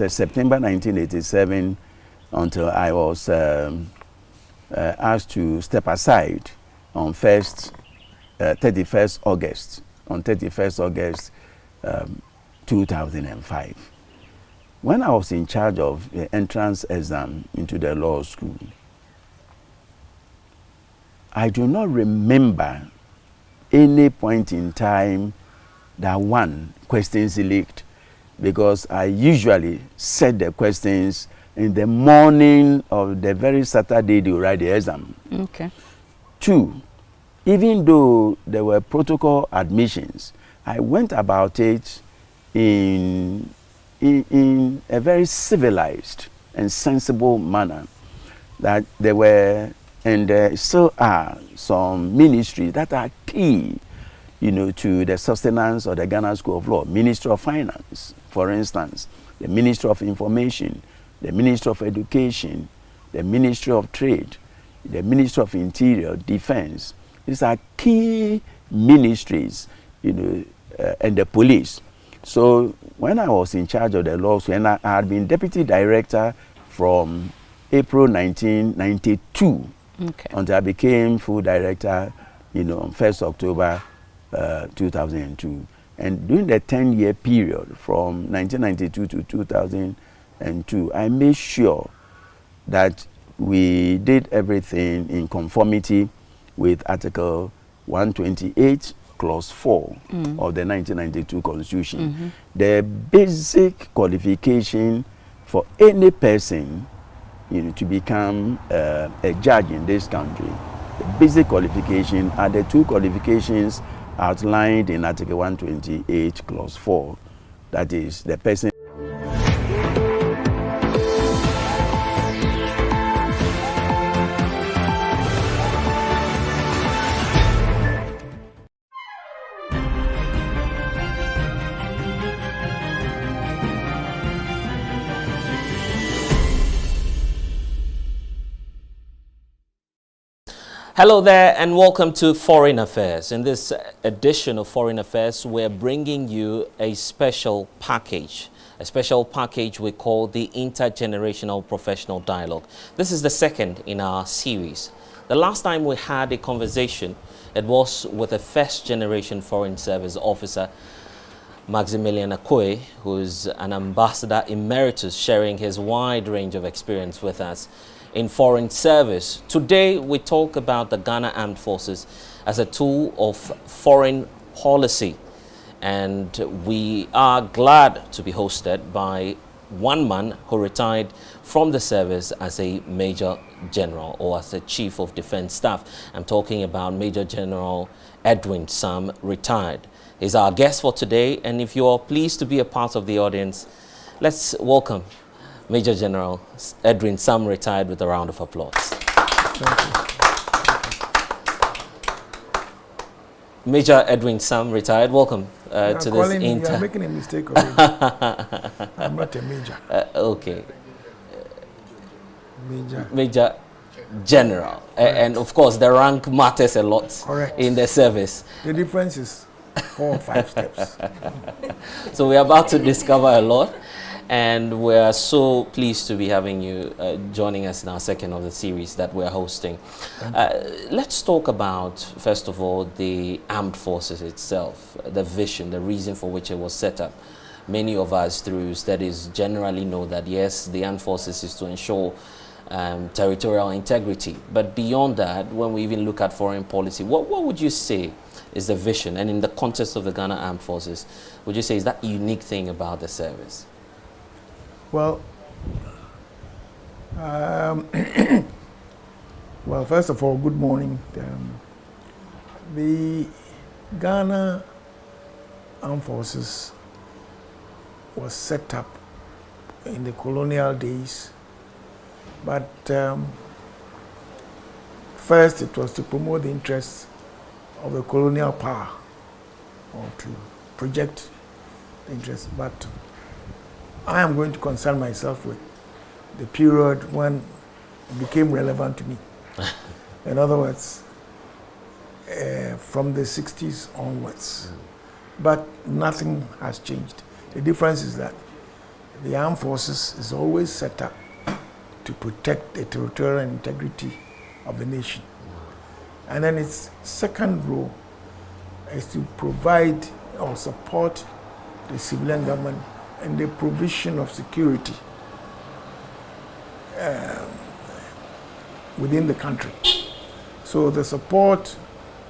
September 1987, until I was asked to step aside on 31st August, 2005. When I was in charge of the entrance exam into the law school, I do not remember any point in time that one questions leaked, because I usually set the questions in the morning of the very Saturday they write the exam. Okay. 2, even though there were protocol admissions, I went about it in a very civilized and sensible manner. That there were and there still are some ministries that are key, to the sustenance of the Ghana School of Law. Ministry of Finance, for instance, the Ministry of Information, the Ministry of Education, the Ministry of Trade, the Ministry of Interior, Defense. These are key ministries, and the police. So when I was in charge of the law school, and I had been deputy director from April 1992 until I became full director, on 1st October 2002. And during the 10-year period from 1992 to 2002, I made sure that we did everything in conformity with Article 128, Clause 4 of the 1992 Constitution. The basic qualification for any person, to become a judge in this country, the basic qualification are the 2 qualifications outlined in Article 128, Clause 4. That is, the person. Hello there and welcome to Foreign Affairs. In this edition of Foreign Affairs, we're bringing you a special package we call the Intergenerational Professional Dialogue. This is the second in our series. The last time we had a conversation, it was with a first-generation Foreign Service officer, Maximilian Akwe, who is an ambassador emeritus, sharing his wide range of experience with us in foreign service. Today, we talk about the Ghana Armed Forces as a tool of foreign policy. And we are glad to be hosted by one man who retired from the service as a Major General or as a Chief of Defense Staff. I'm talking about Major General Edwin Sam, retired. He's our guest for today. And if you are pleased to be a part of the audience, let's welcome Major General Edwin, Sam, retired, with a round of applause. Major Edwin Sam, retired. Welcome to this You are making a mistake already. I'm not a major. Okay. Major General. And of course, the rank matters a lot. Correct. In the service. The difference is 4 or 5 steps. So we're about to discover a lot. And we're so pleased to be having you joining us in our second of the series that we're hosting. Let's talk about, first of all, the armed forces itself, the vision, the reason for which it was set up. Many of us through studies generally know that, yes, the armed forces is to ensure territorial integrity. But beyond that, when we even look at foreign policy, what would you say is the vision? And in the context of the Ghana Armed Forces, would you say is that unique thing about the service? Well, well, first of all, good morning. The Ghana Armed Forces was set up in the colonial days, but first it was to promote the interests of the colonial power, or to project the interests, but I am going to concern myself with the period when it became relevant to me. In other words, from the 60s onwards. But nothing has changed. The difference is that the armed forces is always set up to protect the territorial integrity of the nation. And then its second role is to provide or support the civilian government and the provision of security within the country. So the support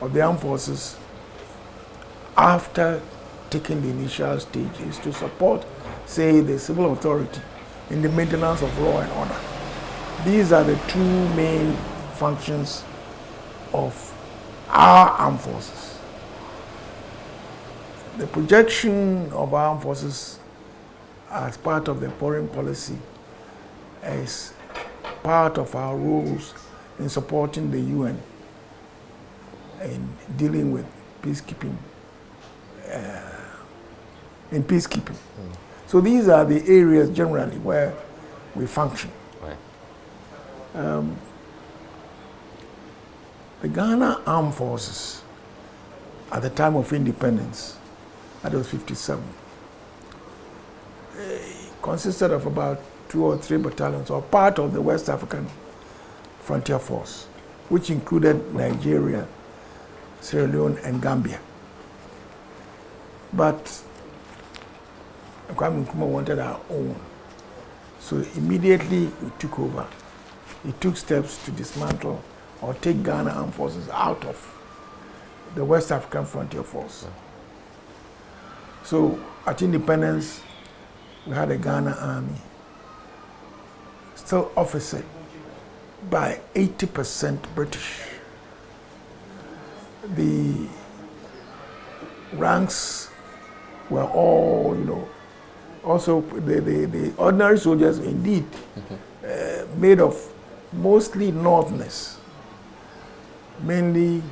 of the armed forces after taking the initial stage is to support, say, the civil authority in the maintenance of law and order. These are the 2 main functions of our armed forces. The projection of our armed forces as part of the foreign policy as part of our roles in supporting the UN in dealing with peacekeeping, So these are the areas generally where we function. Right. The Ghana Armed Forces at the time of independence, that was 57, consisted of about 2 or 3 battalions, or part of the West African Frontier Force, which included Nigeria, Sierra Leone, and Gambia. But Kwame Nkrumah wanted our own. So immediately we took over. He took steps to dismantle or take Ghana Armed Forces out of the West African Frontier Force. So at independence, we had a Ghana Army, still officered by 80% British. The ranks were all, also the ordinary soldiers indeed made of mostly Northerners, mainly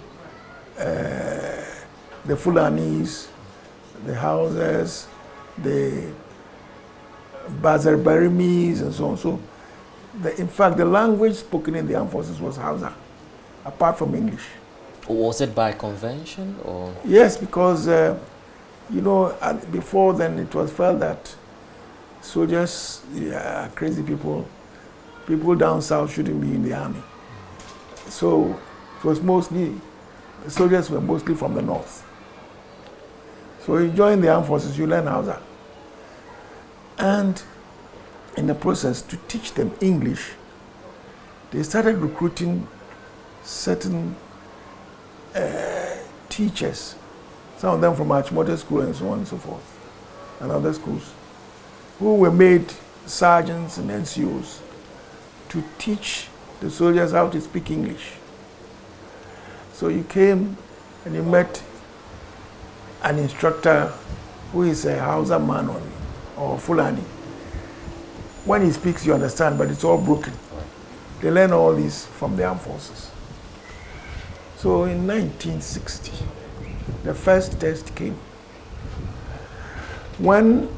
the Fulanis, the Hausas, the Bazarbarimis, and so on. So, in fact, the language spoken in the armed forces was Hausa, apart from English. Was it by convention or? Yes, because before then it was felt that soldiers are crazy people. People down south shouldn't be in the army. So it was mostly, the soldiers were mostly from the north. So you join the armed forces, you learn Hausa. And in the process, to teach them English, they started recruiting certain teachers, some of them from Achimota School and so on and so forth, and other schools, who were made sergeants and NCOs to teach the soldiers how to speak English. So you came and you met an instructor who is a Hausa man or Fulani. When he speaks, you understand, but it's all broken. They learn all this from the armed forces. So in 1960, the first test came. When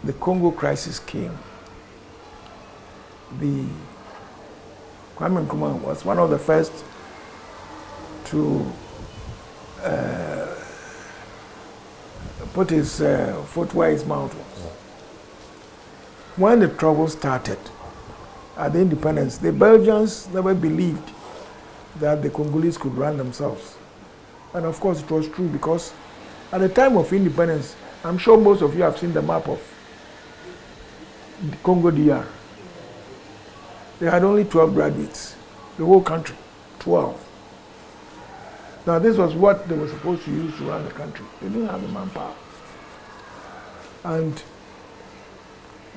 the Congo crisis came, the Kwame Nkrumah was one of the first to put his foot where his mouth was. When the trouble started at the independence, the Belgians never believed that the Congolese could run themselves. And of course it was true, because at the time of independence, I'm sure most of you have seen the map of the Congo DR. They had only 12 graduates, the whole country, 12. Now this was what they were supposed to use to run the country. They didn't have the manpower. And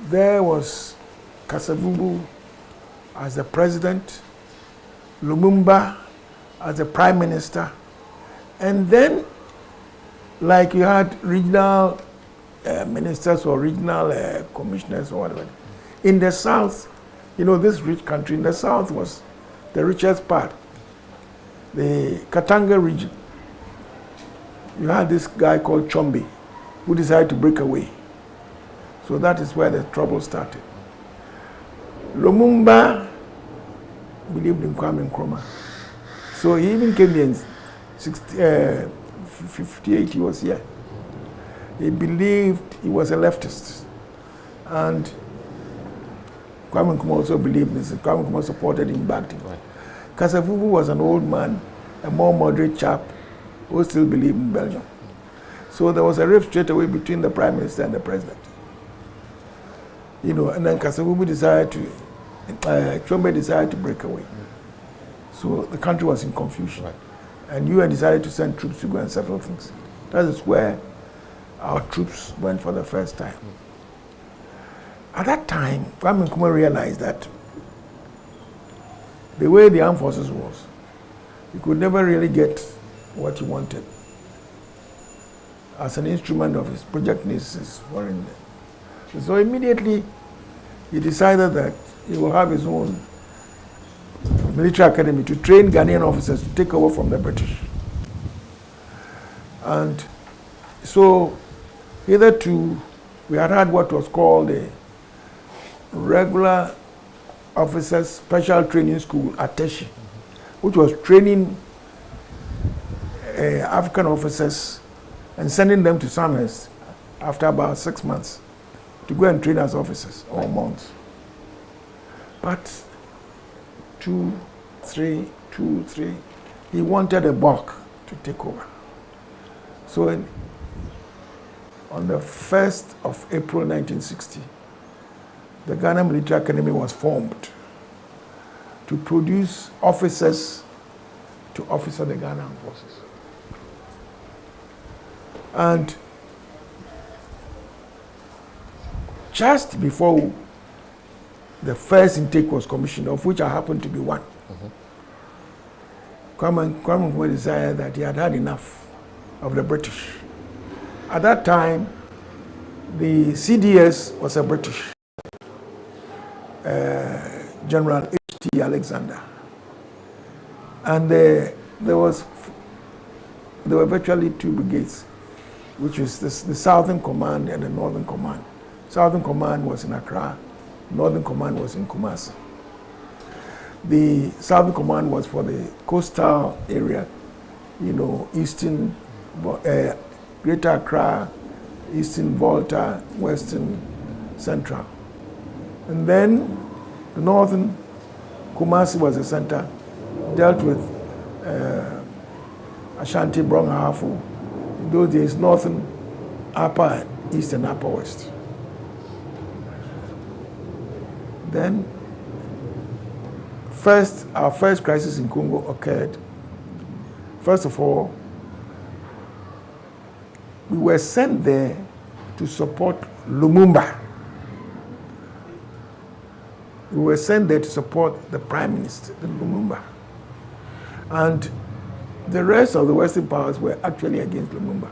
there was Kasavubu as the president, Lumumba as the prime minister, and then, like you had regional ministers or regional commissioners or whatever. In the south, you know, this rich country, in the south was the richest part, the Katanga region. You had this guy called Chombe, who decided to break away. So that is where the trouble started. Lumumba believed in Kwame Nkrumah. So he even came here in 58, he was here. He believed he was a leftist. And Kwame Nkrumah also believed this. Kwame Nkrumah supported him, backed him. Right. Kasavubu was an old man, a more moderate chap, who still believed in Belgium. So there was a rift straight away between the prime minister and the president. You know, and then Kasavubu decided to, Chombe decided to break away. So the country was in confusion. Right. And UN decided to send troops to go and settle things. That is where our troops went for the first time. At that time, Kwame Nkrumah realized that the way the armed forces was, he could never really get what he wanted as an instrument of his Project his foreign. So immediately he decided that he will have his own military academy to train Ghanaian officers to take over from the British. And so hitherto we had what was called a regular officers special training school at Teshi, which was training African officers and sending them to Sandhurst after about 6 months to go and train as officers or months. But 2, 3, he wanted a bulk to take over. So on the 1st of April 1960, the Ghana Military Academy was formed to produce officers to officer the Ghana Armed Forces. And just before the first intake was commissioned, of which I happened to be one, Kwame Nkrumah decided that he had had enough of the British. At that time, the CDS was a British, General H.T. Alexander. And there were virtually 2 brigades, which was the Southern Command and the Northern Command. Southern Command was in Accra, Northern Command was in Kumasi. The Southern Command was for the coastal area, you know, Eastern, Greater Accra, Eastern Volta, Western, Central. And then the Northern, Kumasi was the center, dealt with Ashanti, Brong-Ahafo. In those days, Northern, Upper East and Upper West. Then, our first crisis in Congo occurred. First of all, we were sent there to support Lumumba. We were sent there to support the Prime Minister, Lumumba. And the rest of the Western powers were actually against Lumumba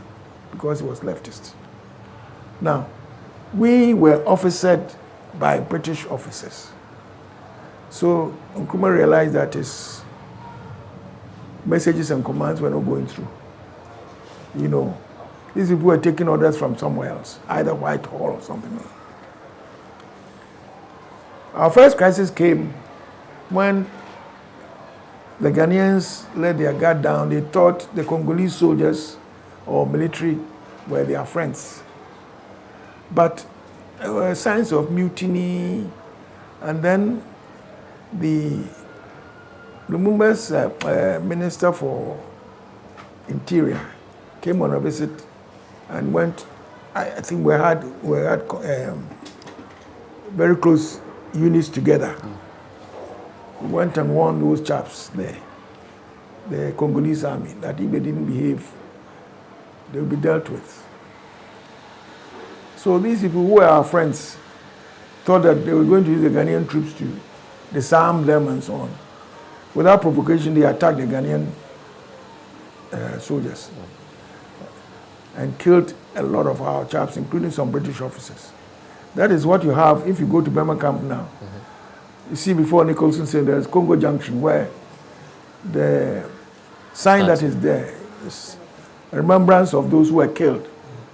because he was leftist. Now, we were officered by British officers. So Nkrumah realized that his messages and commands were not going through. You know, these people were taking orders from somewhere else, either Whitehall or something else. Our first crisis came when the Ghanaians let their guard down. They thought the Congolese soldiers or military were their friends. But there were signs of mutiny, and then the Lumumba's Minister for Interior came on a visit and went. I think we had very close units together. We went and warned those chaps there, the Congolese army, that if they didn't behave, they would be dealt with. So these people who were our friends thought that they were going to use the Ghanaian troops to disarm them and so on. Without provocation, they attacked the Ghanaian soldiers and killed a lot of our chaps, including some British officers. That is what you have if you go to Burma camp now. You see, before Nicholson said there's Congo Junction, where the sign that is there is a remembrance of those who were killed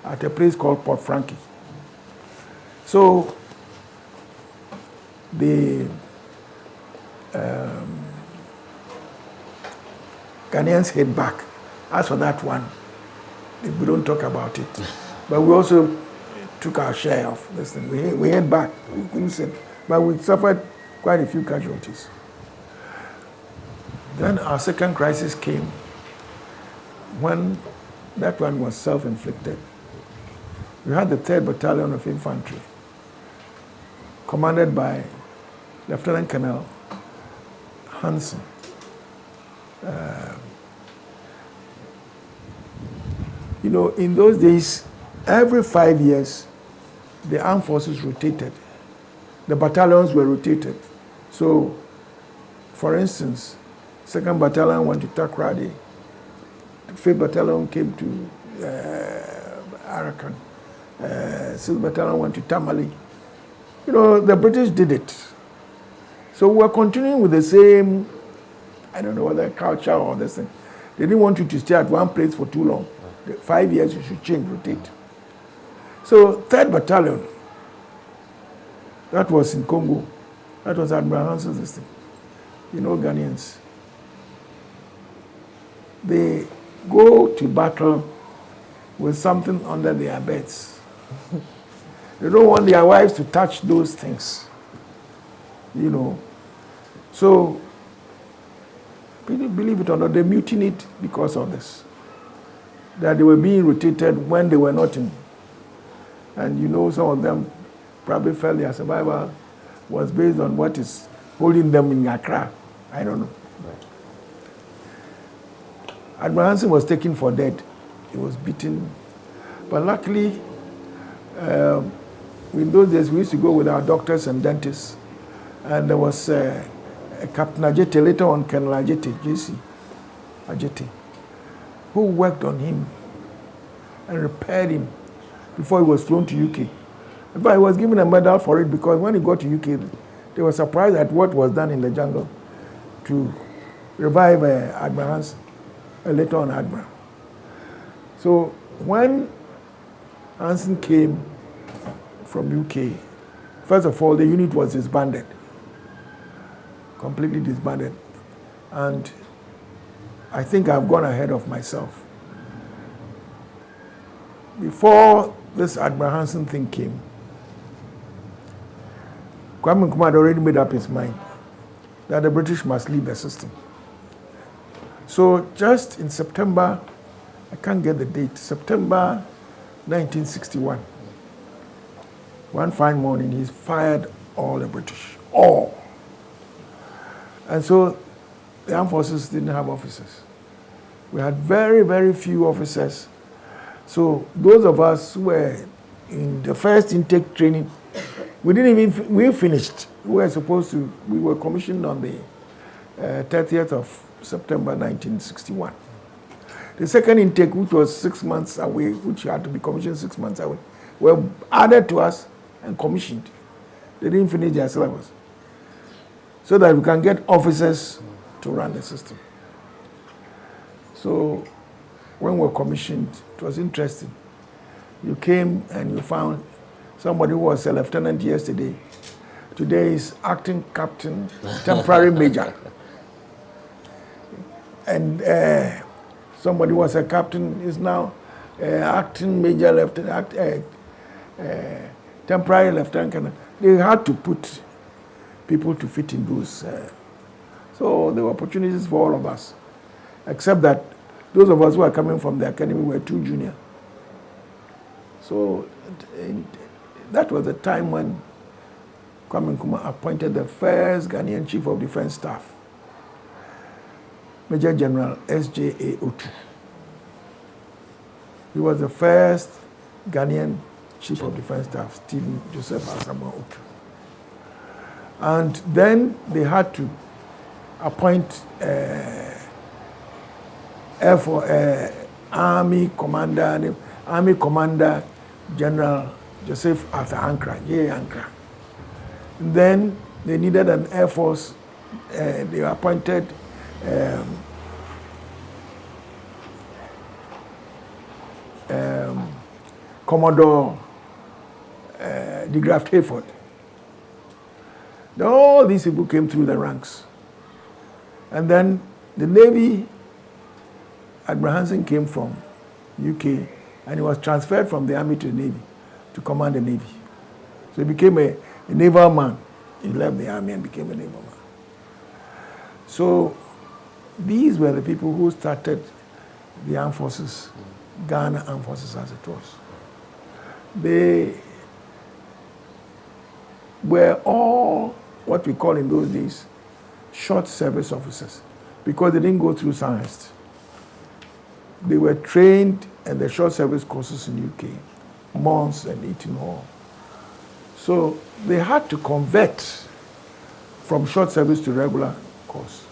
at a place called Port Frankie. So the Ghanaians hit back. As for that one, we don't talk about it. But we also took our share of this thing. We hit back. We couldn't say, but we suffered quite a few casualties. Then our second crisis came when that one was self-inflicted. We had the 3rd Battalion of Infantry, commanded by Lieutenant Colonel Hansen. You know, in those days, every 5 years, the armed forces rotated. The battalions were rotated. So, for instance, 2nd Battalion went to Takrady, the 5th Battalion came to Arakan, 6th Battalion went to Tamale. You know, the British did it. So we're continuing with the same, I don't know whether culture or this thing. They didn't want you to stay at one place for too long. 5 years you should change, rotate. So 3rd Battalion, that was in Congo. That was Admiral Hansen's thing. You know, Ghanaians. They go to battle with something under their beds. They don't want their wives to touch those things. You know. So, believe it or not, they mutinied because of this. That they were being rotated when they were not in. And you know, some of them probably felt their survival was based on what is holding them in Accra. I don't know. Admiral Hansen was taken for dead. He was beaten. But luckily, in those days, we used to go with our doctors and dentists. And there was Captain Ajete, later on Colonel Ajete, JC Ajete, who worked on him and repaired him before he was flown to UK. But he was given a medal for it because when he got to UK, they were surprised at what was done in the jungle to revive Admiral Hansen, later on Admiral. So when Hansen came from UK, first of all, the unit was disbanded, completely disbanded. And I think I've gone ahead of myself. Before this Admiral Hansen thing came, Kwame Nkrumah had already made up his mind that the British must leave the system. So just in September, I can't get the date, September 1961, one fine morning, he's fired all the British, all. And so the armed forces didn't have officers. We had very, very few officers. So those of us who were in the first intake training, we finished. We were commissioned on the 30th of September 1961. The second intake, which was 6 months away, which had to be commissioned 6 months away, were added to us and commissioned. They didn't finish their syllabus. So that we can get officers to run the system. So when we were commissioned, it was interesting. You came and you found somebody who was a lieutenant yesterday. Today is acting captain, temporary major. And somebody who was a captain is now acting major lieutenant, temporary lieutenant. They had to put people to fit in those. So there were opportunities for all of us, except that those of us who are coming from the academy were too junior. So that was the time when Kwame Nkrumah appointed the first Ghanaian Chief of Defense Staff, Major General S.J.A. Otu. He was the first Ghanaian Chief of Defense Staff, Stephen Joseph Asamoah Otu. And then they had to appoint Army Commander General Joseph Arthur Ankra, J. Ankra. And then they needed an Air Force. They appointed Commodore de Graaf Hayford. All these people came through the ranks. And then the Navy, Admiral Hansen came from UK, and he was transferred from the Army to the Navy to command the Navy. So he became a naval man. He left the Army and became a naval man. So these were the people who started the armed forces, Ghana Armed Forces as it was. They were all what we call in those days short service officers, because they didn't go through Sandhurst. They were trained in the short service courses in UK, Mons and Eton Hall. So they had to convert from short service to regular course.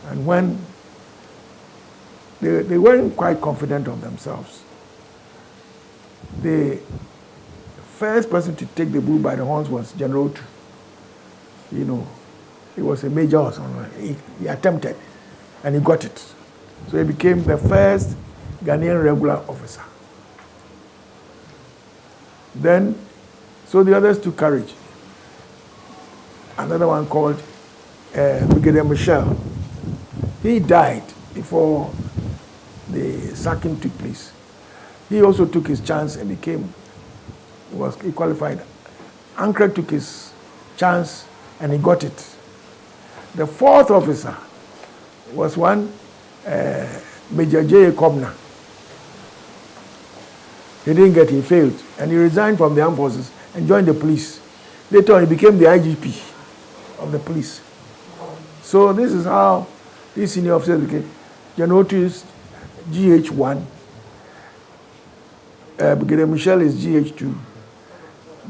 And when they weren't quite confident of themselves, the first person to take the bull by the horns was General Otu. You know, he was a major or something. He attempted, and he got it. So he became the first Ghanaian regular officer. Then, so the others took courage. Another one called Brigadier Michel. He died before the sacking took place. He also took his chance and he qualified. Ankra took his chance and he got it. The fourth officer was one Major J. Kobna. He didn't get it, he failed. And he resigned from the armed forces and joined the police. Later on, he became the IGP of the police. So this is how these senior officers became. General Otu is GH1. Brigadier Michel is GH2.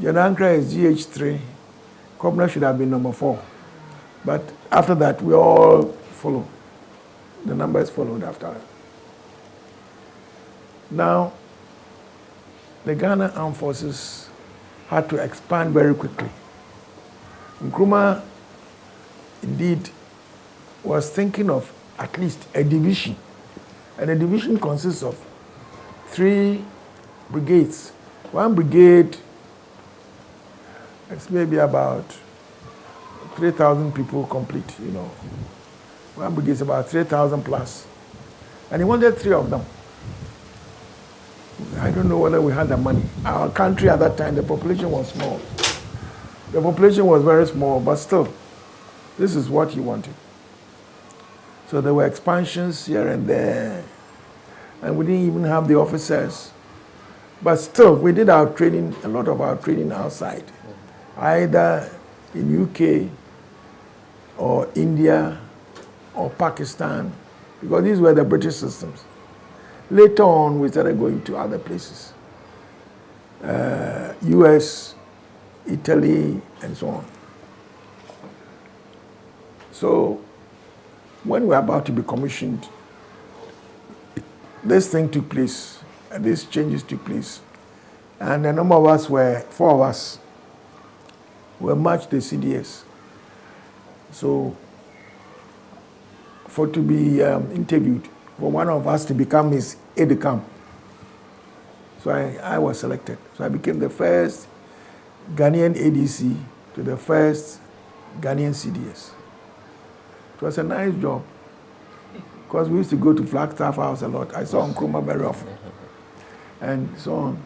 General Ankra is GH3. Kobna should have been number 4. But after that, we all follow. The numbers followed after that. Now, the Ghana Armed Forces had to expand very quickly. Nkrumah, indeed, was thinking of at least a division. And a division consists of 3 brigades. One brigade, it's maybe about 3,000 people complete, you know. One brigade is about 3,000 plus. And he wanted 3 of them. I don't know whether we had the money. Our country at that time, the population was small. The population was very small, but still, this is what he wanted. So there were expansions here and there, and we didn't even have the officers. But still, we did our training, a lot of our training outside, either in UK or India or Pakistan, because these were the British systems. Later on, we started going to other places, US, Italy, and so on. So when we were about to be commissioned, this thing took place, and these changes took place. And a number of us 4 of us, were matched the CDS. So for to be interviewed, for one of us to become his aide-de-camp. So I was selected. So I became the first Ghanaian ADC to the first Ghanaian CDS. It was a nice job because we used to go to Flagstaff House a lot. I saw Nkrumah very often and so on.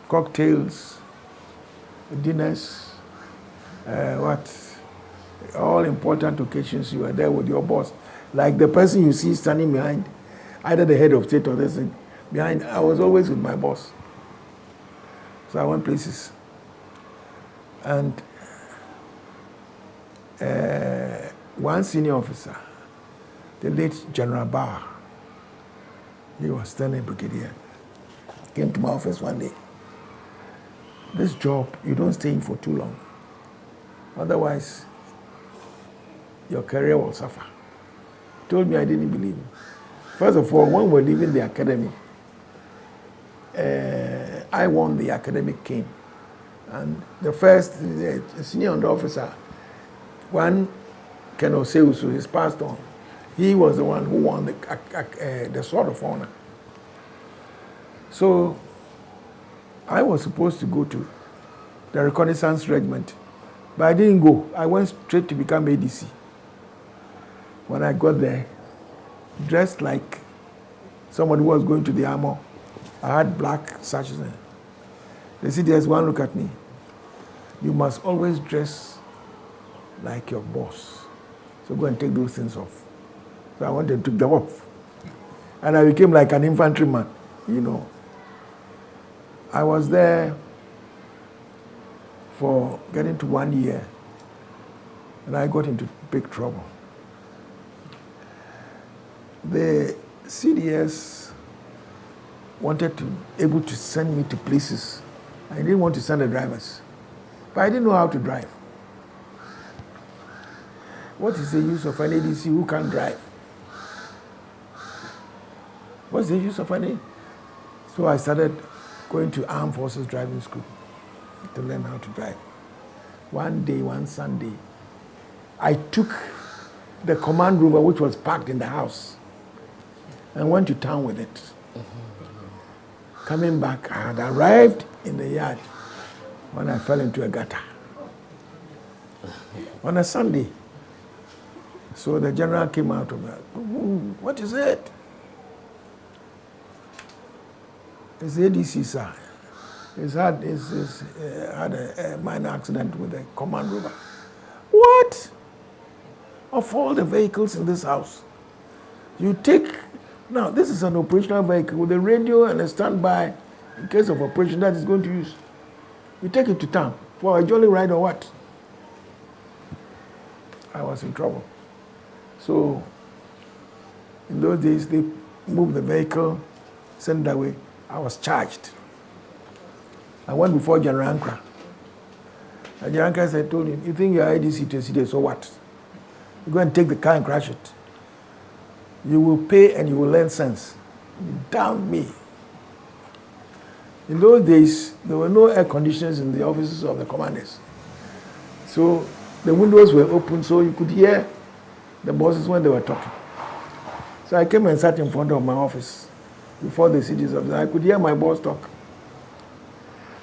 Cocktails, dinners, all important occasions you were there with your boss. Like the person you see standing behind, either the head of state or this behind, I was always with my boss. So I went places. And one senior officer, the late General Barr, he was still a brigadier, came to my office one day. This job, you don't stay in for too long. Otherwise, your career will suffer. He told me I didn't believe him. First of all, when we were leaving the academy, I won the academic cane. And the first the senior under officer, one Colonel Seusu, he's passed on. He was the one who won the Sword of Honor. So I was supposed to go to the reconnaissance regiment, but I didn't go. I went straight to become ADC. When I got there, dressed like somebody who was going to the armor, I had black sashes. They said, there's one look at me. You must always dress like your boss. So go and take those things off. So I went and took them off. And I became like an infantryman, you know. I was there for getting to 1 year, and I got into big trouble. The CDS wanted to able to send me to places. I didn't want to send the drivers, but I didn't know how to drive. What is the use of an ADC who can't drive? What's the use of an ADC? So I started going to Armed Forces Driving School to learn how to drive. One day, one Sunday, I took the Command Rover, which was parked in the house, and went to town with it. Coming back, I had arrived in the yard when I fell into a gutter on a Sunday. So the general came out of that. What is it? It's ADC, sir. He's had a minor accident with a Command Rover. What? Of all the vehicles in this house, you take, now this is an operational vehicle with a radio and a standby in case of operation that is going to use. You take it to town for a jolly ride or what? I was in trouble. So in those days, they moved the vehicle, sent it away. I was charged. I went before General Ankra. And General Ankra said, told him, you think you're IDC to CDS, so what? You go and take the car and crash it. You will pay and you will learn sense. He downed me. In those days, there were no air conditioners in the offices of the commanders. So the windows were open so you could hear the bosses when they were talking. So I came and sat in front of my office before the CDS office. I could hear my boss talk.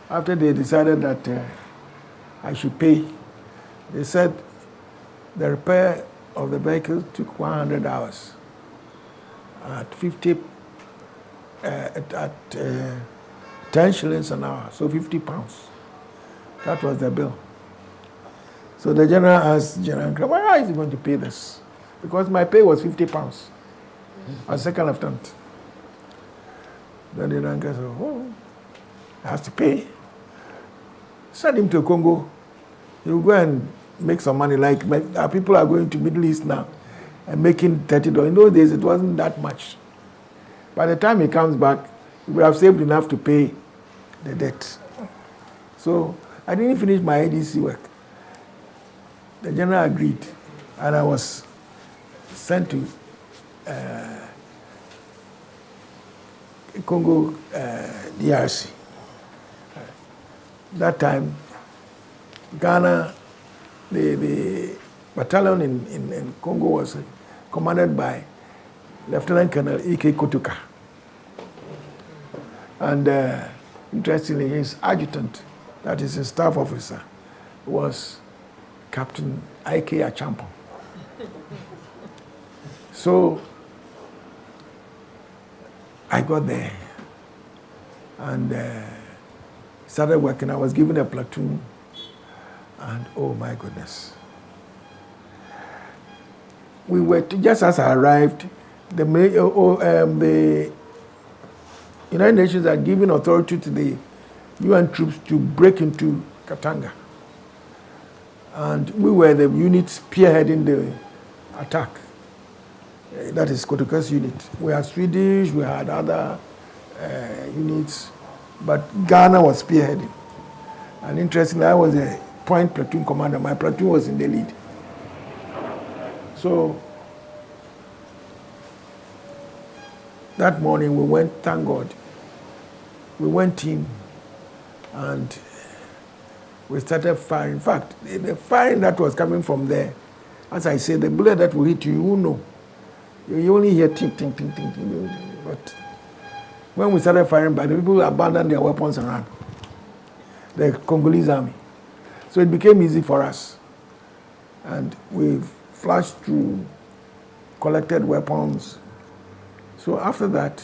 After they decided that I should pay, they said the repair of the vehicle took 100 hours at 10 shillings an hour, so 50 pounds. That was the bill. So the general asked General Ankra, why is he going to pay this? Because my pay was 50 pounds as second lieutenant. Then the General Ankra said, oh, I have to pay. Send him to Congo. He will go and make some money. Like our people are going to Middle East now and making $30. In those days, it wasn't that much. By the time he comes back, he will have saved enough to pay the debt. So I didn't finish my ADC work. The general agreed, and I was sent to Congo, DRC. That time, Ghana, the battalion in Congo was commanded by Lieutenant Colonel E.K. Kotuka. And interestingly, his adjutant, that is his staff officer, was Captain I.K. Achampo. So I got there and started working. I was given a platoon, and oh my goodness. We were, just as I arrived, the United Nations had given authority to the UN troops to break into Katanga. And we were the unit spearheading the attack. That is Kotuka's unit. We had Swedish, we had other units, but Ghana was spearheading. And interestingly, I was a point platoon commander. My platoon was in the lead. So that morning we went, thank God, we went in and we started firing. In fact, the firing that was coming from there, as I said, the bullet that will hit you, you won't know. You only hear ting, ting, ting, ting, ting. But when we started firing, the people abandoned their weapons around, the Congolese army. So it became easy for us. And we flashed through, collected weapons. So after that,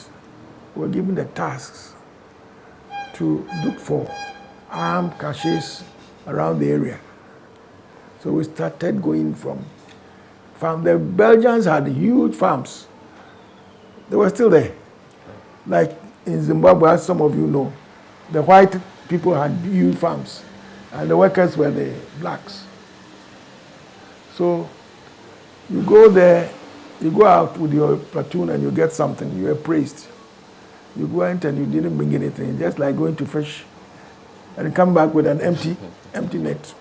we were given the tasks to look for armed caches around the area. So we started going from farm. The Belgians had huge farms. They were still there. Like in Zimbabwe, as some of you know, the white people had huge farms, and the workers were the blacks. So you go there, you go out with your platoon and you get something, you are praised. You go out and you didn't bring anything, just like going to fish and come back with an empty net.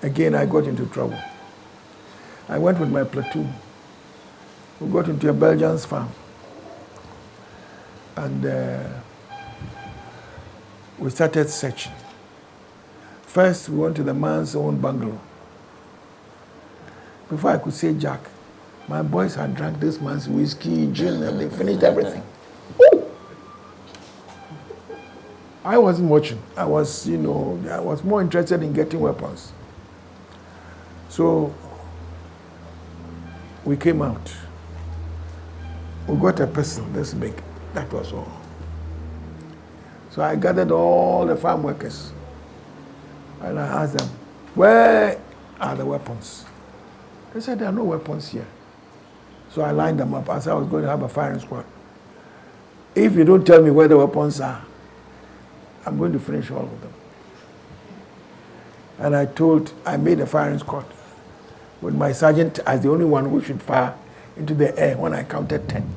Again, I got into trouble. I went with my platoon. We got into a Belgian's farm. And we started searching. First, we went to the man's own bungalow. Before I could say Jack, my boys had drank this man's whiskey, gin, and they finished everything. Ooh! I wasn't watching. I was more interested in getting weapons. So we came out. We got a pistol this big. That was all. So I gathered all the farm workers and I asked them, where are the weapons? They said there are no weapons here. So I lined them up as I was going to have a firing squad. If you don't tell me where the weapons are, I'm going to finish all of them. And I made a firing squad with my sergeant as the only one who should fire into the air when I counted 10.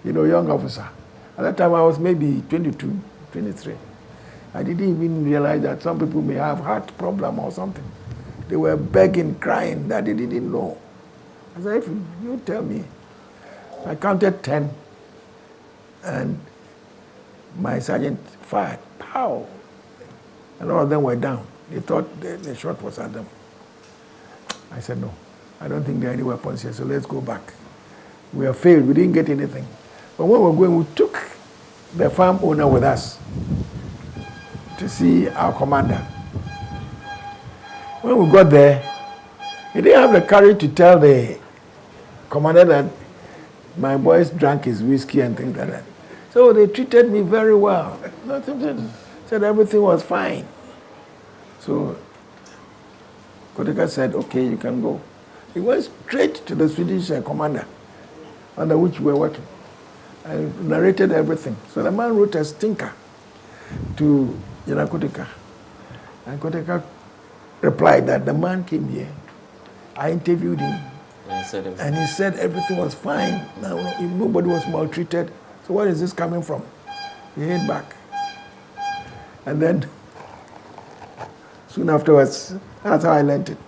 Young officer. At that time I was maybe 22, 23. I didn't even realize that some people may have heart problem or something. They were begging, crying that they didn't know. I said, if you tell me. I counted 10 and my sergeant fired. Pow! And all of them were down. They thought the shot was at them. I said, no, I don't think there are any weapons here, so let's go back. We have failed, we didn't get anything. But when we were going, we took the farm owner with us to see our commander. When we got there, he didn't have the courage to tell the commander that my boys drank his whiskey and things like that. So they treated me very well. Said everything was fine. So Kotuka said, okay, you can go. He went straight to the Swedish commander under which we were working. I narrated everything. So the man wrote a stinker to Kotuka. And Kotuka replied that the man came here. I interviewed him. And he said everything was fine. Now, nobody was maltreated. So where is this coming from? He hid back. And then, soon afterwards, that's how I learned it.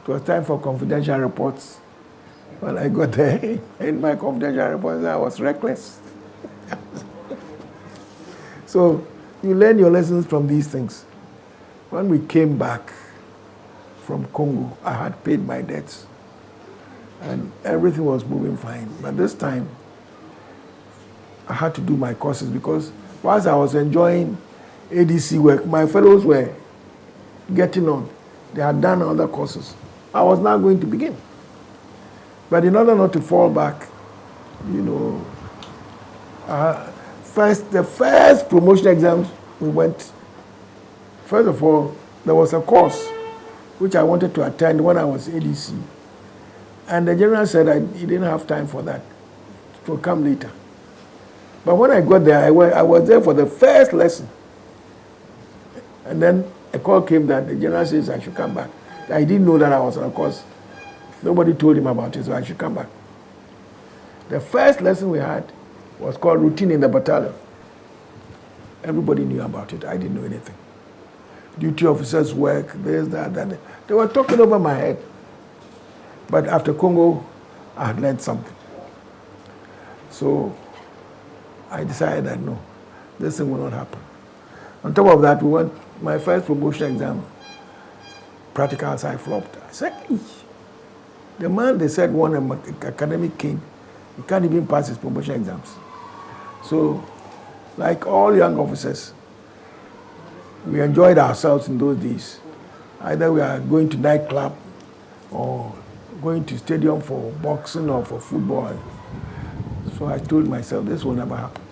It was time for confidential reports. When I got there, in my confidential reports, I was reckless. So you learn your lessons from these things. When we came back, from Congo. I had paid my debts and everything was moving fine. But this time, I had to do my courses because whilst I was enjoying ADC work, my fellows were getting on. They had done other courses. I was now going to begin. But in order not to fall back, you know, the first promotion exams we went, first of all, there was a course which I wanted to attend when I was ADC. And the general said he didn't have time for that. It will come later. But when I got there, I was there for the first lesson. And then a call came that the general says I should come back. I didn't know that I was on a course. Nobody told him about it, so I should come back. The first lesson we had was called Routine in the Battalion. Everybody knew about it. I didn't know anything. Duty officers' work, this, that. They were talking over my head. But after Congo, I had learned something. So I decided that no, this thing will not happen. On top of that, we went, my first promotion exam, practicals, I flopped. I said, hey, the man they said won an academic king, he can't even pass his promotion exams. So, like all young officers, we enjoyed ourselves in those days. Either we are going to nightclub or going to stadium for boxing or for football. So I told myself, this will never happen.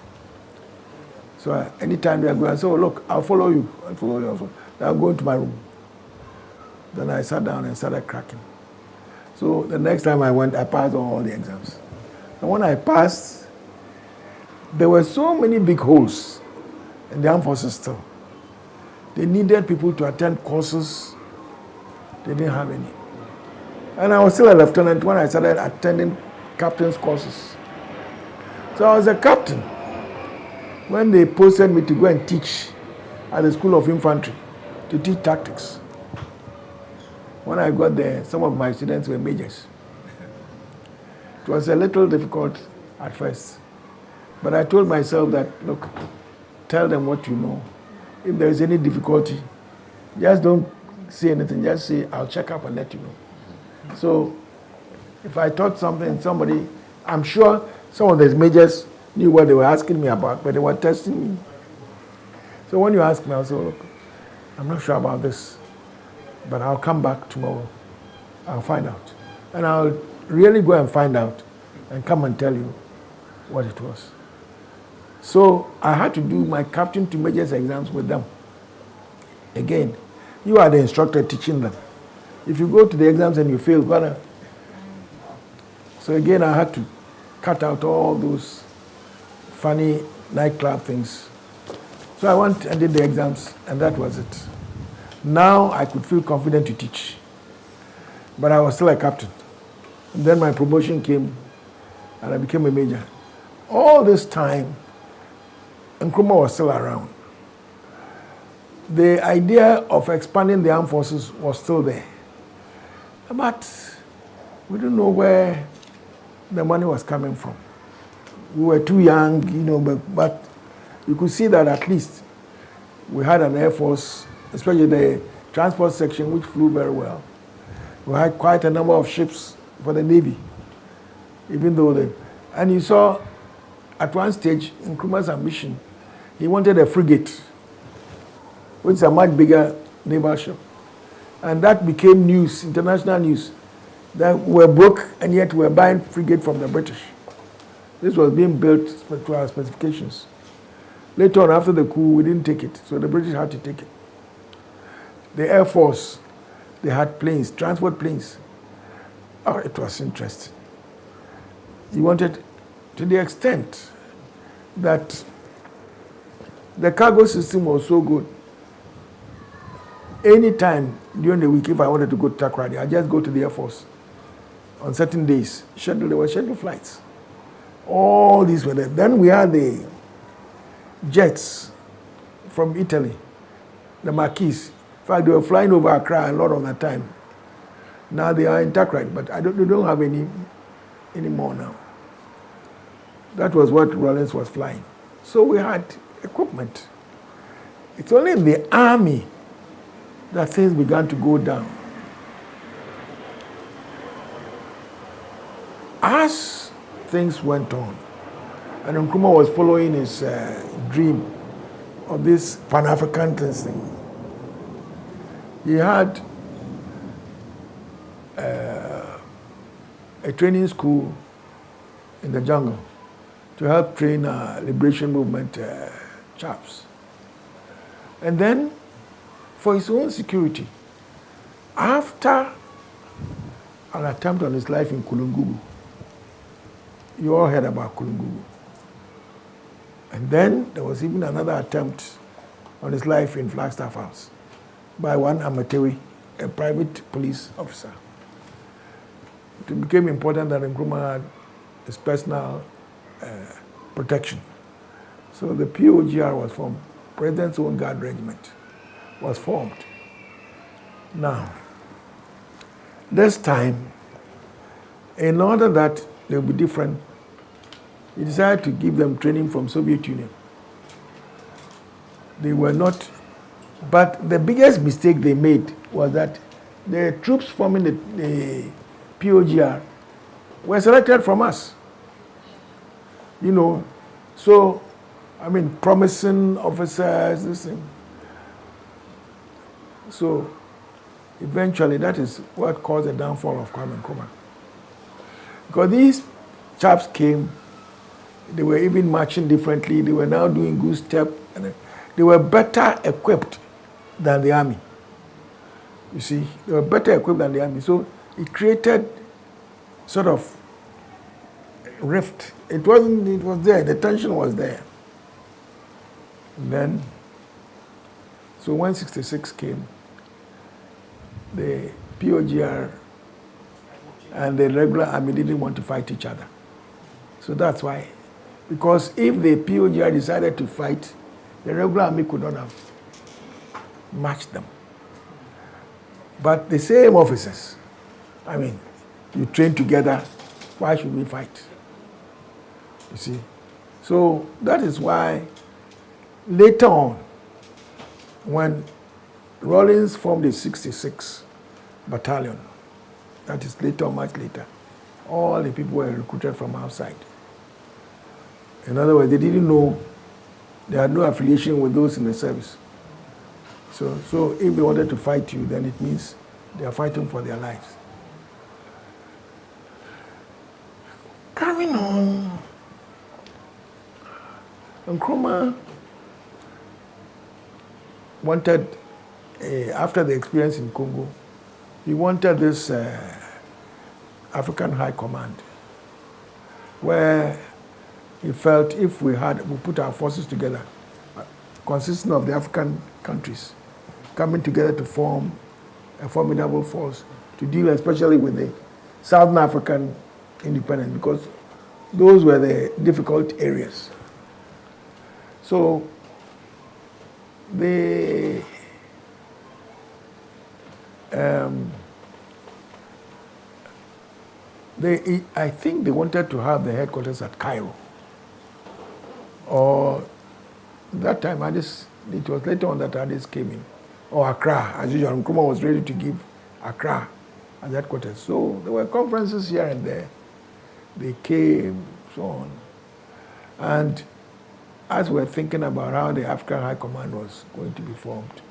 So anytime we are going, I said, oh, look, I'll follow you. I'll follow you also. Then I'll go into my room. Then I sat down and started cracking. So the next time I went, I passed all the exams. And when I passed, there were so many big holes in the armed forces still. They needed people to attend courses. They didn't have any. And I was still a lieutenant when I started attending captain's courses. So I was a captain when they posted me to go and teach at the School of Infantry, to teach tactics. When I got there, some of my students were majors. It was a little difficult at first. But I told myself that, look, tell them what you know. If there is any difficulty, just don't say anything. Just say, I'll check up and let you know. So if I taught something, somebody, I'm sure some of these majors knew what they were asking me about, but they were testing me. So when you ask me, I'll say, look, I'm not sure about this, but I'll come back tomorrow. I'll find out. And I'll really go and find out and come and tell you what it was. So I had to do my captain to majors exams with them. Again, you are the instructor teaching them. If you go to the exams and you fail, so again I had to cut out all those funny nightclub things. So I went and did the exams, and that was it. Now I could feel confident to teach. But I was still a captain. And then my promotion came, and I became a major. All this time, Nkrumah was still around. The idea of expanding the armed forces was still there. But we didn't know where the money was coming from. We were too young, you know, but you could see that at least we had an air force, especially the transport section, which flew very well. We had quite a number of ships for the Navy, even though and you saw at one stage in Nkrumah's ambition, he wanted a frigate, which is a much bigger naval ship. And that became news, international news, that we're broke and yet we're buying frigate from the British. This was being built to our specifications. Later on, after the coup, we didn't take it, so the British had to take it. The Air Force, they had planes, transport planes. Oh, it was interesting. He wanted, to the extent that the cargo system was so good. Any time during the week, if I wanted to go to Takoradi, I just go to the Air Force on certain days. There were scheduled flights. All these were there. Then we had the jets from Italy, the Marquis. In fact, they were flying over Accra a lot of the time. Now they are in Takoradi, but they don't have any anymore now. That was what Rollins was flying. So we had equipment. It's only in the army that things began to go down. as things went on, and Nkrumah was following his dream of this Pan-African thing, he had a training school in the jungle to help train liberation movement chaps. And then, for his own security, after an attempt on his life in Kulungugu, you all heard about Kulungugu. And then there was even another attempt on his life in Flagstaff House by one Amatewi, a private police officer. It became important that Nkrumah had his personal protection. So the POGR was formed. President's Own Guard Regiment was formed. Now, this time, in order that they will be different, he decided to give them training from Soviet Union. They were not, but the biggest mistake they made was that the troops forming the POGR were selected from us. You know, so, I mean, promising officers, this thing. So, eventually, that is what caused the downfall of Kwame Nkrumah. Because these chaps came, they were even marching differently, they were now doing good step, and they were better equipped than the army. You see, they were better equipped than the army. So it created sort of rift. It was there, the tension was there. And then, so when 66 came, the POGR and the regular army didn't want to fight each other. So that's why. Because if the POGR decided to fight, the regular army could not have matched them. But the same officers, I mean, you train together, why should we fight? You see? So that is why later on, when Rawlins formed the 66 battalion, that is later, much later, all the people were recruited from outside. In other words, they didn't know, they had no affiliation with those in the service. So if they wanted to fight you, then it means they are fighting for their lives. Coming on, Nkrumah wanted, after the experience in Congo, he wanted this African High Command, where he felt if we put our forces together, consisting of the African countries, coming together to form a formidable force to deal especially with the Southern African independence, because those were the difficult areas. So I think they wanted to have the headquarters at Cairo. Or that time, it was later on that Addis came in. Or Accra, as usual. Nkrumah was ready to give Accra as headquarters. So there were conferences here and there. They came, so on. And as we were thinking about how the African High Command was going to be formed,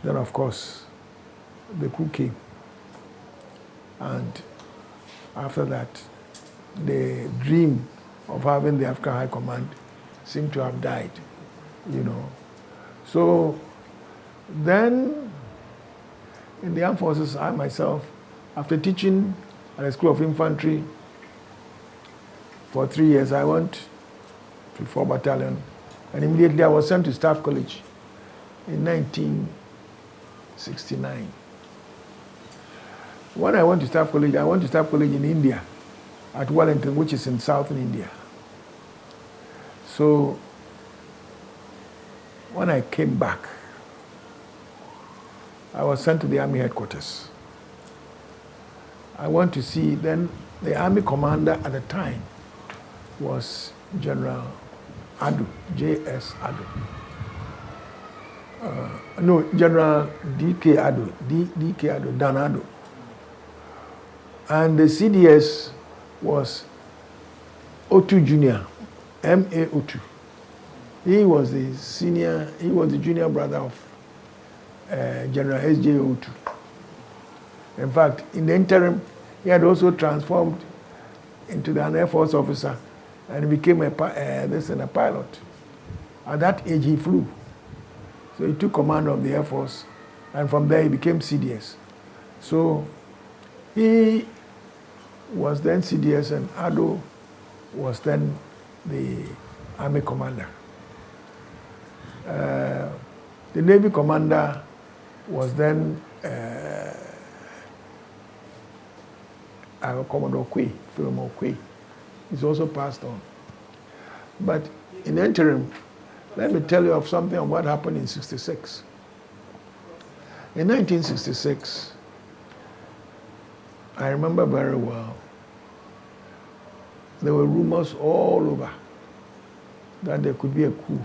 then of course, the coup came. And after that, the dream of having the African High Command seemed to have died, you know. So then, in the armed forces, I myself, after teaching at the School of Infantry for 3 years, I went to 4 Battalion, and immediately I was sent to Staff College in 1969. When I went to Staff College in India, at Wellington, which is in southern India. So when I came back, I was sent to the Army headquarters. I went to see, then the Army commander at the time was General Adu, J.S. Adu. General D.K. Adu, Dan Adu. And the CDS was Otu Junior, M.A. Otu. He was the junior brother of General S.J. Otu. In fact, in the interim, he had also transformed into an Air Force officer and became a pilot. At that age, he flew. So he took command of the Air Force, and from there he became CDS. So he was then CDS, and Ado was then the Army commander. The Navy commander was then Commodore Quay, Philemon Quay. He's also passed on. But in the interim, let me tell you of something of what happened in '66. In 1966, I remember very well, there were rumors all over that there could be a coup.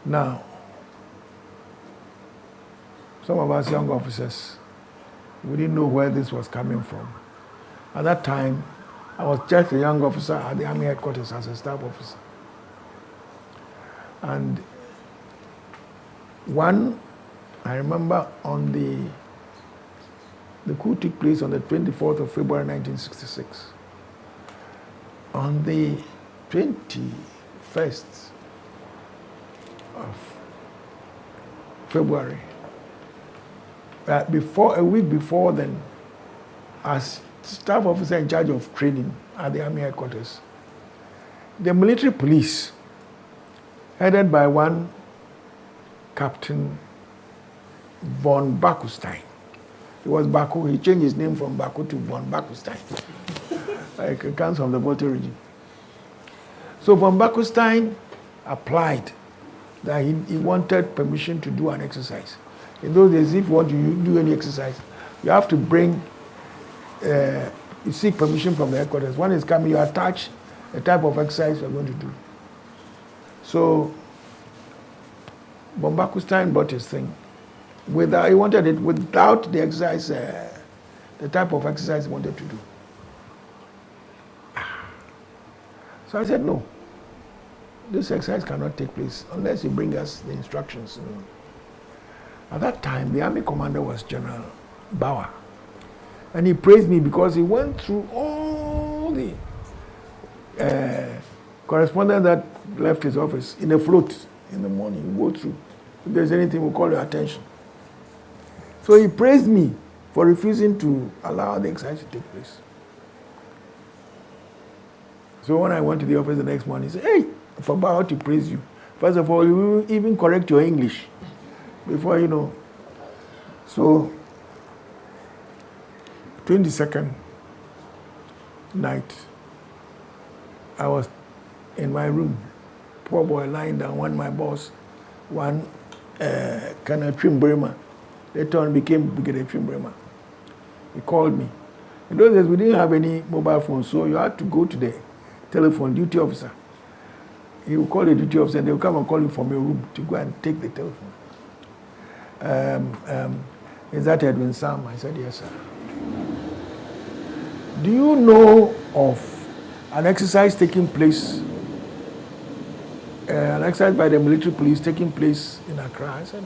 Now, some of us young officers, we didn't know where this was coming from. At that time, I was just a young officer at the Army headquarters as a staff officer. And I remember on the coup took place on the 24th of February 1966. On the 21st of February, a week before then, as staff officer in charge of training at the Army headquarters, the military police, headed by one Captain von Bakustein. It was Baku. He changed his name from Baku to von Bakustein. Like it comes from the Volta region. So von Bakustein applied that he wanted permission to do an exercise. In those days, if you want to do any exercise, you have to bring, you seek permission from the headquarters. One is coming, you attach the type of exercise you're going to do. So, von Bakustein bought his thing. He wanted it without the exercise, the type of exercise he wanted to do. So I said, no, this exercise cannot take place unless you bring us the instructions. At that time, the Army commander was General Bauer. And he praised me because he went through all the correspondence that left his office in a float in the morning. He go through. If there's anything, we'll call your attention. So he praised me for refusing to allow the exercise to take place. So when I went to the office the next morning, he said, hey, for Bauer to praise you, first of all, you will even correct your English before you know. So, 22nd night, I was in my room, poor boy lying down, one my boss, one Colonel Trimbrema, later on became Brigadier Trimbrema. He called me. In those days, we didn't have any mobile phone, so you had to go to the telephone duty officer. He will call the duty officer, and they will come and call you from your room to go and take the telephone. Is that Edwin Sam? I said, yes, sir. Do you know of an exercise taking place, an exercise by the military police taking place in Accra? I said,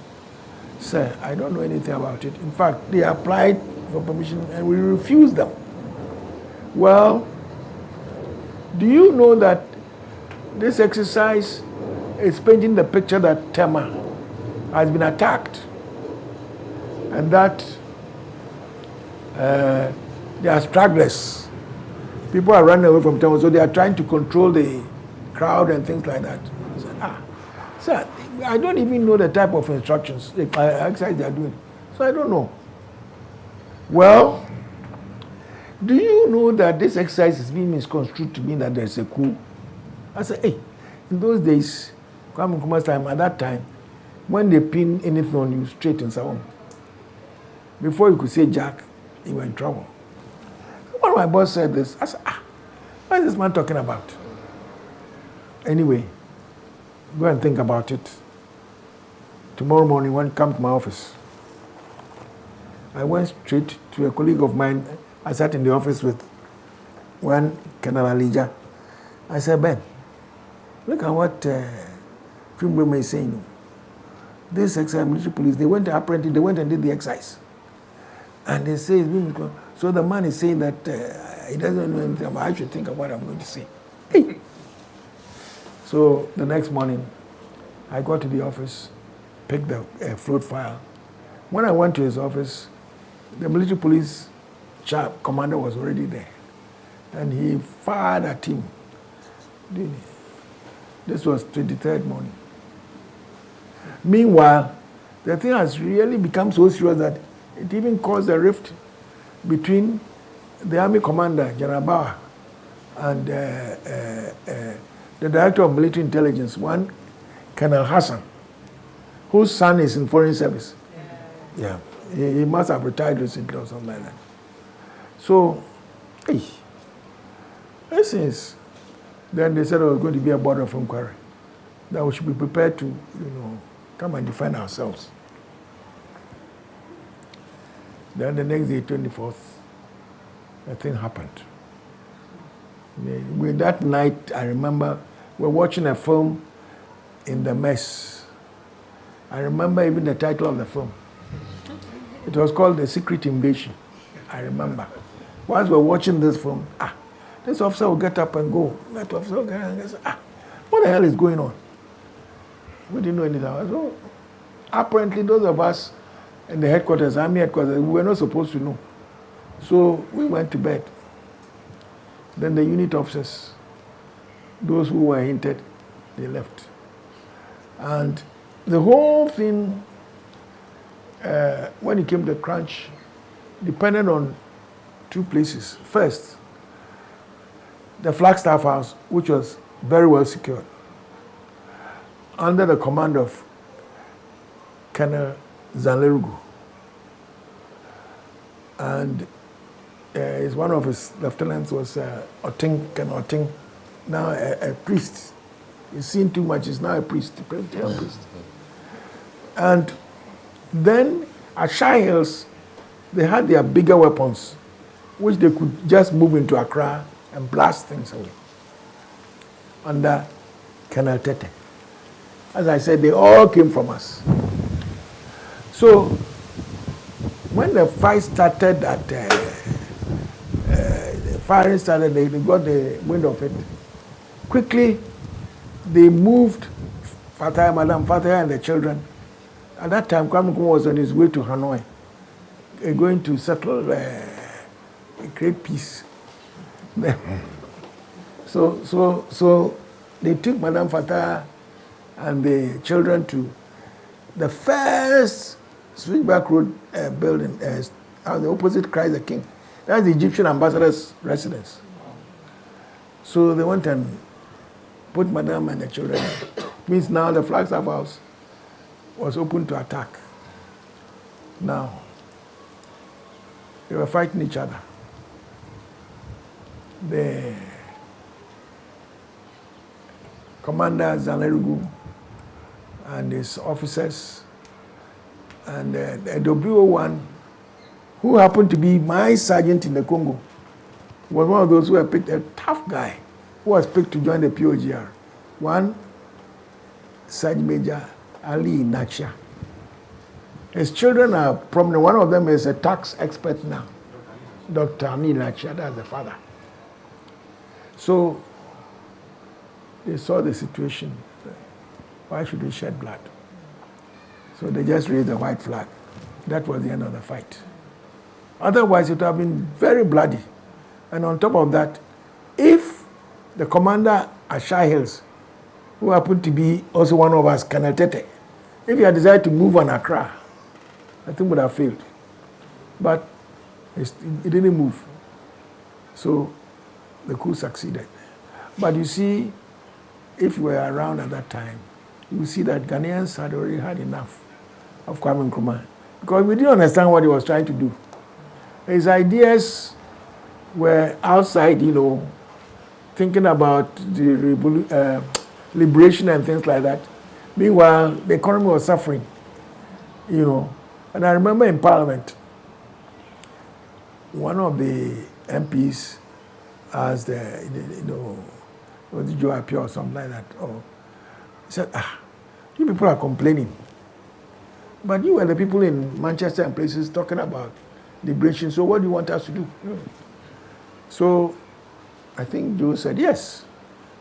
sir, I don't know anything about it. In fact, they applied for permission and we refused them. Well, do you know that this exercise is painting the picture that Tema has been attacked and that they are stragglers. People are running away from Tema, so they are trying to control the crowd and things like that. I said, sir, I don't even know the type of instructions, the exercise they are doing. So I don't know. Well, do you know that this exercise is being misconstrued to mean that there's a coup? I said, hey, in those days, Kwame Nkrumah's time, at that time, when they pin anything on you straight in Sawam, before you could say Jack, you were in trouble. When my boss said this, I said, what is this man talking about? Anyway, go and think about it. Tomorrow morning, when you come to my office, I went straight to a colleague of mine. I sat in the office with one Colonel Alija. I said, Ben, look at what Fimbwema is saying. This ex-military police, they went and did the exercise. And they say, so the man is saying that he doesn't know anything about, I should think of what I'm going to say. Hey. So the next morning, I got to the office, picked the float file. When I went to his office, the military police commander was already there. And he fired at him. This was 23rd morning. Meanwhile, the thing has really become so serious that it even caused a rift between the army commander, General Bauer, and the director of military intelligence, one Colonel Hassan, whose son is in foreign service. Yeah, he must have retired recently or something like that. So, then they said it was going to be a board of inquiry, that we should be prepared to, come and defend ourselves. Then the next day, 24th, a thing happened. That night, I remember we were watching a film in the mess. I remember even the title of the film. It was called The Secret Invasion. I remember. Once we were watching this film, this officer will get up and go. That officer will get up and say, what the hell is going on? We didn't know anything. So, apparently, those of us in the headquarters, army headquarters, we were not supposed to know. So we went to bed. Then the unit officers, those who were hinted, they left. And the whole thing, when it came to crunch, depended on two places. First, the Flagstaff House, which was very well secured, under the command of Colonel Zanlerugu. And one of his lieutenants was Colonel Oting, now a priest. He's seen too much, he's now a priest, a Presbyterian priest. And then at Shah Hills, they had their bigger weapons, which they could just move into Accra and blast things away under Colonel Tete. As I said, they all came from us. So when the fight started, the firing started, they got the wind of it. Quickly, they moved Madame Fataya and the children. At that time, Kwame Nkrumah was on his way to Hanoi, going to settle a great peace. So they took Madame Fatah and the children to the first switchback road building, on the opposite Christ the King. That's the Egyptian ambassador's residence. So they went and put Madame and the children. Means now the Flagstaff House was open to attack. Now, they were fighting each other. The commander Zanlerugu and his officers and the WO1, who happened to be my sergeant in the Congo, was one of those who had picked, a tough guy who was picked to join the POGR. One, Sergeant Major Ali Nachia. His children are prominent. One of them is a tax expert now, Dr. Ali Nachia, that's the father. So they saw the situation. Why should we shed blood? So they just raised the white flag. That was the end of the fight. Otherwise, it would have been very bloody. And on top of that, if the commander at Shah Hills, who happened to be also one of us, Colonel Tete, if he had decided to move on Accra, I think would have failed. But it didn't move. So the coup succeeded. But you see, if we were around at that time, you see that Ghanaians had already had enough of Kwame Nkrumah, because we didn't understand what he was trying to do. His ideas were outside, thinking about the liberation and things like that. Meanwhile, the economy was suffering, And I remember in Parliament, one of the MPs asked, was it Joe Appiah or something like that? He said, you people are complaining. But you were the people in Manchester and places talking about liberation, so what do you want us to do? So I think Joe said, yes,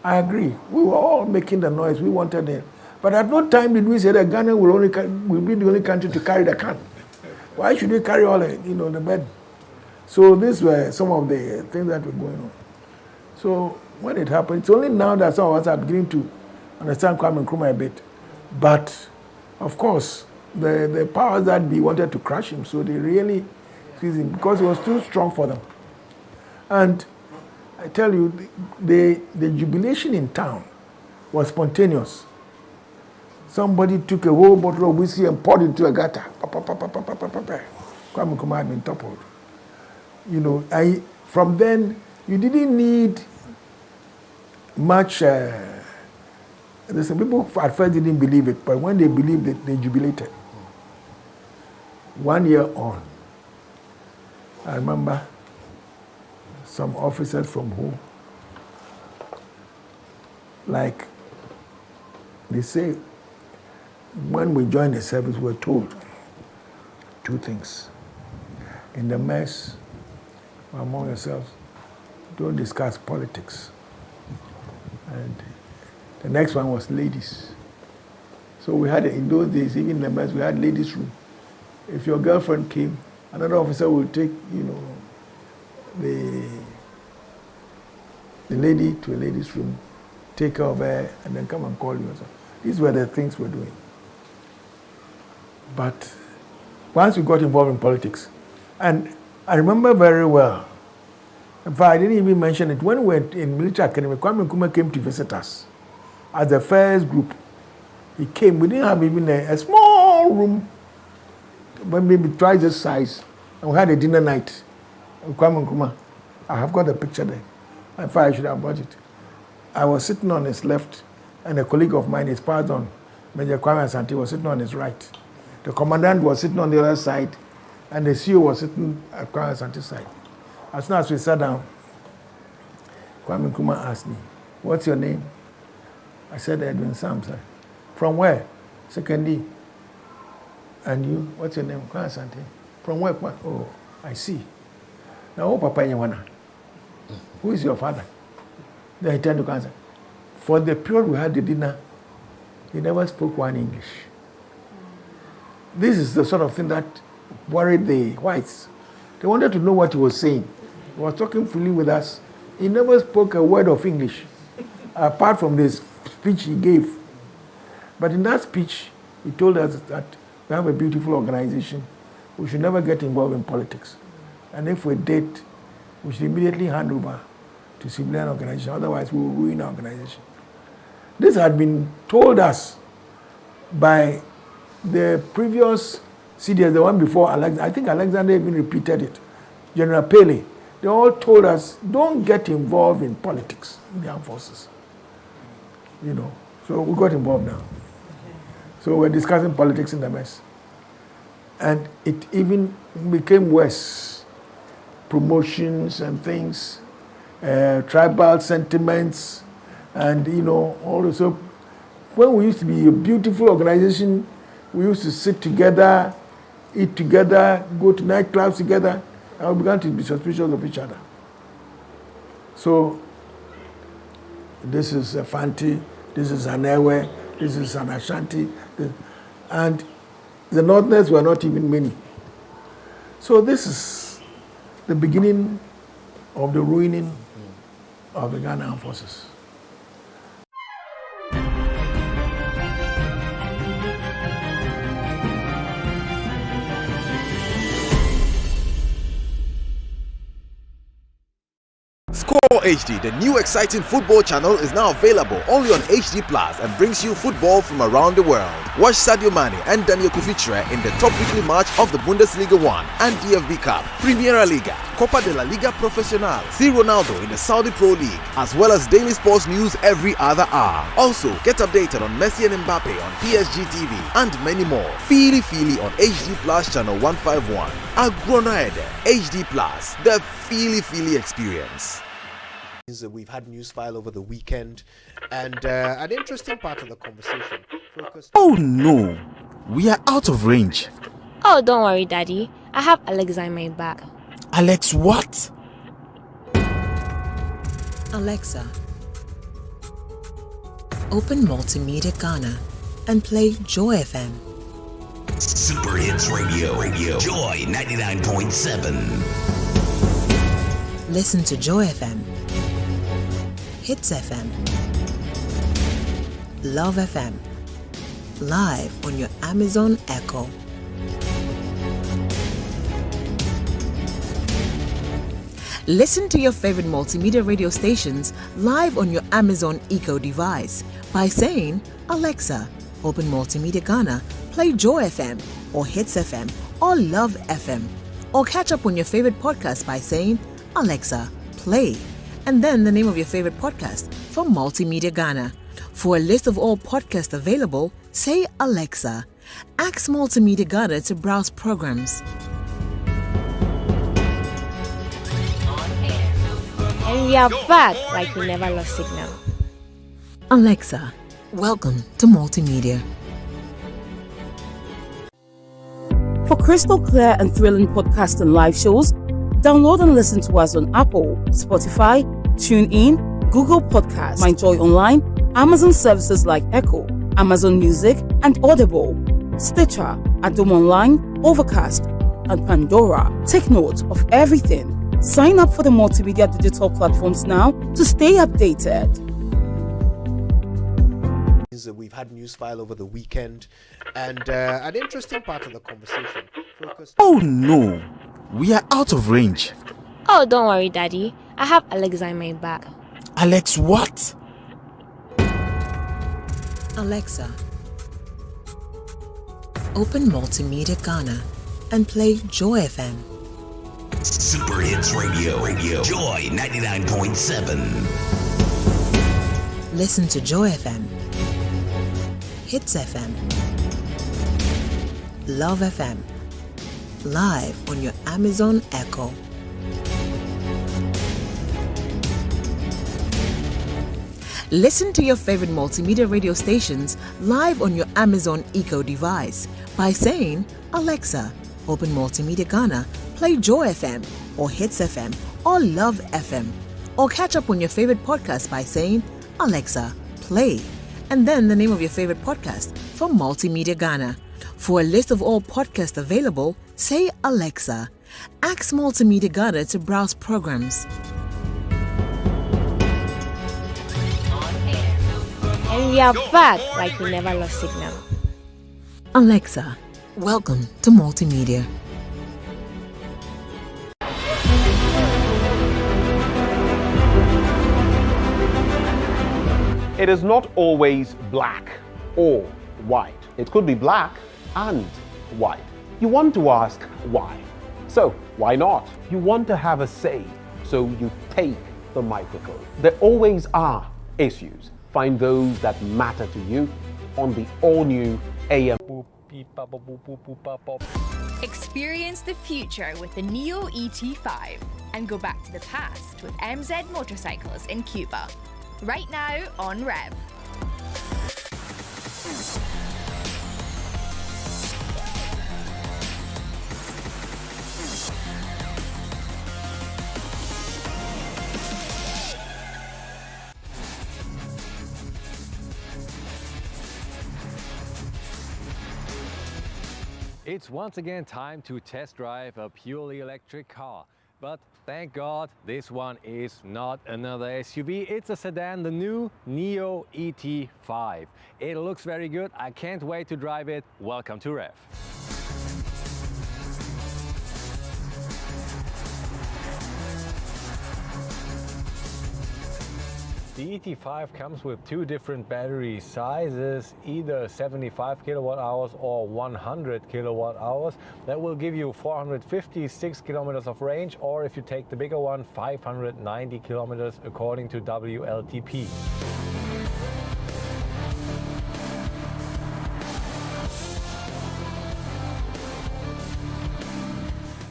I agree. We were all making the noise. We wanted it. But at no time did we say that Ghana will be the only country to carry the can. Why should we carry all the bed? So these were some of the things that were going on. So when it happened, it's only now that some of us are beginning to understand Kwame Nkrumah a bit. But of course, the powers that be wanted to crush him, so they really squeezed him because he was too strong for them. And I tell you, the jubilation in town was spontaneous. Somebody took a whole bottle of whiskey and poured it into a gutter. Kwame Nkrumah had been toppled. From then, you didn't need much. There's some people at first didn't believe it, but when they believed it, they jubilated. 1 year on, I remember some officers from home, like they say, when we joined the service, we were told 2 things. In the mess, among yourselves, don't discuss politics. And the next one was ladies. So we had, in those days, even in the mess, we had ladies' room. If your girlfriend came, another officer will take, the lady to a ladies' room, take care of her, and then come and call you. So these were the things we're doing. But once we got involved in politics, and I remember very well, in fact, I didn't even mention it, when we were in military academy, Kwame Nkrumah came to visit us as the first group. He came, we didn't have even a small room, but maybe twice this size, and we had a dinner night with Kwame Nkrumah. I have got a picture there. In fact, I should have bought it. I was sitting on his left, and a colleague of mine, his pardon, Major Kwame Asante, was sitting on his right. The commandant was sitting on the other side, and the CEO was sitting at Kwame Asante's side. As soon as we sat down, Kwame Nkrumah asked me, "What's your name?" I said, "Edwin Sam, sir." "From where?" "Second D." "And you, what's your name?" "Kwame Asante." "From where?" "Oh, I see. Now, Papa Nyawana, who is your father?" Then he turned to Kwame. For the period we had the dinner, he never spoke one English. This is the sort of thing that worried the whites. They wanted to know what he was saying. He was talking freely with us. He never spoke a word of English, apart from this speech he gave. But in that speech, he told us that we have a beautiful organization. We should never get involved in politics. And if we did, we should immediately hand over to civilian organization. Otherwise, we will ruin our organization. This had been told us by the previous CDS, the one before Alexander. I think Alexander even repeated it. General Pele. They all told us, don't get involved in politics in the armed forces. So we got involved now. So we're discussing politics in the mess. And it even became worse. Promotions and things, tribal sentiments, and all this. So when we used to be a beautiful organization, we used to sit together, eat together, go to nightclubs together, and we began to be suspicious of each other. So this is a Fanti, this is an Ewe, this is an Ashanti, and the Northerners were not even many. So this is the beginning of the ruining of the Ghana Armed Forces. Score HD, the new exciting football channel, is now available only on HD Plus and brings you football from around the world. Watch Sadio Mane and Daniel Kufitre in the top weekly match of the Bundesliga 1 and DFB Cup, Primera Liga, Copa de la Liga Profesional, see Ronaldo in the Saudi Pro League, as well as daily sports news every other hour. Also, get updated on Messi and Mbappe on PSG TV and many more. Feely on HD Plus channel 151. Agrona Ede, HD Plus, the Feely experience. We've had news file over the weekend, and an interesting part of the conversation focused. Oh no, we are out of range. Oh, don't worry, Daddy. I have Alexa in my bag. Alex, what? Alexa, open Multimedia Ghana and play Joy FM. Super Hits Radio, Joy 99.7. Listen to Joy FM, Hits FM, Love FM, live on your Amazon Echo. Listen to your favorite multimedia radio stations live on your Amazon Echo device by saying, Alexa, open Multimedia Ghana, play Joy FM or Hits FM or Love FM. Or catch up on your favorite podcast by saying, Alexa, play, and then the name of your favorite podcast from Multimedia Ghana. For a list of all podcasts available, say Alexa. Ask Multimedia Ghana to browse programs. And we are back like we never lost signal. Alexa, welcome to Multimedia. For crystal clear and thrilling podcasts and live shows, download and listen to us on Apple, Spotify, TuneIn, Google Podcasts, MyJoy Online, Amazon services like Echo, Amazon Music, and Audible, Stitcher, Adom Online, Overcast, and Pandora. Take note of everything. Sign up for the multimedia digital platforms now to stay updated. We've had news file over the weekend, and an interesting part of the conversation focused. Oh no, we are out of range. Oh, don't worry, Daddy. I have Alexa in my bag. Alex, what? Alexa, open Multimedia Ghana and play Joy FM. Super Hits Radio, Joy 99.7. Listen to Joy FM, Hits FM, Love FM, live on your Amazon Echo. Listen to your favorite multimedia radio stations live on your Amazon Echo device by saying, Alexa, open Multimedia Ghana, play Joy FM or Hits FM or Love FM. Or catch up on your favorite podcast by saying, Alexa, play, and then the name of your favorite podcast from Multimedia Ghana. For a list of all podcasts available, say Alexa. Ask Multimedia Ghana to browse programs. And we are back like we never lost signal. Alexa, welcome to Multimedia. It is not always black or white. It could be black and white. You want to ask why. So why not? You want to have a say, so you take the microphone. There always are issues. Find those that matter to you on the all-new AM. Experience the future with the Neo ET5 and go back to the past with MZ Motorcycles in Cuba. Right now on Rev. It's once again time to test drive a purely electric car. But thank God this one is not another SUV, it's a sedan, the new Neo ET5. It looks very good, I can't wait to drive it. Welcome to Rev. The ET5 comes with two different battery sizes, either 75 kilowatt hours or 100 kilowatt hours. That will give you 456 kilometers of range, or if you take the bigger one, 590 kilometers according to WLTP.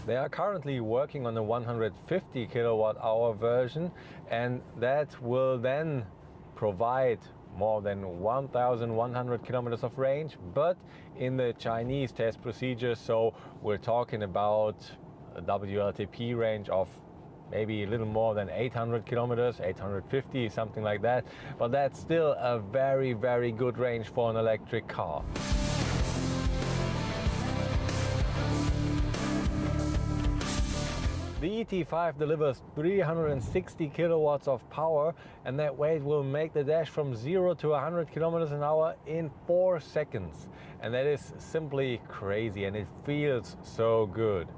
They are currently working on a 150 kilowatt hour version, and that will then provide more than 1,100 kilometers of range, but in the Chinese test procedure, so we're talking about a WLTP range of maybe a little more than 800 kilometers, 850, something like that. But that's still a very, very good range for an electric car. The ET5 delivers 360 kilowatts of power, and that way it will make the dash from 0 to 100 kilometers an hour in 4 seconds. And that is simply crazy, and it feels so good.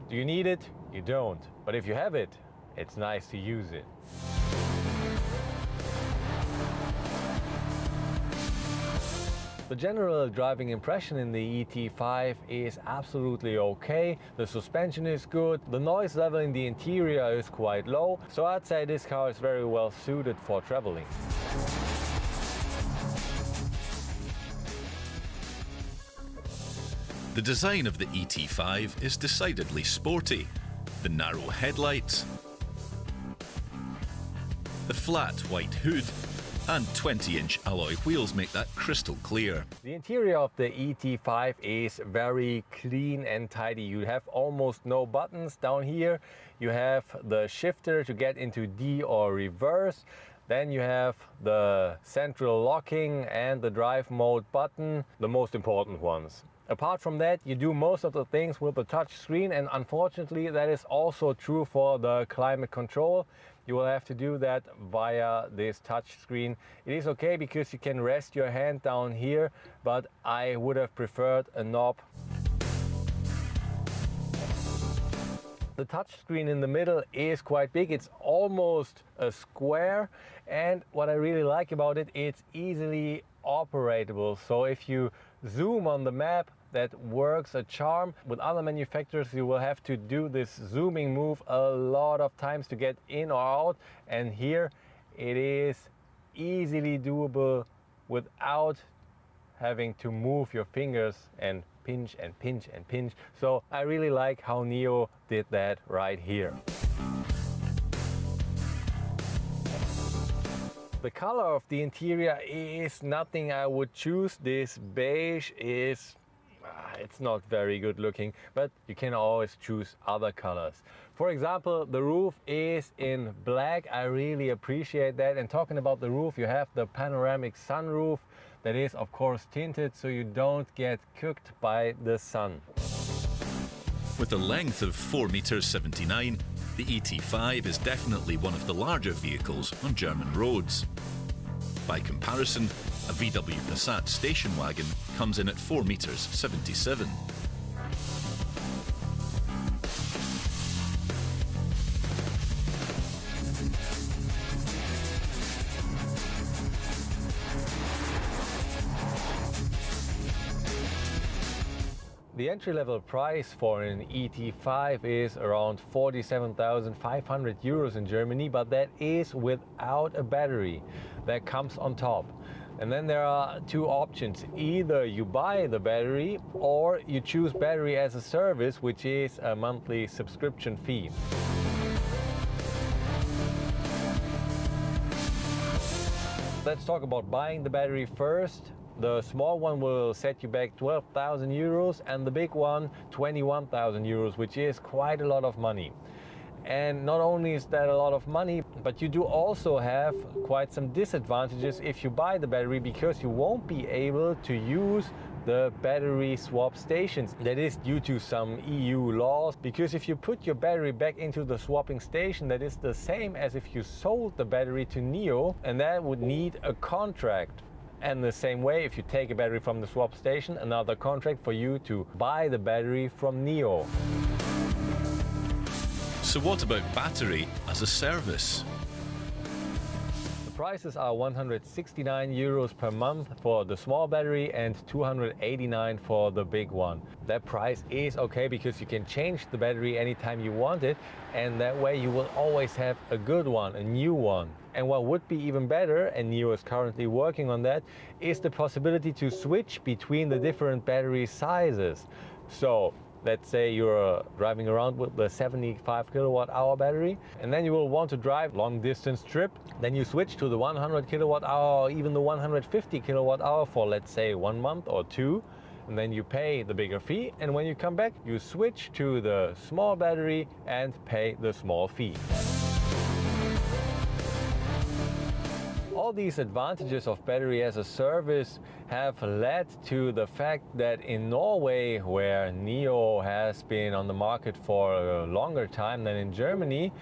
Do you need it? You don't. But if you have it, it's nice to use it. The general driving impression in the ET5 is absolutely okay. The suspension is good. The noise level in the interior is quite low. So I'd say this car is very well suited for traveling. The design of the ET5 is decidedly sporty. The narrow headlights, the flat white hood, and 20-inch alloy wheels make that crystal clear. The interior of the ET5 is very clean and tidy. You have almost no buttons down here. You have the shifter to get into D or reverse. Then you have the central locking and the drive mode button, the most important ones. Apart from that, you do most of the things with the touch screen, and unfortunately that is also true for the climate control. You will have to do that via this touch screen. It is okay because you can rest your hand down here, but I would have preferred a knob. The touch screen in the middle is quite big. It's almost a square, and what I really like about it, it's easily operatable. So if you zoom on the map, that works a charm. With other manufacturers, you will have to do this zooming move a lot of times to get in or out, and here it is easily doable without having to move your fingers and pinch and pinch and pinch. So I really like how NIO did that right here. The color of the interior is nothing I would choose. This beige is it's not very good looking, but you can always choose other colors. For example, the roof is in black. I really appreciate that. And talking about the roof, you have the panoramic sunroof that is of course tinted so you don't get cooked by the sun. With a length of 4 meters 79, the ET5 is definitely one of the larger vehicles on German roads. By comparison, a VW Passat station wagon comes in at 4 meters 77. The entry-level price for an ET5 is around 47,500 euros in Germany, but that is without a battery that comes on top. And then there are two options. Either you buy the battery or you choose battery as a service, which is a monthly subscription fee. Let's talk about buying the battery first. The small one will set you back 12,000 euros and the big one 21,000 euros, which is quite a lot of money. And not only is that a lot of money, but you do also have quite some disadvantages if you buy the battery, because you won't be able to use the battery swap stations. That is due to some EU laws, because if you put your battery back into the swapping station, that is the same as if you sold the battery to NIO, and that would need a contract. And the same way, if you take a battery from the swap station, another contract for you to buy the battery from NIO. So what about battery as a service? The prices are 169 euros per month for the small battery and 289 for the big one. That price is okay because you can change the battery anytime you want it, and that way you will always have a good one, a new one. And what would be even better, and NIO is currently working on that, is the possibility to switch between the different battery sizes. So Let's say you're driving around with the 75 kilowatt hour battery, and then you will want to drive long distance trip. Then you switch to the 100 kilowatt hour or even the 150 kilowatt hour for, let's say, 1 month or 2. And then you pay the bigger fee, and when you come back, you switch to the small battery and pay the small fee. All these advantages of battery as a service have led to the fact that in Norway, where NEO has been on the market for a longer time than in Germany,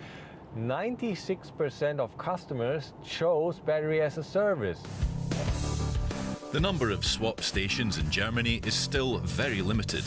96% of customers chose battery as a service. The number of swap stations in Germany is still very limited.